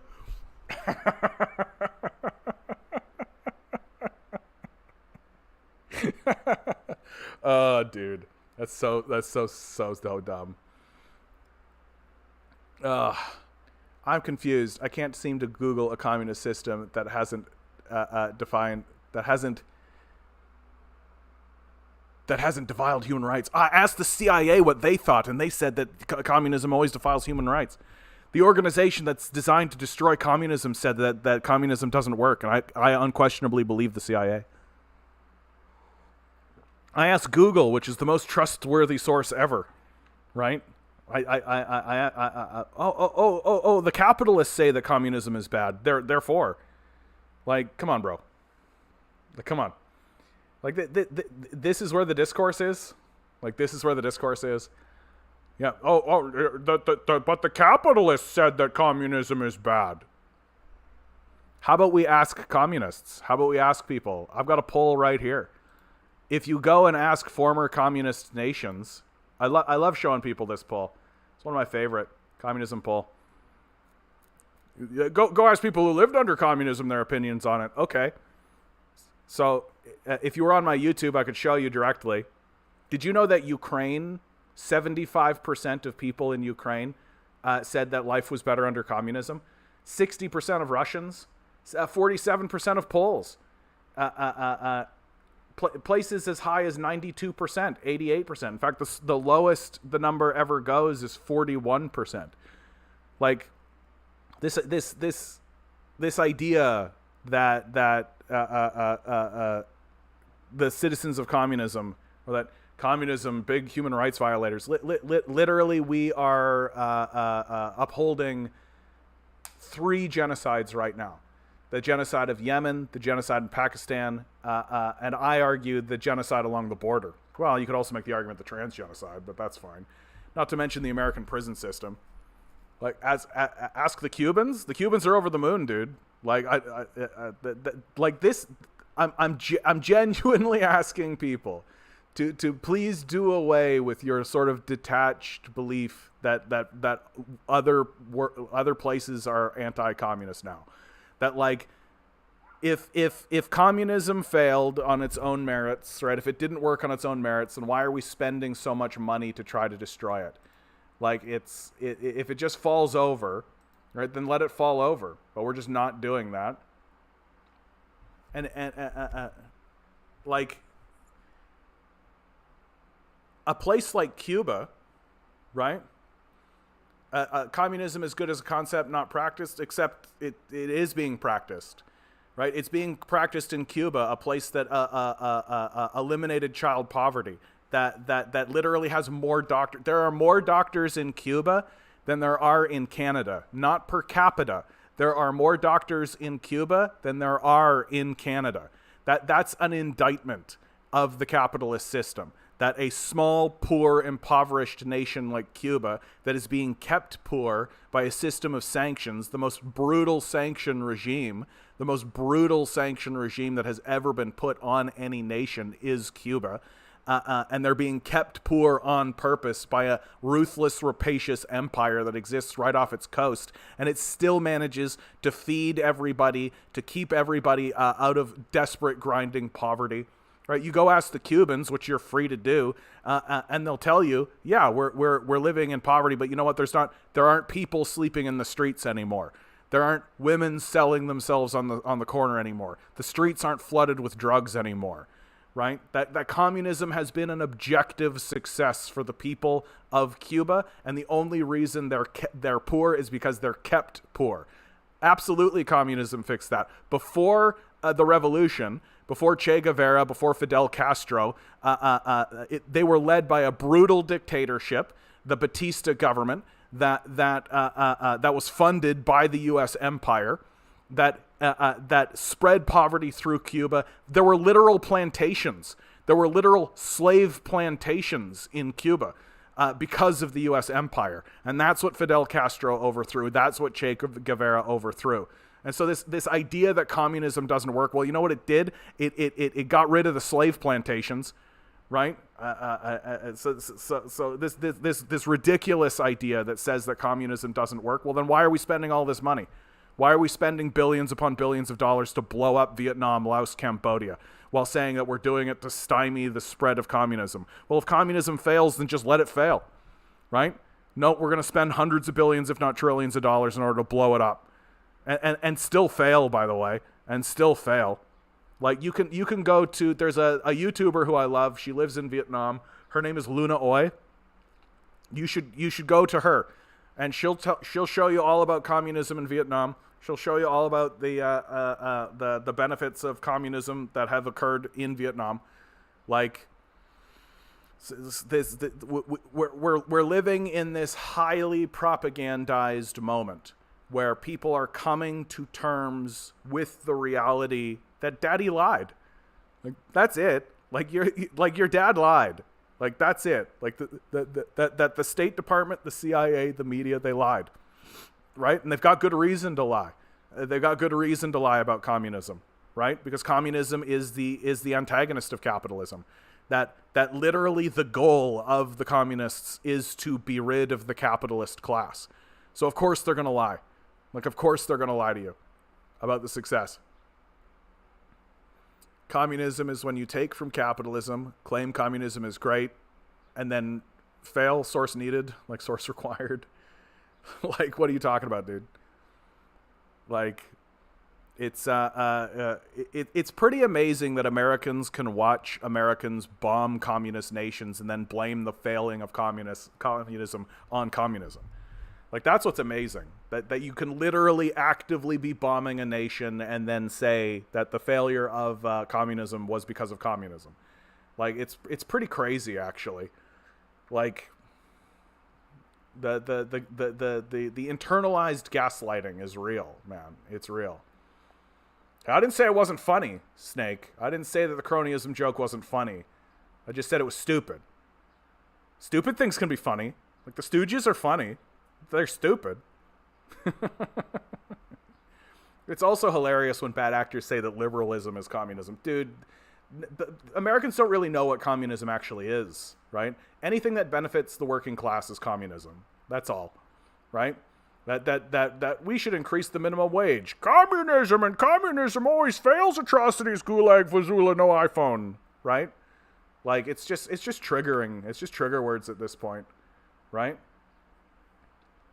Oh, dude. That's so dumb. I'm confused. I can't seem to Google a communist system that hasn't defined that hasn't defiled human rights. I asked the CIA what they thought, and they said that communism always defiles human rights. The organization that's designed to destroy communism said that communism doesn't work, and I unquestionably believe the CIA. I asked Google, which is the most trustworthy source ever, right? The capitalists say that communism is bad. Therefore, like, come on, bro. Like, come on. Like, this is where the discourse is. Like, this is where the discourse is. Yeah. But the capitalists said that communism is bad. How about we ask communists? How about we ask people? I've got a poll right here. If you go and ask former communist nations, I love showing people this poll. It's one of my favorite communism poll. Go ask people who lived under communism their opinions on it. Okay. So if you were on my YouTube, I could show you directly. Did you know that Ukraine, 75% of people in Ukraine said that life was better under communism? 60% of Russians, 47% of Poles, places as high as 92%, 88%. In fact, the lowest the number ever goes is 41%. Like, this idea that the citizens of communism, or that communism, big human rights violators, literally we are upholding 3 genocides right now. The genocide of Yemen, the genocide in Pakistan, and I argue the genocide along the border. Well, you could also make the argument the trans genocide, but that's fine. Not to mention the American prison system. Like, ask the Cubans. The Cubans are over the moon, dude. Like, like this. I'm genuinely asking people to please do away with your sort of detached belief that other places are anti-communist now. That, like, if communism failed on its own merits, right? If it didn't work on its own merits, then why are we spending so much money to try to destroy it? Like, if it just falls over, right, then let it fall over. But we're just not doing that. And like, a place like Cuba, right? Communism is good as a concept, not practiced, except it is being practiced, right? It's being practiced in Cuba, a place that eliminated child poverty, that literally has more doctors. There are more doctors in Cuba than there are in Canada, not per capita. There are more doctors in Cuba than there are in Canada. That's an indictment of the capitalist system. That a small, poor, impoverished nation like Cuba that is being kept poor by a system of sanctions, the most brutal sanction regime that has ever been put on any nation is Cuba. And they're being kept poor on purpose by a ruthless, rapacious empire that exists right off its coast. And it still manages to feed everybody, to keep everybody out of desperate, grinding poverty. Right, you go ask the Cubans, which you're free to do, and they'll tell you, yeah, we're living in poverty, but you know what? There aren't people sleeping in the streets anymore. There aren't women selling themselves on the corner anymore. The streets aren't flooded with drugs anymore. Right? That communism has been an objective success for the people of Cuba, and the only reason they're poor is because they're kept poor. Absolutely, communism fixed that. Before the revolution, before Che Guevara, before Fidel Castro, they were led by a brutal dictatorship, the Batista government, that was funded by the U.S. empire, that spread poverty through Cuba. There were literal plantations. There were literal slave plantations in Cuba because of the U.S. empire. And that's what Fidel Castro overthrew. That's what Che Guevara overthrew. And so this idea that communism doesn't work, well, you know what it did? It got rid of the slave plantations, right? So this ridiculous idea that says that communism doesn't work, well, then why are we spending all this money? Why are we spending billions upon billions of dollars to blow up Vietnam, Laos, Cambodia, while saying that we're doing it to stymie the spread of communism? Well, if communism fails, then just let it fail, right? No, we're going to spend hundreds of billions, if not trillions of dollars in order to blow it up. And still fail, by the way, and still fail. Like you can go to, there's a YouTuber who I love. She lives in Vietnam. Her name is Luna Oi. You should go to her, and she'll show you all about communism in Vietnam. She'll show you all about the benefits of communism that have occurred in Vietnam. Like we're living in this highly propagandized moment where people are coming to terms with the reality that Daddy lied. Like that's it. Like your dad lied. Like that's it. Like that the State Department, the CIA, the media, they lied, right? And they've got good reason to lie. They've got good reason to lie about communism, right? Because communism is the antagonist of capitalism. That literally the goal of the communists is to be rid of the capitalist class. So of course they're gonna lie. Like of course they're gonna lie to you about the success. Communism is when you take from capitalism, claim communism is great, and then fail, source needed, like source required. Like, what are you talking about, dude? Like, it's pretty amazing that Americans can watch Americans bomb communist nations and then blame the failing of communism on communism. Like, that's what's amazing. That you can literally actively be bombing a nation and then say that the failure of communism was because of communism. Like, it's pretty crazy, actually. Like, the internalized gaslighting is real, man. It's real. I didn't say it wasn't funny, Snake. I didn't say that the cronyism joke wasn't funny. I just said it was stupid. Stupid things can be funny. Like, the Stooges are funny. They're stupid. It's also hilarious when bad actors say that liberalism is communism. Dude, Americans don't really know what communism actually is, right? Anything that benefits the working class is communism. That's all, right? That we should increase the minimum wage. Communism always fails atrocities, gulag, fazula, no iPhone, right? Like, it's just triggering. It's just trigger words at this point, right?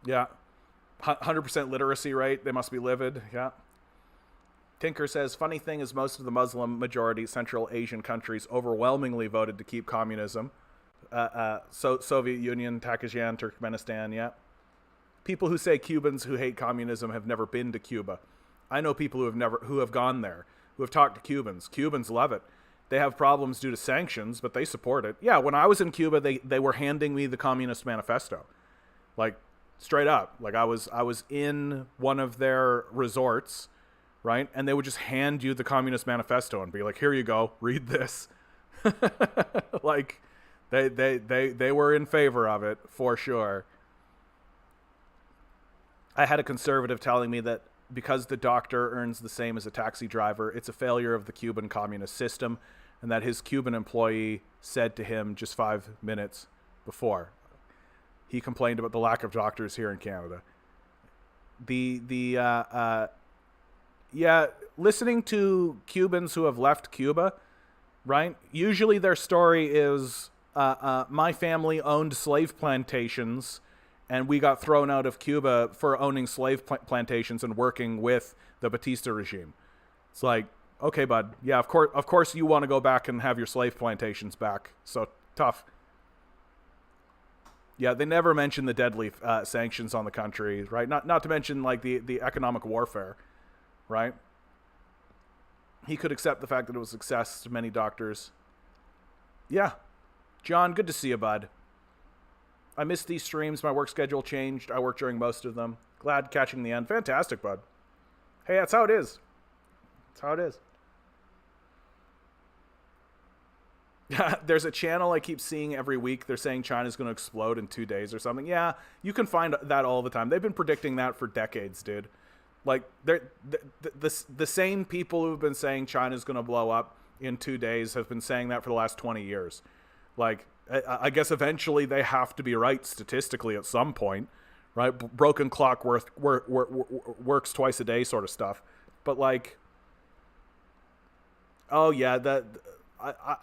Yeah. 100% literacy rate. They must be livid. Yeah. Tinker says, funny thing is most of the Muslim majority Central Asian countries overwhelmingly voted to keep communism. Soviet Union, Takistan, Turkmenistan, yeah. People who say Cubans who hate communism have never been to Cuba. I know people who have gone there, who have talked to Cubans. Cubans love it. They have problems due to sanctions, but they support it. Yeah, when I was in Cuba, they were handing me the Communist Manifesto. Like, straight up. Like, I was in one of their resorts, right? And they would just hand you the Communist Manifesto and be like, here you go, read this. Like, they were in favor of it, for sure. I had a conservative telling me that because the doctor earns the same as a taxi driver, it's a failure of the Cuban communist system, and that his Cuban employee said to him just 5 minutes before. He complained about the lack of doctors here in Canada. Listening to Cubans who have left Cuba, right? Usually their story is, my family owned slave plantations, and we got thrown out of Cuba for owning slave plantations and working with the Batista regime. It's like, okay, bud. Yeah, of course you want to go back and have your slave plantations back. So tough. Yeah, they never mention the deadly sanctions on the country, right? Not to mention, like, the economic warfare, right? He could accept the fact that it was a success to many doctors. Yeah. John, good to see you, bud. I missed these streams. My work schedule changed. I work during most of them. Glad catching the end. Fantastic, bud. Hey, that's how it is. That's how it is. There's a channel I keep seeing every week. They're saying China's going to explode in 2 days or something. Yeah, you can find that all the time. They've been predicting that for decades, dude. Like, the same people who've been saying China's going to blow up in 2 days have been saying that for the last 20 years. Like, I guess eventually they have to be right statistically at some point, right? Broken clock works twice a day sort of stuff. But, like, oh yeah,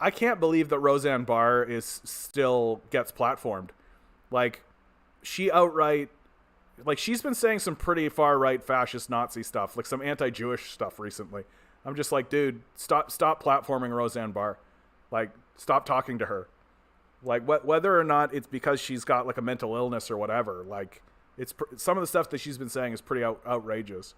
I can't believe that Roseanne Barr still gets platformed. Like, she outright, like, she's been saying some pretty far right fascist Nazi stuff, like some anti-Jewish stuff recently. I'm just like, dude, stop platforming Roseanne Barr. Like, stop talking to her. Like, whether or not it's because she's got like a mental illness or whatever, like, some of the stuff that she's been saying is pretty outrageous.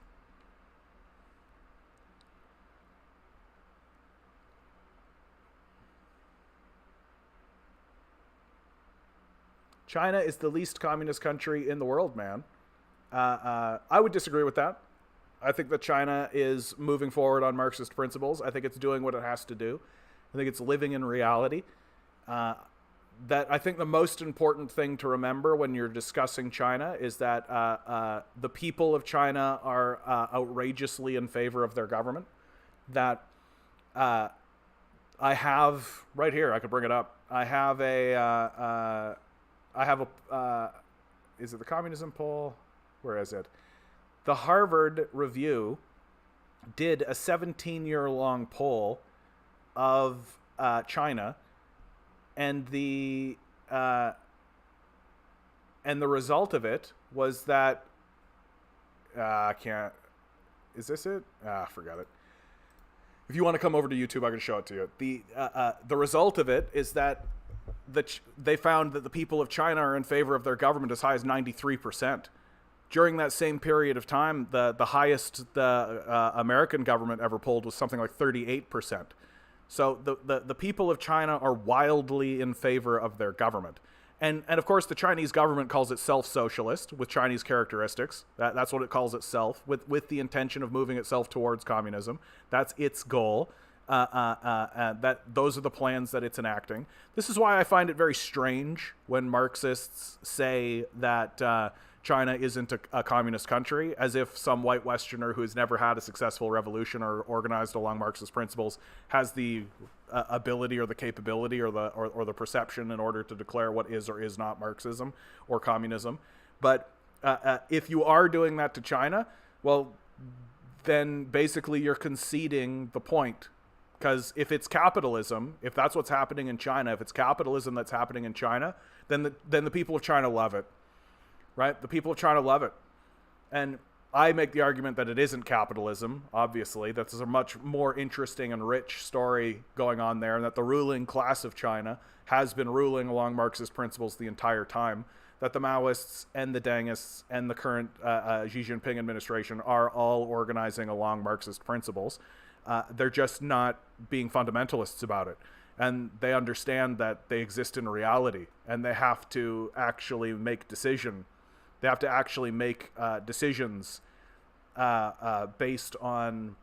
China is the least communist country in the world, man. I would disagree with that. I think that China is moving forward on Marxist principles. I think it's doing what it has to do. I think it's living in reality. That I think the most important thing to remember when you're discussing China is that the people of China are outrageously in favor of their government. That I have right here. I could bring it up. I have a. Is it the communism poll? Where is it? The Harvard Review did a 17-year-long poll of China, and the result of it was that I can't. Is this it? Forget it. If you want to come over to YouTube, I can show it to you. The result of it is that they found that the people of China are in favor of their government as high as 93%. During that same period of time, the highest the American government ever polled was something like 38%. So the people of China are wildly in favor of their government. And of course, the Chinese government calls itself socialist with Chinese characteristics. That's what it calls itself, with the intention of moving itself towards communism. That's its goal. That those are the plans that it's enacting. This is why I find it very strange when Marxists say that China isn't a communist country, as if some white Westerner who has never had a successful revolution or organized along Marxist principles has the ability or the capability or the perception in order to declare what is or is not Marxism or communism. But if you are doing that to China, well, then basically you're conceding the point. Because if it's capitalism, if that's what's happening in China, if it's capitalism that's happening in China, then the people of China love it. Right? The people of China love it. And I make the argument that it isn't capitalism, obviously. That's a much more interesting and rich story going on there, and that the ruling class of China has been ruling along Marxist principles the entire time, that the Maoists and the Dengists and the current Xi Jinping administration are all organizing along Marxist principles. They're just not being fundamentalists about it. And they understand that they exist in reality, and they have to actually make decisions based on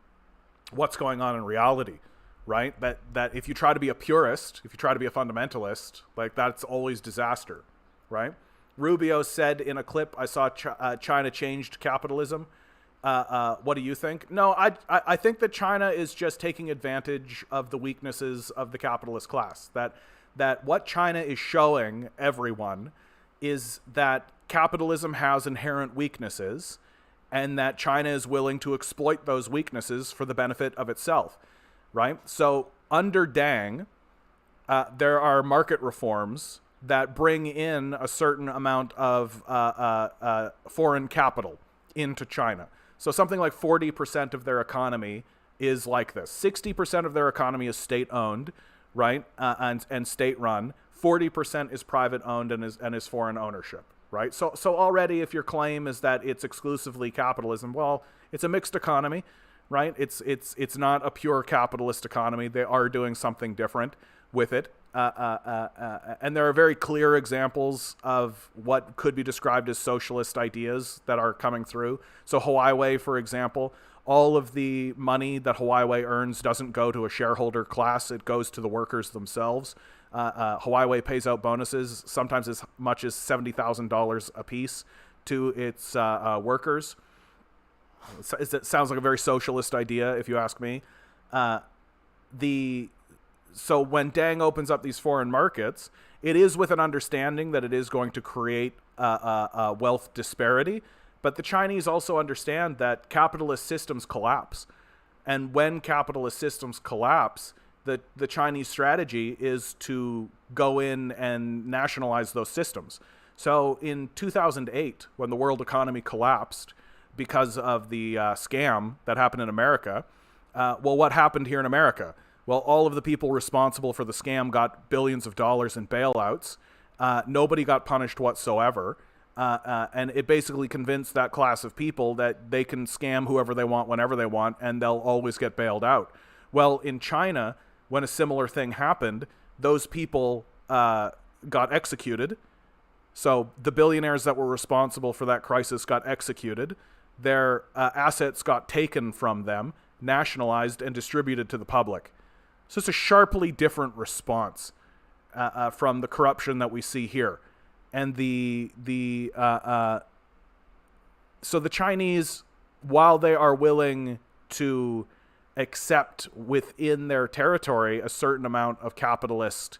what's going on in reality, right? That if you try to be a purist, if you try to be a fundamentalist, like, that's always disaster, right? Rubio said in a clip, I saw China changed capitalism. What do you think? No, I think that China is just taking advantage of the weaknesses of the capitalist class. That what China is showing everyone is that capitalism has inherent weaknesses, and that China is willing to exploit those weaknesses for the benefit of itself, right? So under Deng, there are market reforms that bring in a certain amount of foreign capital into China. So something like 40% of their economy is like this. 60% of their economy is state-owned, right, and state-run. 40% is private-owned and is foreign ownership, right? So already, if your claim is that it's exclusively capitalism, well, it's a mixed economy, right? It's not a pure capitalist economy. They are doing something different with it. And there are very clear examples of what could be described as socialist ideas that are coming through. So Huawei, for example, all of the money that Huawei earns doesn't go to a shareholder class. It goes to the workers themselves. Huawei pays out bonuses, sometimes as much as $70,000 a piece to its workers. It sounds like a very socialist idea, if you ask me. So when Deng opens up these foreign markets, it is with an understanding that it is going to create a wealth disparity. But the Chinese also understand that capitalist systems collapse. And when capitalist systems collapse, the Chinese strategy is to go in and nationalize those systems. So in 2008, when the world economy collapsed because of the scam that happened in America, well, what happened here in America? Well, all of the people responsible for the scam got billions of dollars in bailouts. Nobody got punished whatsoever. And it basically convinced that class of people that they can scam whoever they want whenever they want, and they'll always get bailed out. Well, in China, when a similar thing happened, those people got executed. So the billionaires that were responsible for that crisis got executed. Their assets got taken from them, nationalized, and distributed to the public. So it's a sharply different response from the corruption that we see here. And so the Chinese, while they are willing to accept within their territory a certain amount of capitalist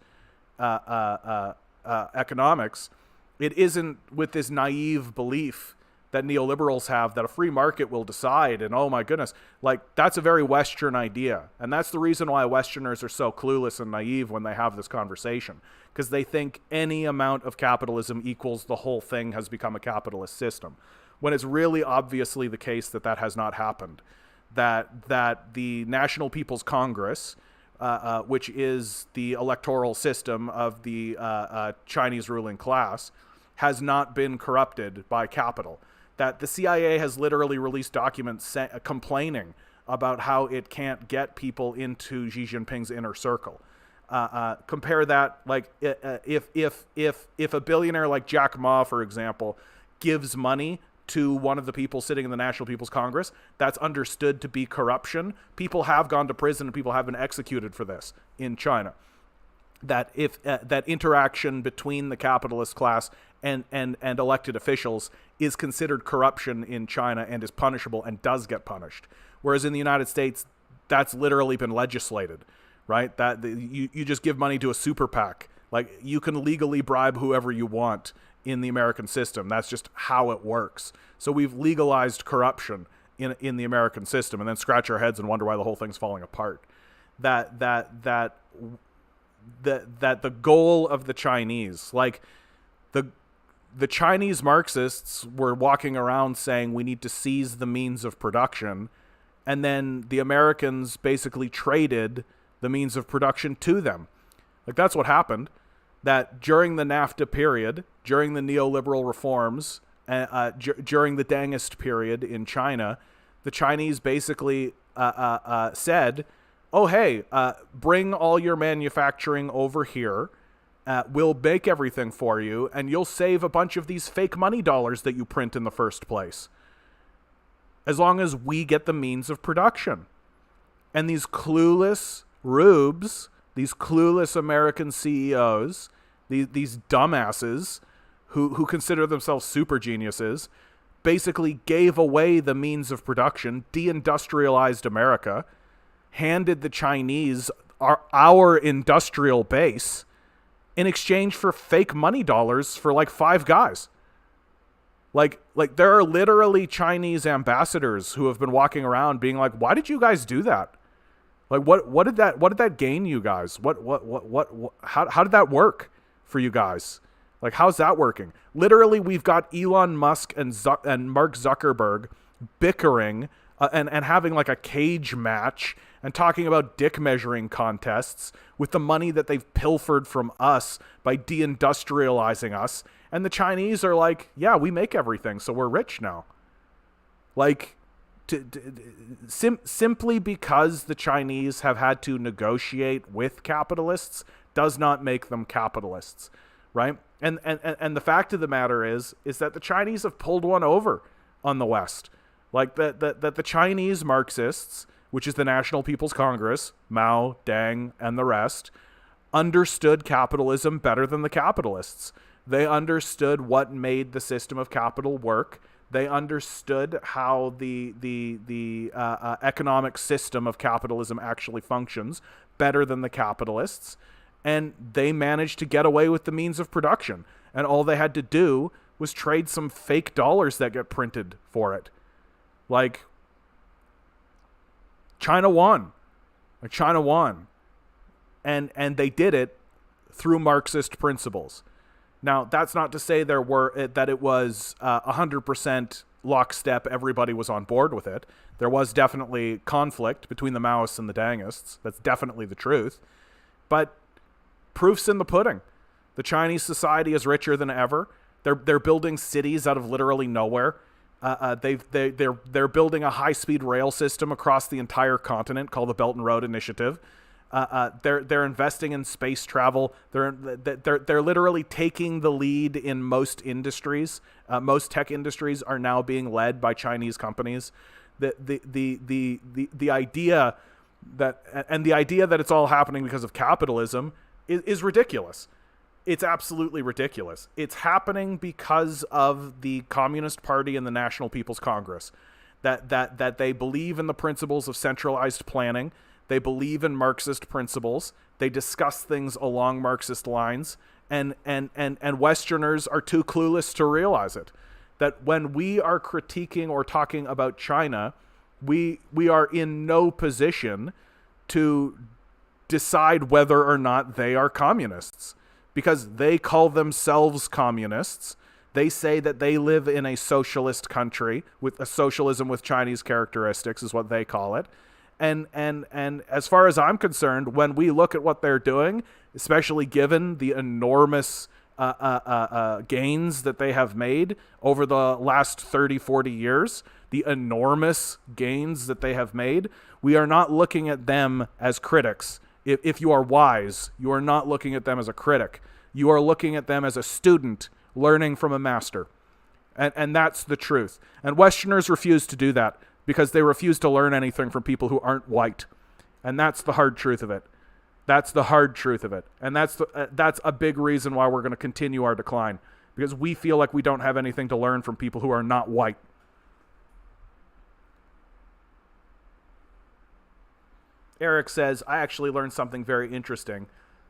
economics, it isn't with this naive belief that neoliberals have that a free market will decide. And oh my goodness, like that's a very Western idea. And that's the reason why Westerners are so clueless and naive when they have this conversation, because they think any amount of capitalism equals the whole thing has become a capitalist system, when it's really obviously the case that that has not happened. That the National People's Congress, which is the electoral system of the Chinese ruling class, has not been corrupted by capital. That the CIA has literally released documents complaining about how it can't get people into Xi Jinping's inner circle. Compare that, like if a billionaire like Jack Ma, for example, gives money to one of the people sitting in the National People's Congress, that's understood to be corruption. People have gone to prison and people have been executed for this in China. That if that interaction between the capitalist class and elected officials is considered corruption in China and is punishable and does get punished. Whereas in the United States, that's literally been legislated, right? That you just give money to a super PAC. Like, you can legally bribe whoever you want in the American system. That's just how it works. So we've legalized corruption in the American system, and then scratch our heads and wonder why the whole thing's falling apart. That the goal of the Chinese, like the Chinese Marxists were walking around saying we need to seize the means of production, and then the Americans basically traded the means of production to them. Like, that's what happened. That during the NAFTA period, during the neoliberal reforms, during the Dengist period in China, the Chinese basically said, oh, hey, bring all your manufacturing over here. We'll make everything for you, and you'll save a bunch of these fake money dollars that you print in the first place, as long as we get the means of production. And these clueless rubes, these clueless American CEOs, these dumbasses who consider themselves super geniuses, basically gave away the means of production, deindustrialized America, handed the Chinese our industrial base in exchange for fake money dollars for like Five Guys. Like there are literally Chinese ambassadors who have been walking around being like, why did you guys do that? Like, what did that gain you guys? How did that work for you guys? Like, how's that working? Literally, we've got Elon Musk and Mark Zuckerberg bickering and having like a cage match and talking about dick measuring contests with the money that they've pilfered from us by deindustrializing us. And the Chinese are like, yeah, we make everything, so we're rich now. Like, simply because the Chinese have had to negotiate with capitalists does not make them capitalists, right? And the fact of the matter is that the Chinese have pulled one over on the West. Like, that the Chinese Marxists, which is the National People's Congress, Mao, Deng, and the rest, understood capitalism better than the capitalists. They understood what made the system of capital work. They understood how the economic system of capitalism actually functions better than the capitalists. And they managed to get away with the means of production. And all they had to do was trade some fake dollars that get printed for it. Like, China won. Like, China won. And they did it through Marxist principles. Now, that's not to say that it was 100% lockstep. Everybody was on board with it. There was definitely conflict between the Maoists and the Dangists. That's definitely the truth. But proof's in the pudding. The Chinese society is richer than ever. They're building cities out of literally nowhere. They're building a high-speed rail system across the entire continent called the Belt and Road Initiative. They're investing in space travel. They're literally taking the lead in most industries. Most tech industries are now being led by Chinese companies. The idea that it's all happening because of capitalism is ridiculous. It's absolutely ridiculous. It's happening because of the Communist Party and the National People's Congress. That they believe in the principles of centralized planning. They believe in Marxist principles. They discuss things along Marxist lines. And Westerners are too clueless to realize it. That when we are critiquing or talking about China, we are in no position to decide whether or not they are communists. Because they call themselves communists. They say that they live in a socialist country with a socialism with Chinese characteristics is what they call it. And as far as I'm concerned, when we look at what they're doing, especially given the enormous gains that they have made over the last 30, 40 years, the enormous gains that they have made, we are not looking at them as critics. If you are wise, you are not looking at them as a critic. You are looking at them as a student learning from a master. And that's the truth. And Westerners refuse to do that because they refuse to learn anything from people who aren't white. And that's the hard truth of it. That's the hard truth of it. And that's a big reason why we're going to continue our decline. Because we feel like we don't have anything to learn from people who are not white. Eric says, I actually learned something very interesting.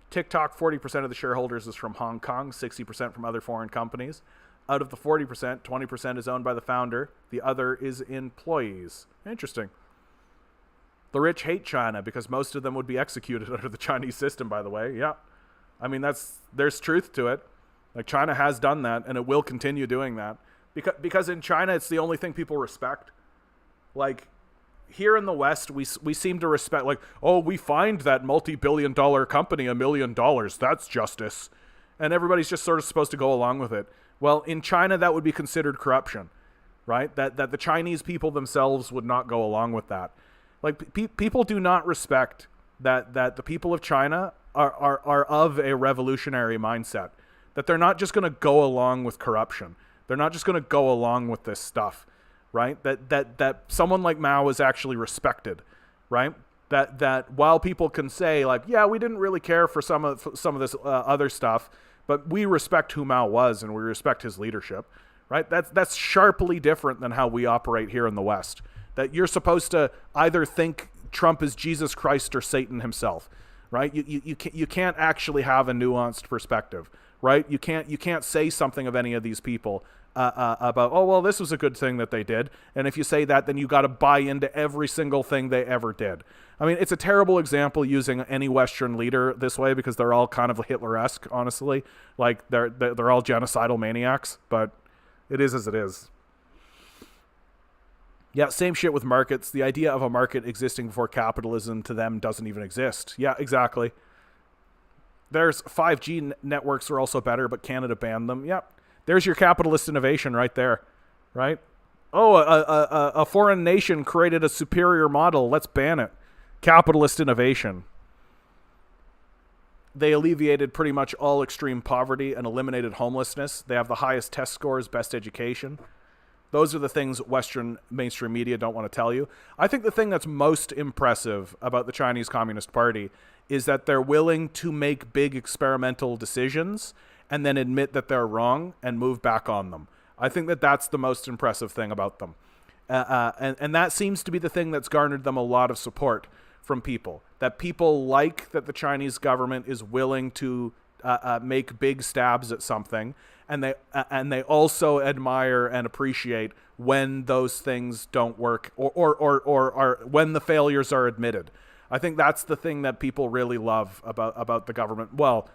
TikTok, 40% of the shareholders is from Hong Kong, 60% from other foreign companies. Out of the 40%, 20% is owned by the founder. The other is employees. Interesting. The rich hate China because most of them would be executed under the Chinese system, by the way. Yeah. I mean, there's truth to it. Like, China has done that, and it will continue doing that. Because in China, it's the only thing people respect. Like, here in the West, we seem to respect, like, oh, we fined that multi-billion-dollar company $1 million. That's justice. And everybody's just sort of supposed to go along with it. Well, in China, that would be considered corruption, right? That the Chinese people themselves would not go along with that. Like, people do not respect that the people of China are of a revolutionary mindset. That they're not just going to go along with corruption. They're not just going to go along with this stuff. Right? That someone like Mao is actually respected, right? That while people can say, like, yeah, we didn't really care for some of this other stuff, but we respect who Mao was and we respect his leadership, right? That's sharply different than how we operate here in the West. That you're supposed to either think Trump is Jesus Christ or Satan himself, right? You can't actually have a nuanced perspective, right? You can't say something of any of these people about, oh, well, this was a good thing that they did. And if you say that, then you got to buy into every single thing they ever did. I mean, it's a terrible example using any Western leader this way because they're all kind of Hitler-esque, honestly. Like, they're all genocidal maniacs, but it is as it is. Yeah, same shit with markets. The idea of a market existing before capitalism to them doesn't even exist. Yeah, exactly. There's 5G networks are also better, but Canada banned them. Yep. There's your capitalist innovation right there, right? Oh, a foreign nation created a superior model. Let's ban it. Capitalist innovation. They alleviated pretty much all extreme poverty and eliminated homelessness. They have the highest test scores, best education. Those are the things Western mainstream media don't want to tell you. I think the thing that's most impressive about the Chinese Communist Party is that they're willing to make big experimental decisions and then admit that they're wrong and move back on them. I think that that's the most impressive thing about them. And that seems to be the thing that's garnered them a lot of support from people. That people like that the Chinese government is willing to make big stabs at something, and they also admire and appreciate when those things don't work or when the failures are admitted. I think that's the thing that people really love about the government. Well,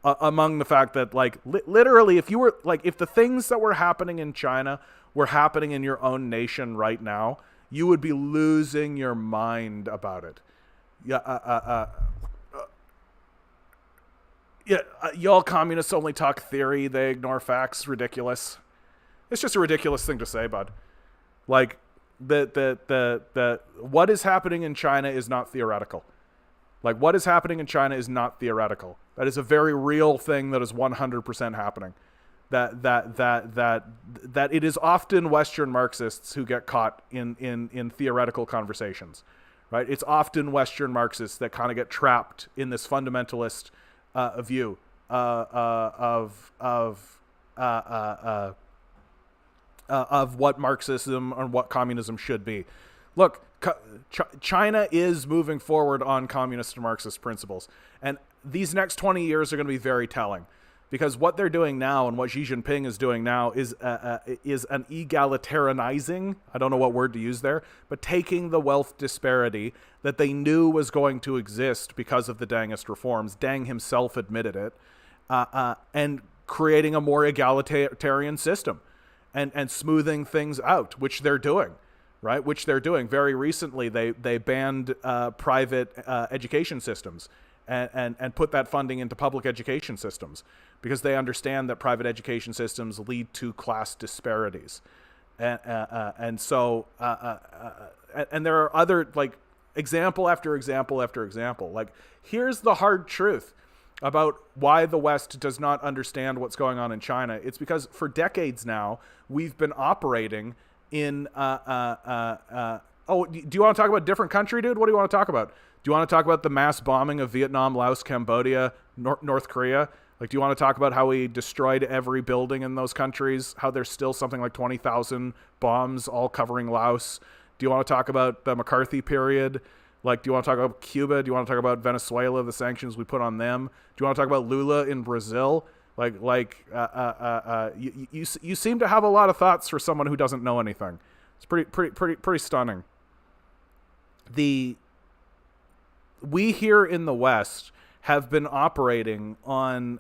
among the fact that, like, literally, if the things that were happening in China were happening in your own nation right now, you would be losing your mind about it. Y'all communists only talk theory, they ignore facts. Ridiculous. It's just a ridiculous thing to say, bud. Like, the what is happening in China is not theoretical. Like, what is happening in China is not theoretical. That is a very real thing that is 100% happening. That it is often Western Marxists who get caught in theoretical conversations, right? It's often Western Marxists that kind of get trapped in this fundamentalist view of what Marxism and what communism should be. Look, China is moving forward on communist and Marxist principles, and these next 20 years are going to be very telling, because what they're doing now and what Xi Jinping is doing now is an egalitarianizing, I don't know what word to use there, but taking the wealth disparity that they knew was going to exist because of the Dengist reforms, Deng himself admitted it, and creating a more egalitarian system and smoothing things out, which they're doing. Right, which they're doing. Very recently, they banned private education systems and put that funding into public education systems because they understand that private education systems lead to class disparities, and so there are other, like, example after example after example. Like, here's the hard truth about why the West does not understand what's going on in China. It's because for decades now we've been operating in do you want to talk about a different country, dude? What do you want to talk about? Do you want to talk about the mass bombing of Vietnam, Laos, Cambodia, North Korea? Like, do you want to talk about how we destroyed every building in those countries, how there's still something like 20,000 bombs all covering Laos? Do you want to talk about the McCarthy period? Like, do you want to talk about Cuba? Do you want to talk about Venezuela, the sanctions we put on them? Do you want to talk about Lula in Brazil? You seem to have a lot of thoughts for someone who doesn't know anything. It's pretty stunning. We here in the West have been operating on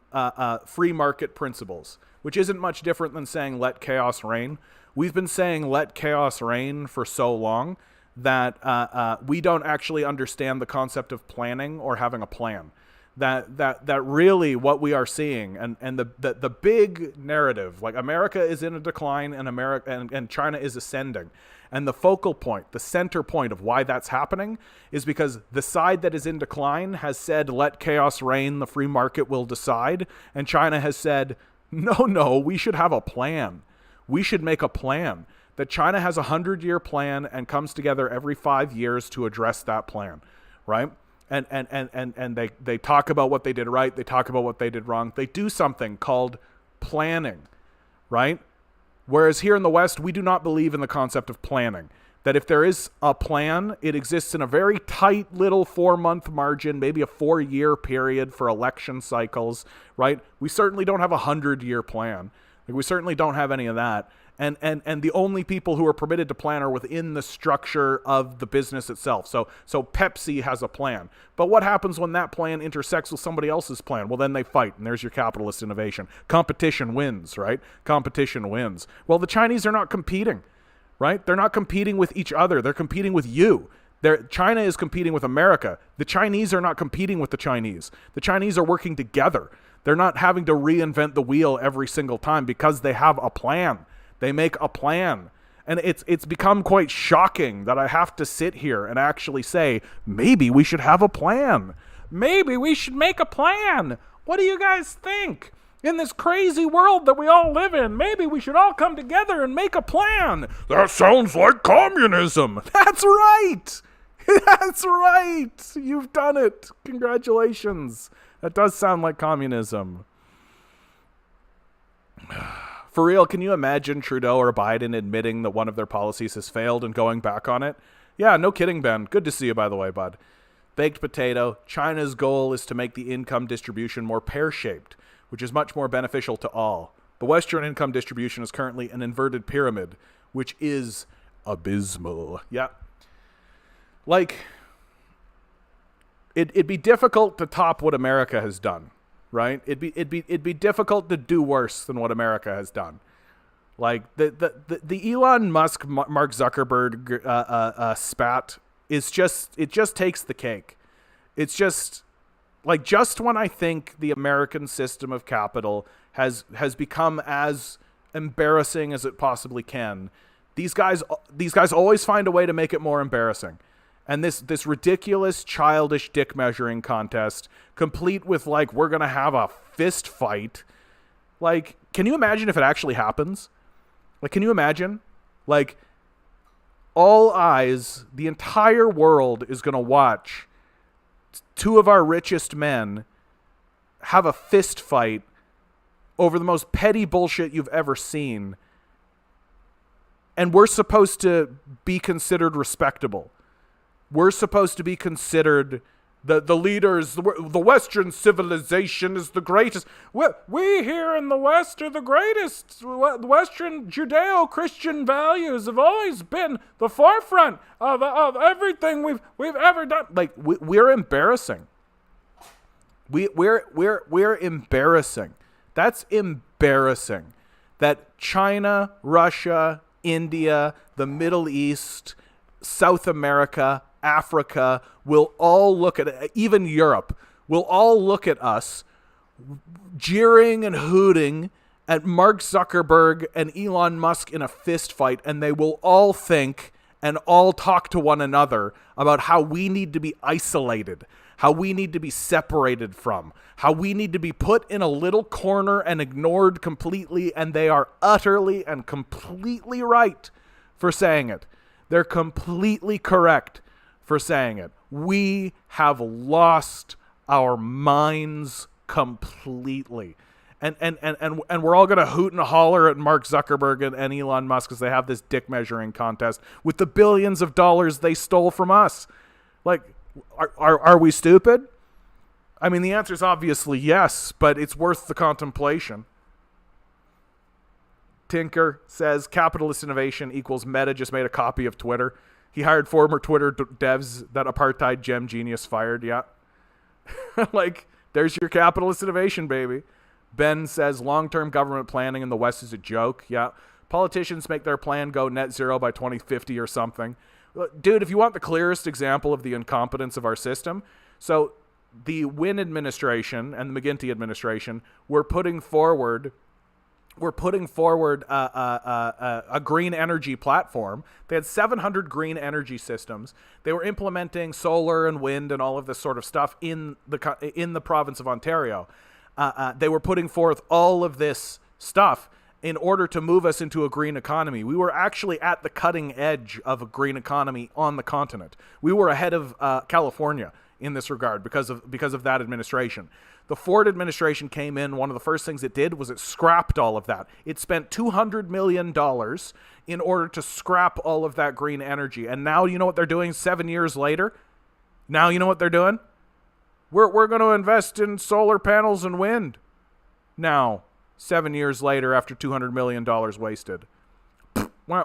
free market principles, which isn't much different than saying let chaos reign. We've been saying let chaos reign for so long that we don't actually understand the concept of planning or having a plan. That really what we are seeing, and the big narrative, like, America is in a decline and China is ascending, and the focal point, the center point of why that's happening is because the side that is in decline has said let chaos reign, the free market will decide, and China has said no, we should have a plan. We should make a plan. That China has a 100-year plan and comes together every 5 years to address that plan, right? And they talk about what they did right. They talk about what they did wrong. They do something called planning, right? Whereas here in the West, we do not believe in the concept of planning. That if there is a plan, it exists in a very tight little 4-month margin, maybe a 4-year period for election cycles, right? We certainly don't have a 100-year plan. Like, we certainly don't have any of that. And the only people who are permitted to plan are within the structure of the business itself. So Pepsi has a plan. But what happens when that plan intersects with somebody else's plan? Well, then they fight, and there's your capitalist innovation. Competition wins, right? Competition wins. Well, the Chinese are not competing, right? They're not competing with each other. They're competing with you. China is competing with America. The Chinese are not competing with the Chinese. The Chinese are working together. They're not having to reinvent the wheel every single time because they have a plan. They make a plan. And it's become quite shocking that I have to sit here and actually say, maybe we should have a plan. Maybe we should make a plan. What do you guys think? In this crazy world that we all live in, maybe we should all come together and make a plan. That sounds like communism. That's right. That's right. You've done it. Congratulations. That does sound like communism. For real, can you imagine Trudeau or Biden admitting that one of their policies has failed and going back on it? Yeah, no kidding, Ben. Good to see you, by the way, bud. Baked potato. China's goal is to make the income distribution more pear-shaped, which is much more beneficial to all. The Western income distribution is currently an inverted pyramid, which is abysmal. Yeah. Like, it'd be difficult to top what America has done, right? It'd be difficult to do worse than what America has done. Like the Elon Musk, Mark Zuckerberg spat is just, it just takes the cake. It's just like, just when I think the American system of capital has become as embarrassing as it possibly can, these guys always find a way to make it more embarrassing. And this ridiculous, childish dick measuring contest, complete with like, we're gonna have a fist fight. Like, can you imagine if it actually happens? Like, can you imagine? Like, all eyes, the entire world is gonna watch two of our richest men have a fist fight over the most petty bullshit you've ever seen. And we're supposed to be considered respectable. We're supposed to be considered the leaders. The Western civilization is the greatest. We here in the West are the greatest. The Western Judeo-Christian values have always been the forefront of everything we've ever done. Like, we're embarrassing. We're embarrassing. That's embarrassing. That China, Russia, India, the Middle East, South America, Africa will all look at, even Europe, will all look at us jeering and hooting at Mark Zuckerberg and Elon Musk in a fist fight, and they will all think and all talk to one another about how we need to be isolated, how we need to be separated from, how we need to be put in a little corner and ignored completely, and they are utterly and completely right for saying it. They're completely correct for saying it. We have lost our minds completely. And we're all going to hoot and holler at Mark Zuckerberg and Elon Musk because they have this dick measuring contest with the billions of dollars they stole from us. Like, are we stupid? I mean, the answer is obviously yes, but it's worth the contemplation. Tinker says capitalist innovation equals Meta just made a copy of Twitter. He hired former Twitter devs that apartheid gem genius fired. Yeah. Like, there's your capitalist innovation, baby. Ben says long-term government planning in the West is a joke. Yeah. Politicians make their plan go net zero by 2050 or something. Dude, if you want the clearest example of the incompetence of our system, so the Wynne administration and the McGuinty administration were putting forward a green energy platform. They had 700 green energy systems. They were implementing solar and wind and all of this sort of stuff in the province of Ontario. They were putting forth all of this stuff in order to move us into a green economy. We were actually at the cutting edge of a green economy on the continent. We were ahead of California in this regard because of that administration. The Ford administration came in. One of the first things it did was it scrapped all of that. It spent $200 million in order to scrap all of that green energy. And now you know what they're doing 7 years later? Now you know what they're doing? We're going to invest in solar panels and wind. Now, 7 years later, after $200 million wasted. We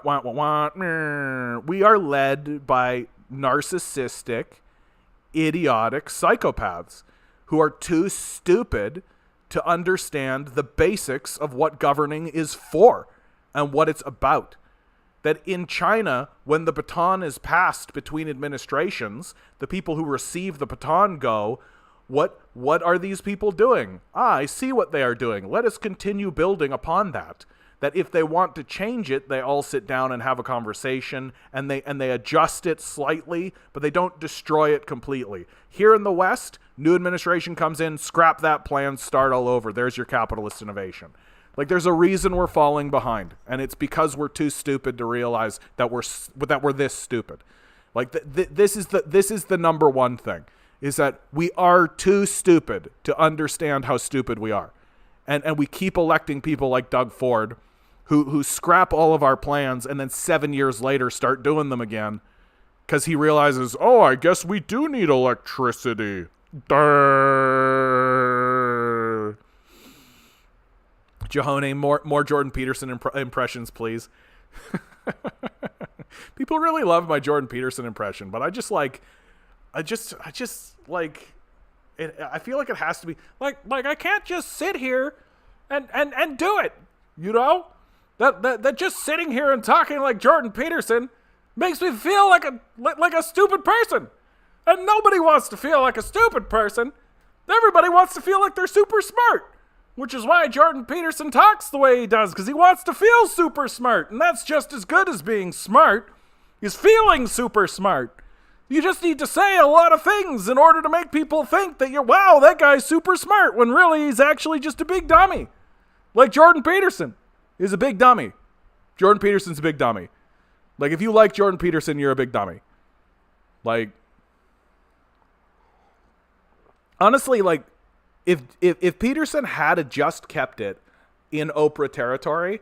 are led by narcissistic, idiotic psychopaths who are too stupid to understand the basics of what governing is for and what it's about. That in China, when the baton is passed between administrations, the people who receive the baton go, what are these people doing? I see what they are doing. Let us continue building upon that. That if they want to change it, they all sit down and have a conversation and they adjust it slightly, but they don't destroy it completely. Here in the West, new administration comes in, scrap that plan, start all over. There's your capitalist innovation. Like, there's a reason we're falling behind, and it's because we're too stupid to realize that we're this stupid. Like, this is the number one thing, is that we are too stupid to understand how stupid we are. And we keep electing people like Doug Ford who scrap all of our plans and then 7 years later start doing them again because he realizes, oh, I guess we do need electricity. Durr. Jahone, more Jordan Peterson impressions, please. People really love my Jordan Peterson impression, but I just like, I feel like it has to be like I can't just sit here and do it, you know? That just sitting here and talking like Jordan Peterson makes me feel like a stupid person. And nobody wants to feel like a stupid person. Everybody wants to feel like they're super smart, which is why Jordan Peterson talks the way he does, because he wants to feel super smart. And that's just as good as being smart, is feeling super smart. You just need to say a lot of things in order to make people think that wow, that guy's super smart, when really he's actually just a big dummy. Like Jordan Peterson is a big dummy. Jordan Peterson's a big dummy. Like, if you like Jordan Peterson, you're a big dummy. Like, honestly, like, if Peterson had just kept it in Oprah territory,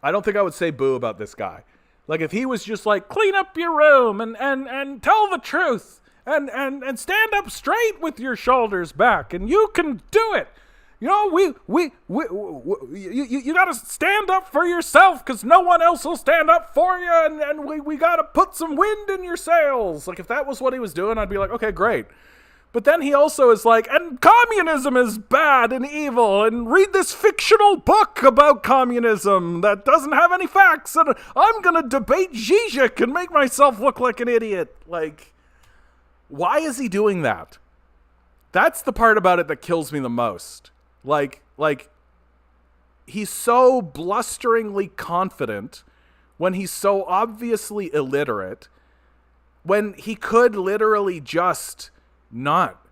I don't think I would say boo about this guy. Like, if he was just like, clean up your room and tell the truth and stand up straight with your shoulders back, and you can do it. You know, you got to stand up for yourself, because no one else will stand up for you, and we got to put some wind in your sails. Like, if that was what he was doing, I'd be like, okay, great. But then he also is like, and communism is bad and evil, and read this fictional book about communism that doesn't have any facts, and I'm going to debate Zizek and make myself look like an idiot. Like, why is he doing that? That's the part about it that kills me the most. Like, he's so blusteringly confident when he's so obviously illiterate, when he could literally just not.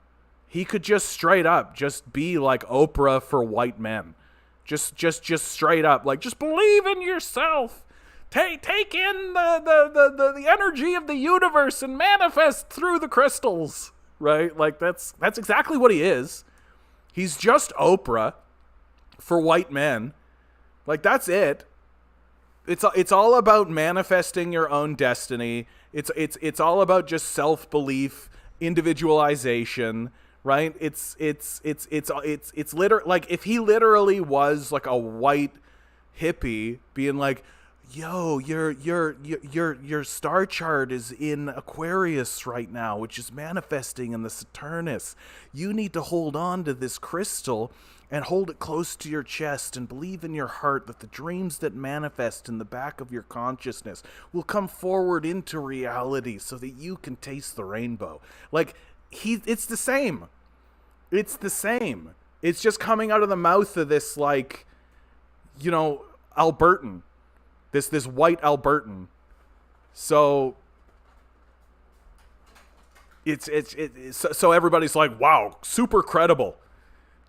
He could just straight up just be like Oprah for white men. Just straight up. Like, just believe in yourself. Take in the energy of the universe and manifest through the crystals. Right? Like, that's exactly what he is. He's just Oprah for white men. Like, that's it. It's all about manifesting your own destiny. It's all about just self-belief, individualization, right? It's literally like, if he literally was like a white hippie being like, yo, your star chart is in Aquarius right now, which is manifesting in the Saturnus. You need to hold on to this crystal and hold it close to your chest and believe in your heart that the dreams that manifest in the back of your consciousness will come forward into reality so that you can taste the rainbow. Like, it's the same. It's the same. It's just coming out of the mouth of this, like, you know, Albertan. This white Albertan. So so everybody's like, wow, super credible.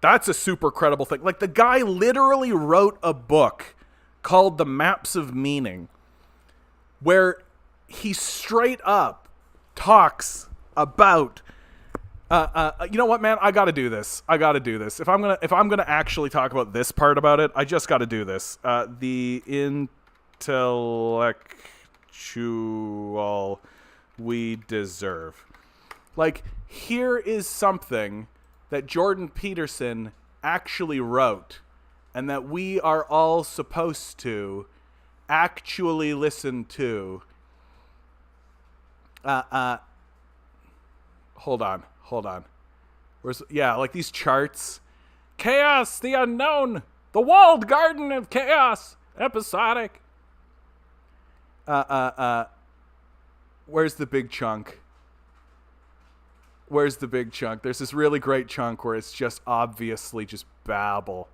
That's a super credible thing. Like, the guy literally wrote a book called The Maps of Meaning, where he straight up talks about you know what, man? I gotta do this. If I'm gonna actually talk about this part about it, I just gotta do this. The intellectual we deserve. Like, here is something that Jordan Peterson actually wrote, and that we are all supposed to actually listen to. Hold on. Like these charts. Chaos, the unknown, the walled garden of chaos, episodic. Where's the big chunk? There's this really great chunk where it's just obviously just babble.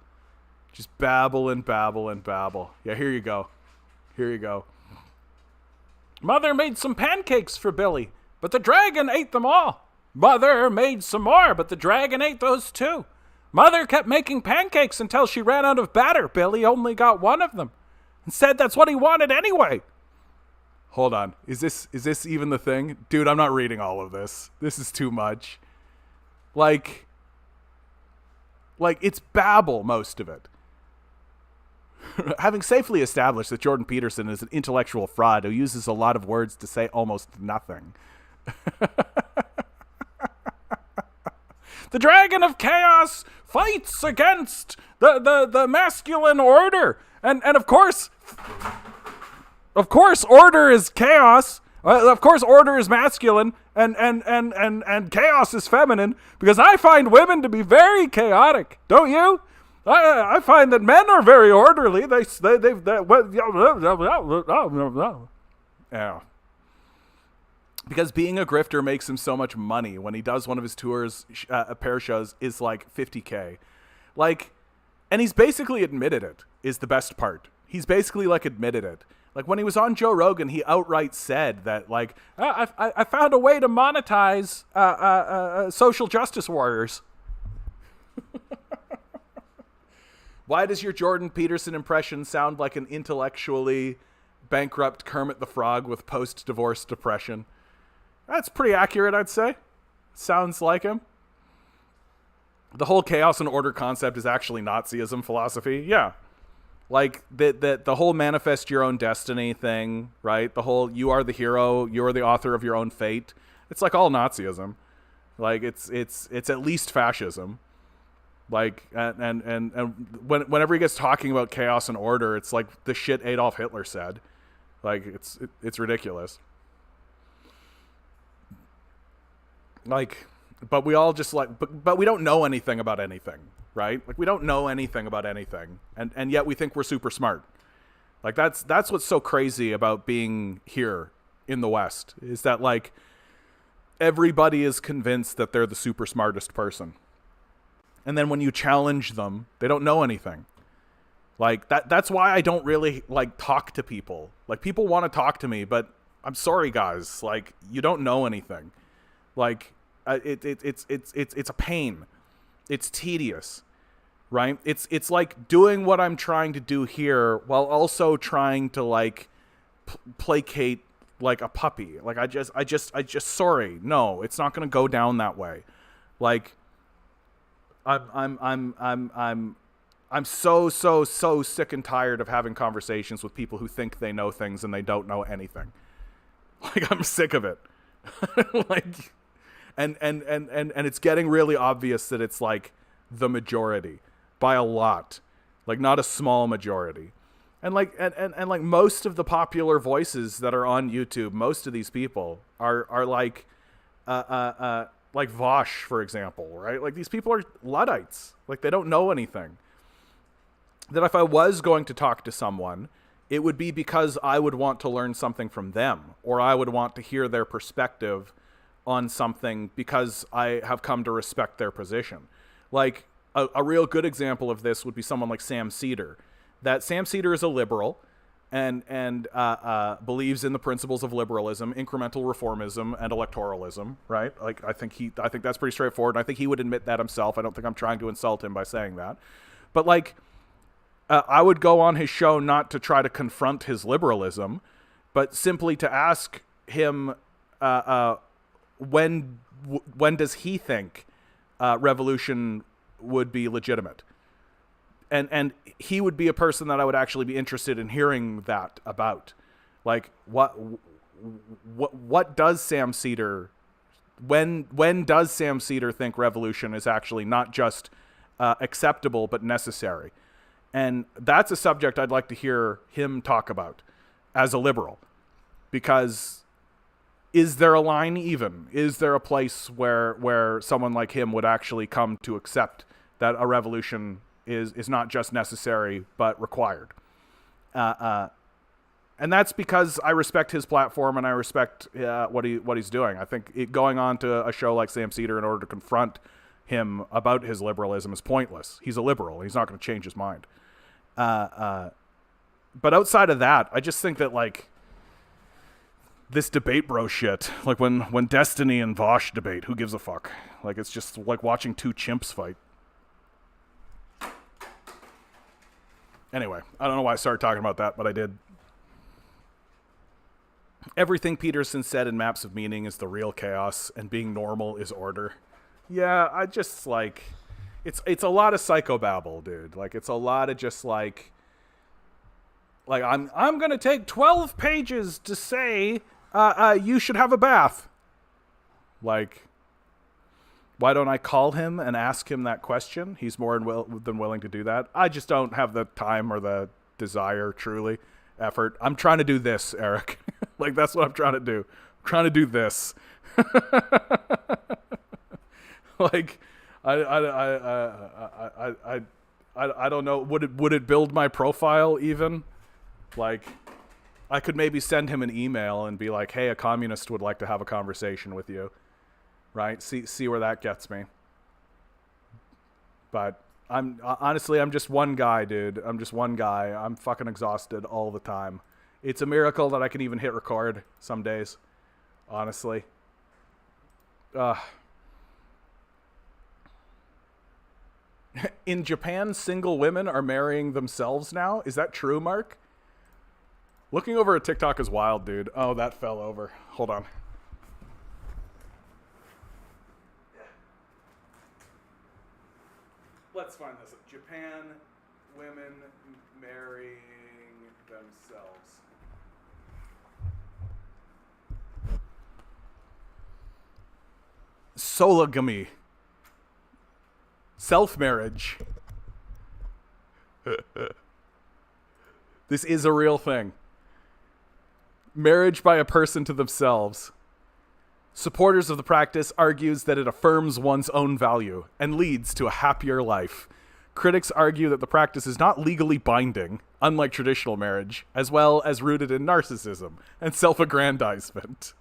Just babble and babble and babble. Yeah, here you go. Mother made some pancakes for Billy, but the dragon ate them all. Mother made some more, but the dragon ate those too. Mother kept making pancakes until she ran out of batter. Billy only got one of them and said that's what he wanted anyway. Hold on. Is this even the thing? Dude, I'm not reading all of this. This is too much. Like it's babble, most of it. Having safely established that Jordan Peterson is an intellectual fraud who uses a lot of words to say almost nothing. The dragon of chaos fights against the masculine order. And of course, order is chaos. Of course, order is masculine and chaos is feminine, because I find women to be very chaotic. Don't you? I find that men are very orderly. Yeah. Because being a grifter makes him so much money. When he does one of his tours, pair shows is like $50K. Like, and he's basically admitted it, is the best part. He's basically like admitted it. Like when he was on Joe Rogan, he outright said that like, I found a way to monetize social justice warriors. Why does your Jordan Peterson impression sound like an intellectually bankrupt Kermit the Frog with post-divorce depression? That's pretty accurate, I'd say. Sounds like him. The whole chaos and order concept is actually Nazism philosophy. Yeah. Like the whole manifest your own destiny thing, right? The whole you are the hero, you are the author of your own fate. It's like all Nazism. Like it's at least fascism. Like and whenever he gets talking about chaos and order, it's like the shit Adolf Hitler said. Like it's ridiculous. Like, but we all just like, but we don't know anything about anything, right? Like we don't know anything about anything, and yet we think we're super smart. Like that's what's so crazy about being here in the West, is that like everybody is convinced that they're the super smartest person. And then when you challenge them, they don't know anything. Like that's why I don't really like talk to people. Like people want to talk to me, but I'm sorry guys, like you don't know anything. Like it's a pain. It's tedious, right? It's like doing what I'm trying to do here while also trying to like placate like a puppy. Like I just sorry. No, it's not going to go down that way. Like I'm so sick and tired of having conversations with people who think they know things and they don't know anything. Like I'm sick of it. Like and it's getting really obvious that it's like the majority by a lot. Like not a small majority. And like and like most of the popular voices that are on YouTube, most of these people are like Vosh, for example, right? Like these people are Luddites. Like they don't know anything. That if I was going to talk to someone, it would be because I would want to learn something from them, or I would want to hear their perspective on something because I have come to respect their position. Like a real good example of this would be someone like Sam Cedar. That Sam Cedar is a liberal and believes in the principles of liberalism, incremental reformism, and electoralism, right? Like I think that's pretty straightforward. And I think he would admit that himself. I don't think I'm trying to insult him by saying that. But like I would go on his show not to try to confront his liberalism, but simply to ask him when does he think revolution would be legitimate? And he would be a person that I would actually be interested in hearing that about. Like what does Sam Cedar, when does Sam Cedar think revolution is actually not just acceptable but necessary? And that's a subject I'd like to hear him talk about as a liberal, because is there a line even? Is there a place where someone like him would actually come to accept that a revolution is not just necessary but required? And that's because I respect his platform and I respect what he's doing. I think going on to a show like Sam Cedar in order to confront him about his liberalism is pointless. He's a liberal. He's not going to change his mind. But outside of that, I just think that like this debate bro shit, like when Destiny and Vosh debate, who gives a fuck? Like it's just like watching two chimps fight. Anyway, I don't know why I started talking about that, but I did. Everything Peterson said in Maps of Meaning is the real chaos, and being normal is order. Yeah, I just like it's a lot of psychobabble, dude. Like it's a lot of just like I'm gonna take 12 pages to say you should have a bath. Like, why don't I call him and ask him that question? He's more than willing to do that. I just don't have the time or the desire, truly, effort. I'm trying to do this, Eric. Like, that's what I'm trying to do. I'm trying to do this. Like, I don't know. Would it build my profile even? Like, I could maybe send him an email and be like, "Hey, a communist would like to have a conversation with you." Right? See where that gets me. But I'm just one guy, dude. I'm just one guy. I'm fucking exhausted all the time. It's a miracle that I can even hit record some days. Honestly. In Japan, single women are marrying themselves now. Is that true, Mark? Looking over at TikTok is wild, dude. Oh, that fell over. Hold on. Let's find this. Japan, women marrying themselves. Sologamy. Self-marriage. This is a real thing. Marriage by a person to themselves. Supporters of the practice argues that it affirms one's own value and leads to a happier life. Critics argue that the practice is not legally binding, unlike traditional marriage, as well as rooted in narcissism and self-aggrandizement.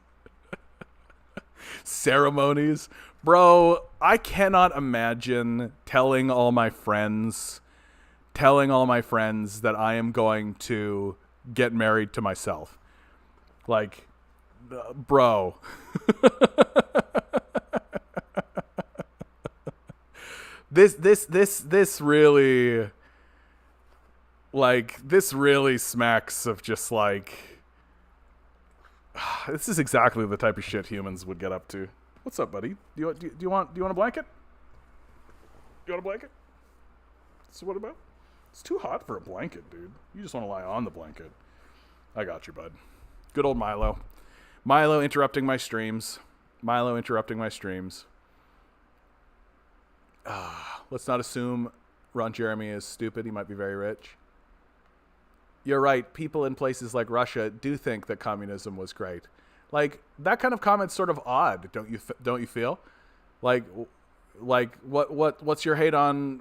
Ceremonies. Bro, I cannot imagine telling all my friends that I am going to get married to myself. Like, bro. This really, like, this really smacks of just like, this is exactly the type of shit humans would get up to. What's up, buddy? Do you want a blanket? Do you want a blanket? So what about? It's too hot for a blanket, dude. You just want to lie on the blanket. I got you, bud. Good old Milo. Milo interrupting my streams. Let's not assume Ron Jeremy is stupid. He might be very rich. You're right. People in places like Russia do think that communism was great. Like, that kind of comment's sort of odd, don't you feel? Like what's your hate on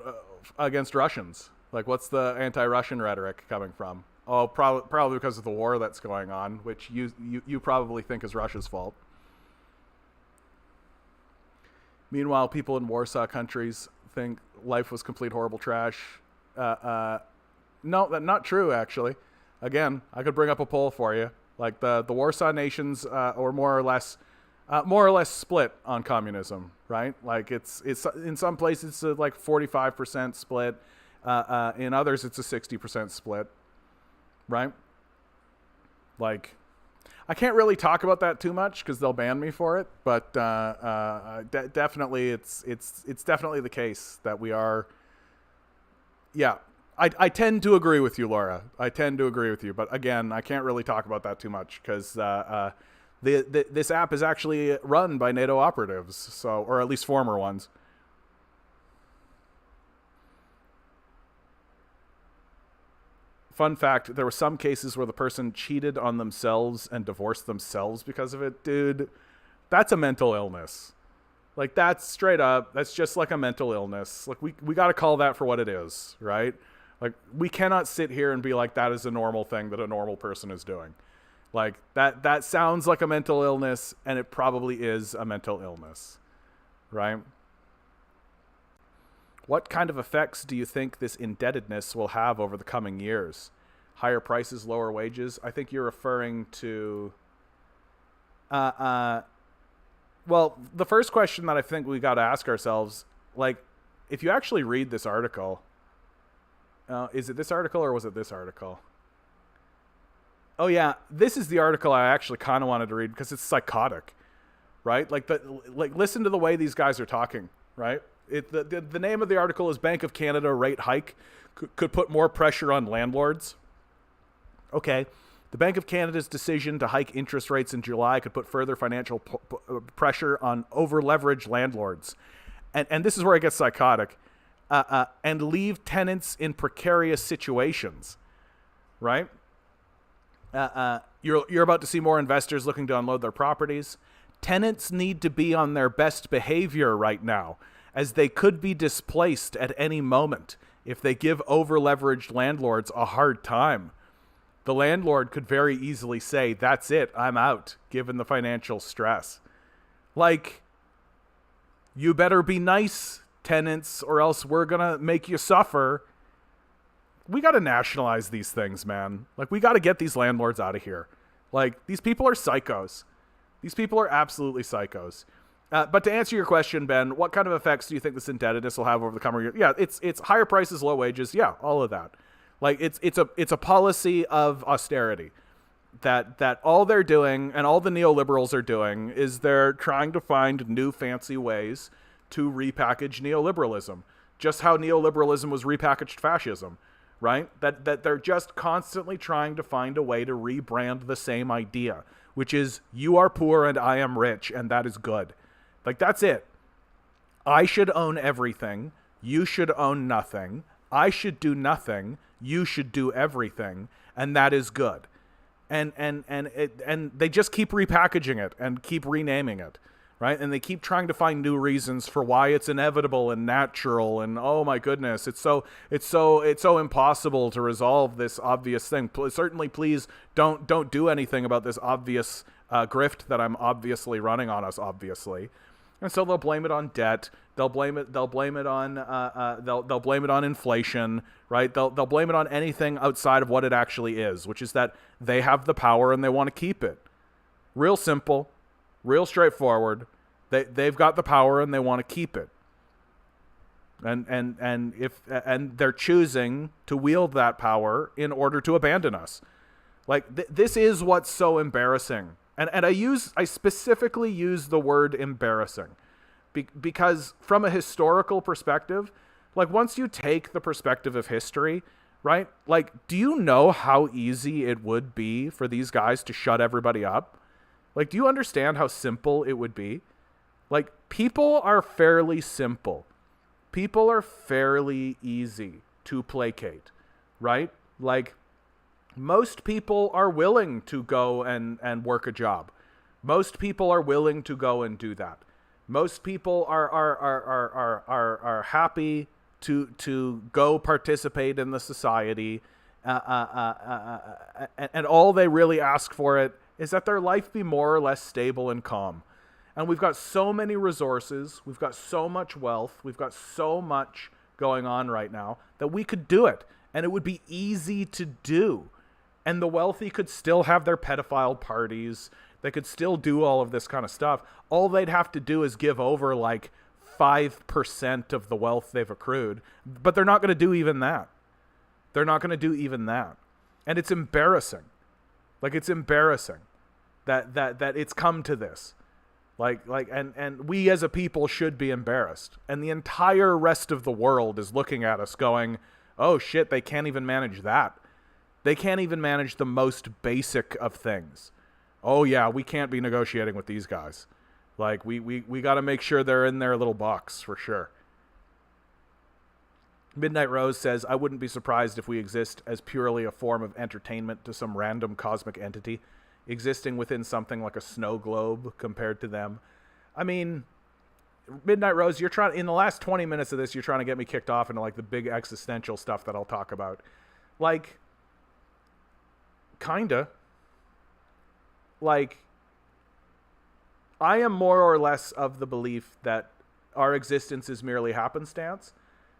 against Russians? Like, what's the anti-Russian rhetoric coming from? Oh, probably because of the war that's going on, which you probably think is Russia's fault. Meanwhile, people in Warsaw countries think life was complete horrible trash. No, that's not true, actually. Again, I could bring up a poll for you. Like, the Warsaw nations are more or less split on communism, right? Like, it's in some places it's like 45% split. In others, it's a 60% split, right? Like, I can't really talk about that too much because they'll ban me for it. But definitely, it's definitely the case that we are. Yeah, I tend to agree with you, Laura. I tend to agree with you. But again, I can't really talk about that too much because this app is actually run by NATO operatives, so, or at least former ones. Fun fact, there were some cases where the person cheated on themselves and divorced themselves because of it. Dude, that's a mental illness. Like, that's straight up, that's just like a mental illness. Like, we got to call that for what it is, right? Like, we cannot sit here and be like, that is a normal thing that a normal person is doing. Like, that sounds like a mental illness, and it probably is a mental illness, right? What kind of effects do you think this indebtedness will have over the coming years? Higher prices, lower wages? I think you're referring to... well, the first question that I think we got to ask ourselves, like, if you actually read this article... is it this article or was it this article? Oh, yeah. This is the article I actually kind of wanted to read because it's psychotic, right? Like, listen to the way these guys are talking, right? The name of the article is Bank of Canada Rate Hike Could Put More Pressure on Landlords. Okay. The Bank of Canada's decision to hike interest rates in July could put further financial pressure on over-leveraged landlords. And this is where it gets psychotic. And leave tenants in precarious situations, right? You're about to see more investors looking to unload their properties. Tenants need to be on their best behavior right now, as they could be displaced at any moment if they give over-leveraged landlords a hard time. The landlord could very easily say, that's it, I'm out, given the financial stress. Like, you better be nice, tenants, or else we're gonna make you suffer. We gotta nationalize these things, man. Like, we gotta get these landlords out of here. Like, these people are psychos. These people are absolutely psychos. But to answer your question, Ben, what kind of effects do you think this indebtedness will have over the coming year? Yeah, it's higher prices, low wages. Yeah, all of that. Like, it's a policy of austerity that all they're doing and all the neoliberals are doing is they're trying to find new fancy ways to repackage neoliberalism. Just how neoliberalism was repackaged fascism, right? That they're just constantly trying to find a way to rebrand the same idea, which is you are poor and I am rich, and that is good. Like, that's it. I should own everything. You should own nothing. I should do nothing. You should do everything, and that is good. And they just keep repackaging it and keep renaming it, right? And they keep trying to find new reasons for why it's inevitable and natural. And oh my goodness, it's so impossible to resolve this obvious thing. Certainly, please don't do anything about this obvious grift that I'm obviously running on us. Obviously. And so they'll blame it on debt. They'll blame it on inflation, right? They'll blame it on anything outside of what it actually is, which is that they have the power and they want to keep it. Real simple, real straightforward. They've got the power and they want to keep it. And they're choosing to wield that power in order to abandon us. Like, this is what's so embarrassing. And I specifically use the word embarrassing because from a historical perspective, like, once you take the perspective of history, right? Like, do you know how easy it would be for these guys to shut everybody up? Like, do you understand how simple it would be? Like, people are fairly simple. People are fairly easy to placate, right? Like, most people are willing to go and work a job. Most people are willing to go and do that. Most people are happy to go participate in the society, and all they really ask for it is that their life be more or less stable and calm. And we've got so many resources, we've got so much wealth, we've got so much going on right now that we could do it, and it would be easy to do. And the wealthy could still have their pedophile parties. They could still do all of this kind of stuff. All they'd have to do is give over like 5% of the wealth they've accrued. But they're not going to do even that. They're not going to do even that. And it's embarrassing. Like, it's embarrassing that it's come to this. And we as a people should be embarrassed. And the entire rest of the world is looking at us going, oh shit, they can't even manage that. They can't even manage the most basic of things. Oh yeah, we can't be negotiating with these guys. Like, we got to make sure they're in their little box for sure. Midnight Rose says, I wouldn't be surprised if we exist as purely a form of entertainment to some random cosmic entity existing within something like a snow globe compared to them. I mean, Midnight Rose, you're trying, in the last 20 minutes of this, you're trying to get me kicked off into like the big existential stuff that I'll talk about. Like, kinda. Like, I am more or less of the belief that our existence is merely happenstance,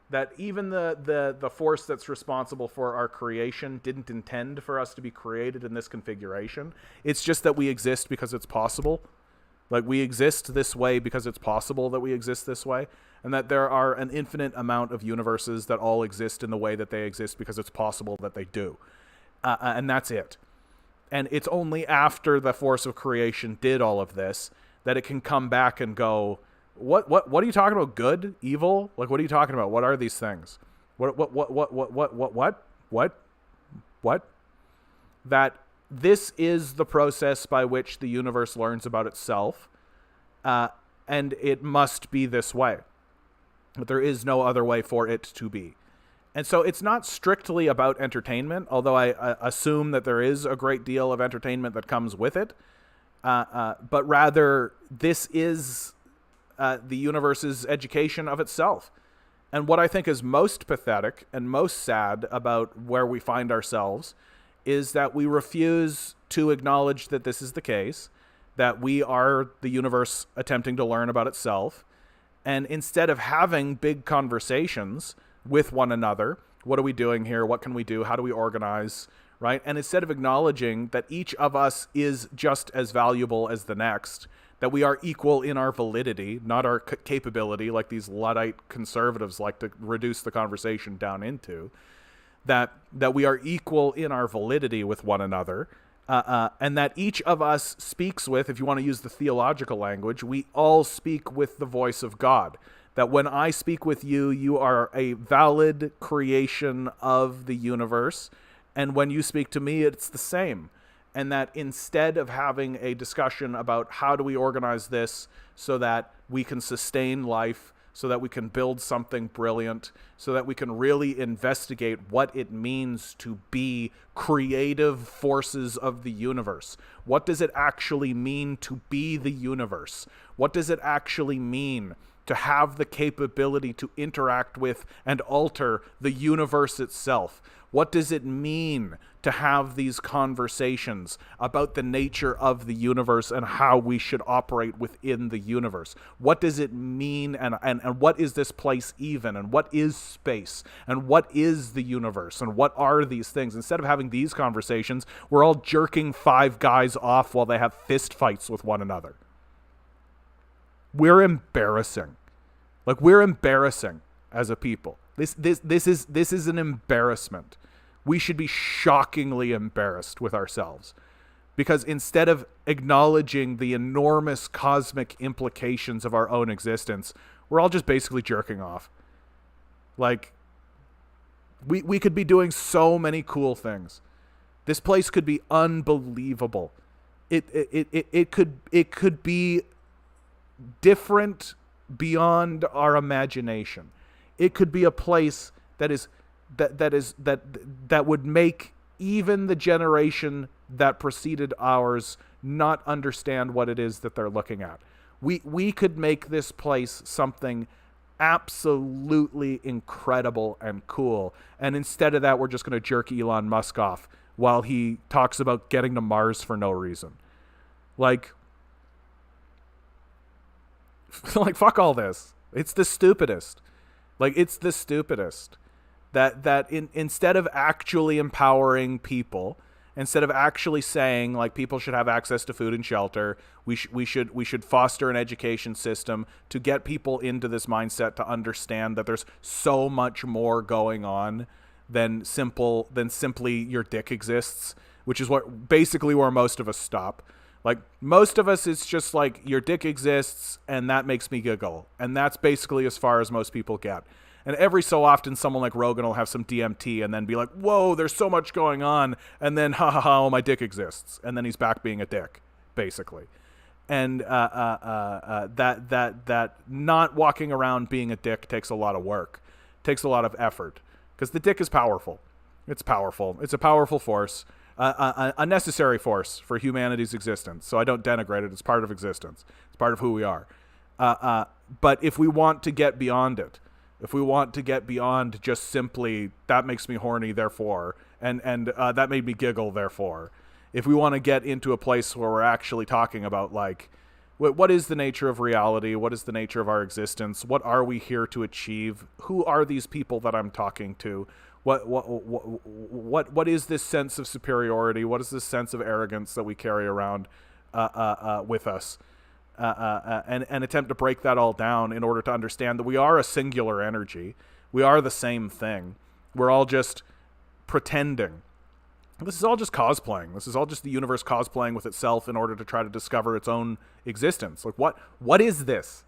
that even the force that's responsible for our creation didn't intend for us to be created in this configuration. It's just that we exist because it's possible. Like, we exist this way because it's possible that we exist this way, and that there are an infinite amount of universes that all exist in the way that they exist because it's possible that they do. And that's it. And it's only after the force of creation did all of this that it can come back and go, what are you talking about? Good? Evil? Like, what are you talking about? What are these things? What? That this is the process by which the universe learns about itself, and it must be this way. But there is no other way for it to be. And so it's not strictly about entertainment, although I assume that there is a great deal of entertainment that comes with it. But rather, this is the universe's education of itself. And what I think is most pathetic and most sad about where we find ourselves is that we refuse to acknowledge that this is the case, that we are the universe attempting to learn about itself. And instead of having big conversations with one another, what are we doing here? What can we do? How do we organize? Right? And instead of acknowledging that each of us is just as valuable as the next, that we are equal in our validity, not our capability, like these Luddite conservatives like to reduce the conversation down into, that we are equal in our validity with one another, and that each of us speaks with, if you want to use the theological language, we all speak with the voice of God. That when I speak with you, you are a valid creation of the universe, and when you speak to me, it's the same. And that instead of having a discussion about how do we organize this so that we can sustain life, so that we can build something brilliant, so that we can really investigate what it means to be creative forces of the universe. What does it actually mean to be the universe? What does it actually mean to have the capability to interact with and alter the universe itself? What does it mean to have these conversations about the nature of the universe and how we should operate within the universe? What does it mean, and what is this place even? And what is space? And what is the universe? And what are these things? Instead of having these conversations, we're all jerking five guys off while they have fist fights with one another. We're embarrassing. Like, we're embarrassing as a people. This is an embarrassment. We should be shockingly embarrassed with ourselves, because instead of acknowledging the enormous cosmic implications of our own existence, we're all just basically jerking off. Like, we could be doing so many cool things. This place could be unbelievable. It could be different beyond our imagination. It could be a place that would make even the generation that preceded ours not understand what it is that they're looking at. We could make this place something absolutely incredible and cool. And instead of that, we're just going to jerk Elon Musk off while he talks about getting to Mars for no reason. Like fuck all this. It's the stupidest. Like, it's the stupidest. Instead of actually empowering people, instead of actually saying, like, people should have access to food and shelter, we should foster an education system to get people into this mindset to understand that there's so much more going on than simply your dick exists, which is basically where most of us stop. Like, most of us, it's just like, your dick exists, and that makes me giggle. And that's basically as far as most people get. And every so often, someone like Rogan will have some DMT and then be like, whoa, there's so much going on. And then, ha ha ha, oh, my dick exists. And then he's back being a dick, basically. And that not walking around being a dick takes a lot of work, takes a lot of effort. Because the dick is powerful. It's powerful. It's a powerful force. A necessary force for humanity's existence. So I don't denigrate it. It's part of existence. It's part of who we are. But if we want to get beyond it, if we want to get beyond just simply, that makes me horny, therefore, and that made me giggle, therefore, if we want to get into a place where we're actually talking about, like, what is the nature of reality? What is the nature of our existence? What are we here to achieve? Who are these people that I'm talking to? What is this sense of superiority? What is this sense of arrogance that we carry around with us? And attempt to break that all down in order to understand that we are a singular energy. We are the same thing. We're all just pretending. This is all just cosplaying. This is all just the universe cosplaying with itself in order to try to discover its own existence. Like, what is this?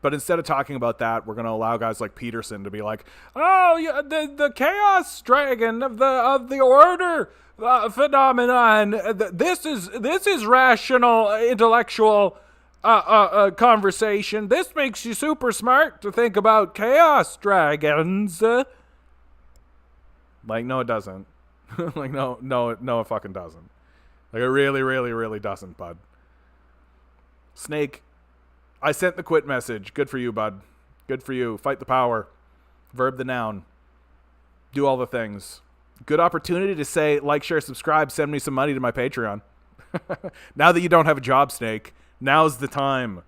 But instead of talking about that, we're going to allow guys like Peterson to be like, oh, yeah, the chaos dragon of the order phenomenon. This is rational, intellectual conversation. This makes you super smart to think about chaos dragons. Like, no, it doesn't. Like, no, it fucking doesn't. Like, it really, really, really doesn't, bud. Snake, I sent the quit message. Good for you, bud. Good for you. Fight the power. Verb the noun. Do all the things. Good opportunity to say, like, share, subscribe, send me some money to my Patreon. Now that you don't have a job, Snake, now's the time.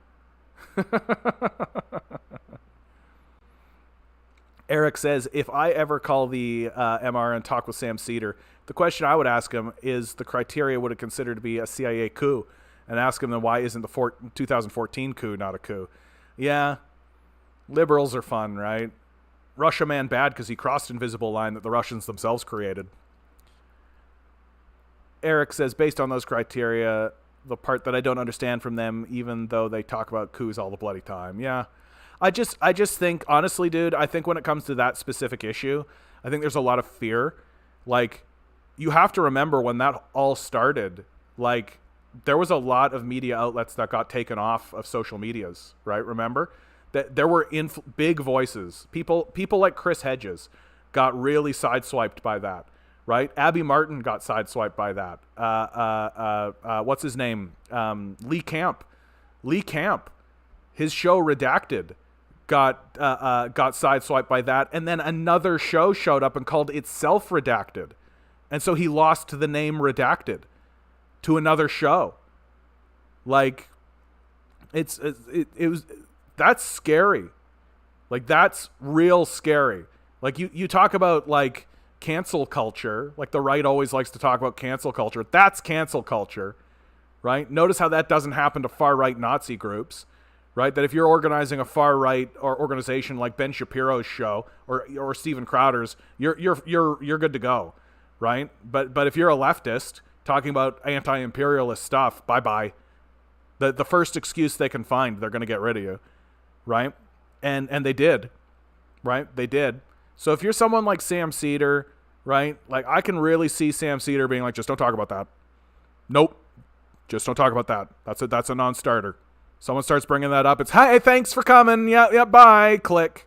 Eric says, if I ever call the MR and talk with Sam Cedar, the question I would ask him is the criteria would it consider to be a CIA coup? And ask him then why isn't the 2014 coup not a coup? Yeah, liberals are fun, right? Russia man bad because he crossed invisible line that the Russians themselves created. Eric says, based on those criteria, the part that I don't understand from them, even though they talk about coups all the bloody time. Yeah. I just think, honestly, dude, I think when it comes to that specific issue, I think there's a lot of fear. Like, you have to remember when that all started, like, there was a lot of media outlets that got taken off of social medias, right? Remember? That there were big voices. People like Chris Hedges got really sideswiped by that, right? Abby Martin got sideswiped by that. What's his name? Lee Camp. His show Redacted got sideswiped by that, and then another show showed up and called itself Redacted, and so he lost the name Redacted to another show. Like, it was. That's scary. Like, that's real scary. Like, you talk about, like, cancel culture. Like, the right always likes to talk about cancel culture. That's cancel culture, right? Notice how that doesn't happen to far-right Nazi groups, right? That if you're organizing a far-right or organization like Ben Shapiro's show or Steven Crowder's, you're good to go, right? But if you're a leftist talking about anti-imperialist stuff, bye-bye. The first excuse they can find, they're going to get rid of you. Right? And they did. Right? They did. So if you're someone like Sam Cedar, right? Like, I can really see Sam Cedar being like, just don't talk about that. Nope. Just don't talk about that. That's a non-starter. Someone starts bringing that up. It's, hey, thanks for coming. Yeah, bye. Click.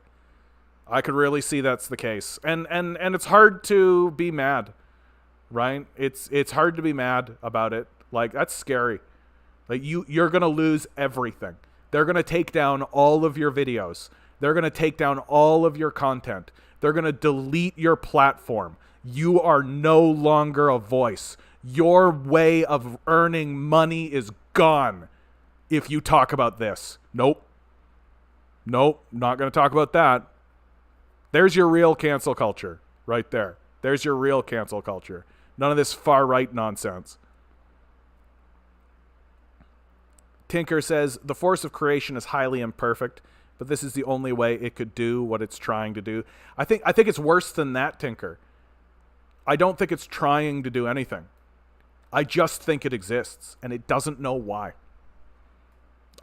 I could really see that's the case. And it's hard to be mad. Right? It's hard to be mad about it. Like, that's scary. Like, you're going to lose everything. They're going to take down all of your videos. They're going to take down all of your content. They're going to delete your platform. You are no longer a voice. Your way of earning money is gone if you talk about this. Nope, not going to talk about that. There's your real cancel culture right there. There's your real cancel culture. None of this far-right nonsense. Tinker says, the force of creation is highly imperfect, but this is the only way it could do what it's trying to do. I think it's worse than that, Tinker. I don't think it's trying to do anything. I just think it exists, and it doesn't know why.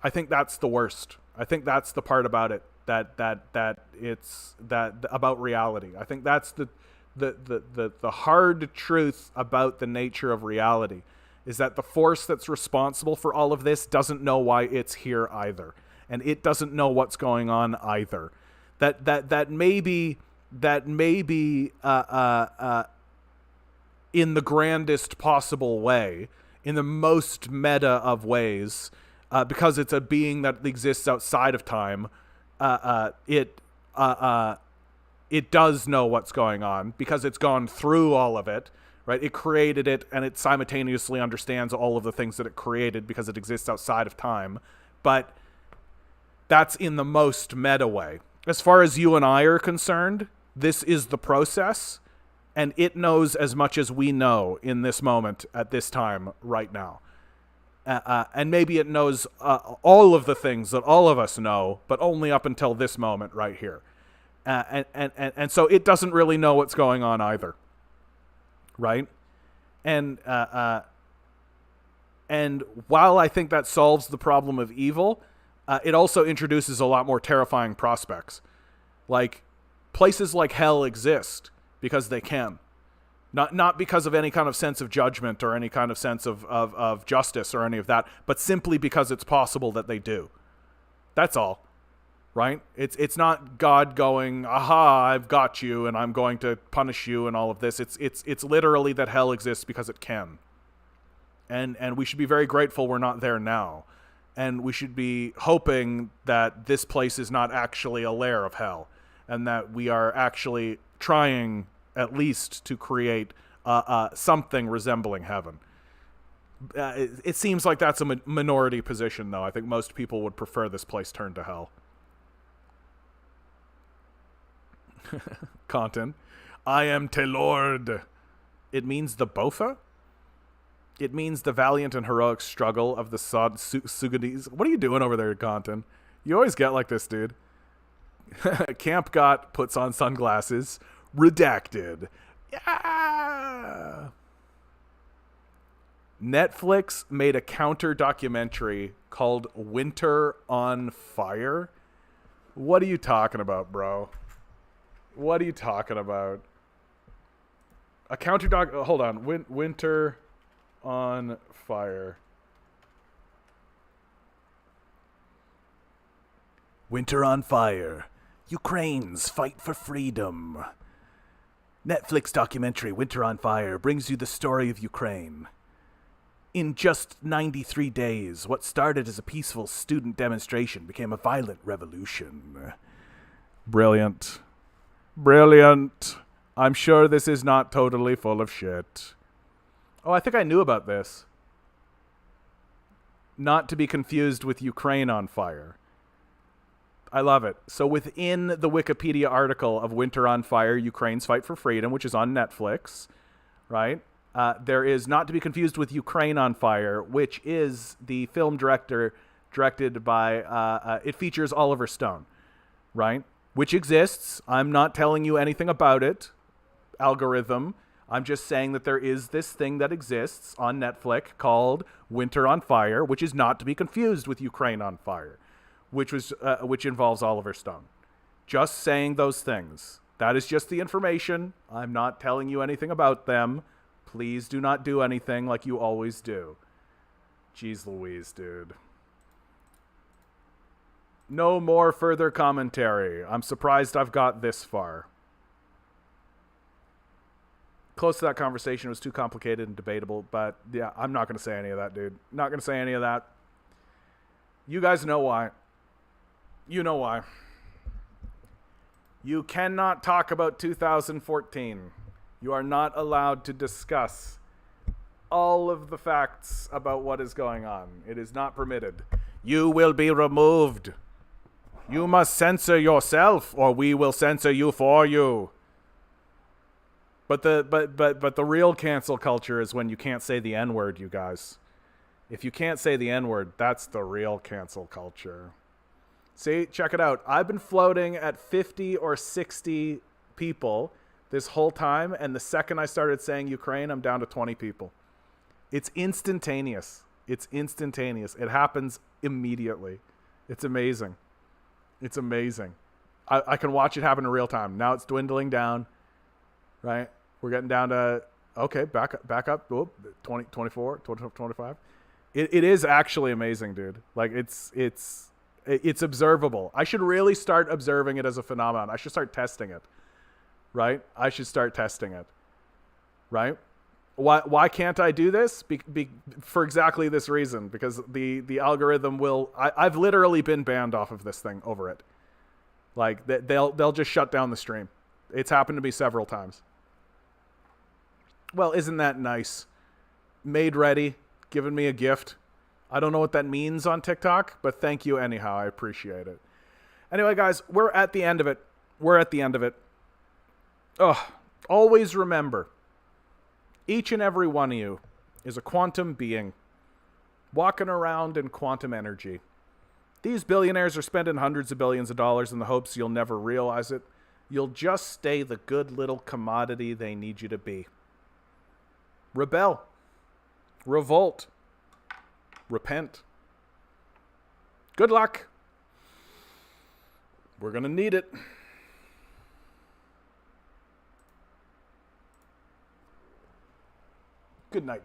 I think that's the worst. I think that's the part about it that it's about reality. I think that's the hard truth about the nature of reality. Is that the force that's responsible for all of this doesn't know why it's here either. And it doesn't know what's going on either. That may be in the grandest possible way, in the most meta of ways, because it's a being that exists outside of time, it does know what's going on because it's gone through all of it. Right? It created it, and it simultaneously understands all of the things that it created because it exists outside of time. But that's in the most meta way. As far as you and I are concerned, this is the process, and it knows as much as we know in this moment at this time right now. And maybe it knows all of the things that all of us know, but only up until this moment right here. And so it doesn't really know what's going on either. Right? And while I think that solves the problem of evil, it also introduces a lot more terrifying prospects. Like, places like hell exist because they can. Not because of any kind of sense of judgment or any kind of sense of justice or any of that, but simply because it's possible that they do. That's all. right? It's not God going, aha, I've got you and I'm going to punish you and all of this. It's literally that hell exists because it can. And we should be very grateful we're not there now. And we should be hoping that this place is not actually a lair of hell, and that we are actually trying at least to create something resembling heaven. It seems like that's a minority position, though. I think most people would prefer this place turned to hell. Content. I am Taylord. It means the Botha? It means the valiant and heroic struggle of the Sudanese. What are you doing over there, Content? You always get like this, dude. Camp Got puts on sunglasses. Redacted. Yeah. Netflix made a counter documentary called Winter on Fire. What are you talking about, bro? What are you talking about? A counter doc. Hold on. Winter on Fire. Winter on Fire. Ukraine's fight for freedom. Netflix documentary Winter on Fire brings you the story of Ukraine. In just 93 days, what started as a peaceful student demonstration became a violent revolution. Brilliant. Brilliant. I'm sure this is not totally full of shit. Oh, I think I knew about this. Not to be confused with Ukraine on Fire. I love it. So within the Wikipedia article of Winter on Fire, Ukraine's Fight for Freedom, which is on Netflix, right? There is Not to be confused with Ukraine on Fire, which is the film directed by, it features Oliver Stone, right? Which exists. I'm not telling you anything about it, algorithm. I'm just saying that there is this thing that exists on Netflix called Winter on Fire, which is not to be confused with Ukraine on Fire, which involves Oliver Stone. Just saying those things. That is just the information. I'm not telling you anything about them. Please do not do anything like you always do. Jeez Louise, dude. No more further commentary. I'm surprised I've got this far. Close to that conversation was too complicated and debatable, but yeah, I'm not going to say any of that, dude. Not going to say any of that. You guys know why. You know why. You cannot talk about 2014. You are not allowed to discuss all of the facts about what is going on. It is not permitted. You will be removed. You must censor yourself, or we will censor you for you. But the real cancel culture is when you can't say the N-word, you guys. If you can't say the N-word, that's the real cancel culture. See, check it out. I've been floating at 50 or 60 people this whole time, and the second I started saying Ukraine, I'm down to 20 people. It's instantaneous. It's instantaneous. It happens immediately. It's amazing. It's amazing. I can watch it happen in real time. Now it's dwindling down, right? We're getting down to, okay, back up, 20, 24, 25. It is actually amazing, dude. Like, it's observable. I should really start observing it as a phenomenon. I should start testing it, right? I should start testing it, right? Why can't I do this? For exactly this reason, because the algorithm will. I've literally been banned off of this thing over it. Like, they'll just shut down the stream. It's happened to me several times. Well, isn't that nice? Made ready, giving me a gift. I don't know what that means on TikTok, but thank you anyhow. I appreciate it. Anyway, guys, we're at the end of it. We're at the end of it. Always remember, each and every one of you is a quantum being walking around in quantum energy. These billionaires are spending hundreds of billions of dollars in the hopes you'll never realize it. You'll just stay the good little commodity they need you to be. Rebel. Revolt. Repent. Good luck. We're going to need it. Good night.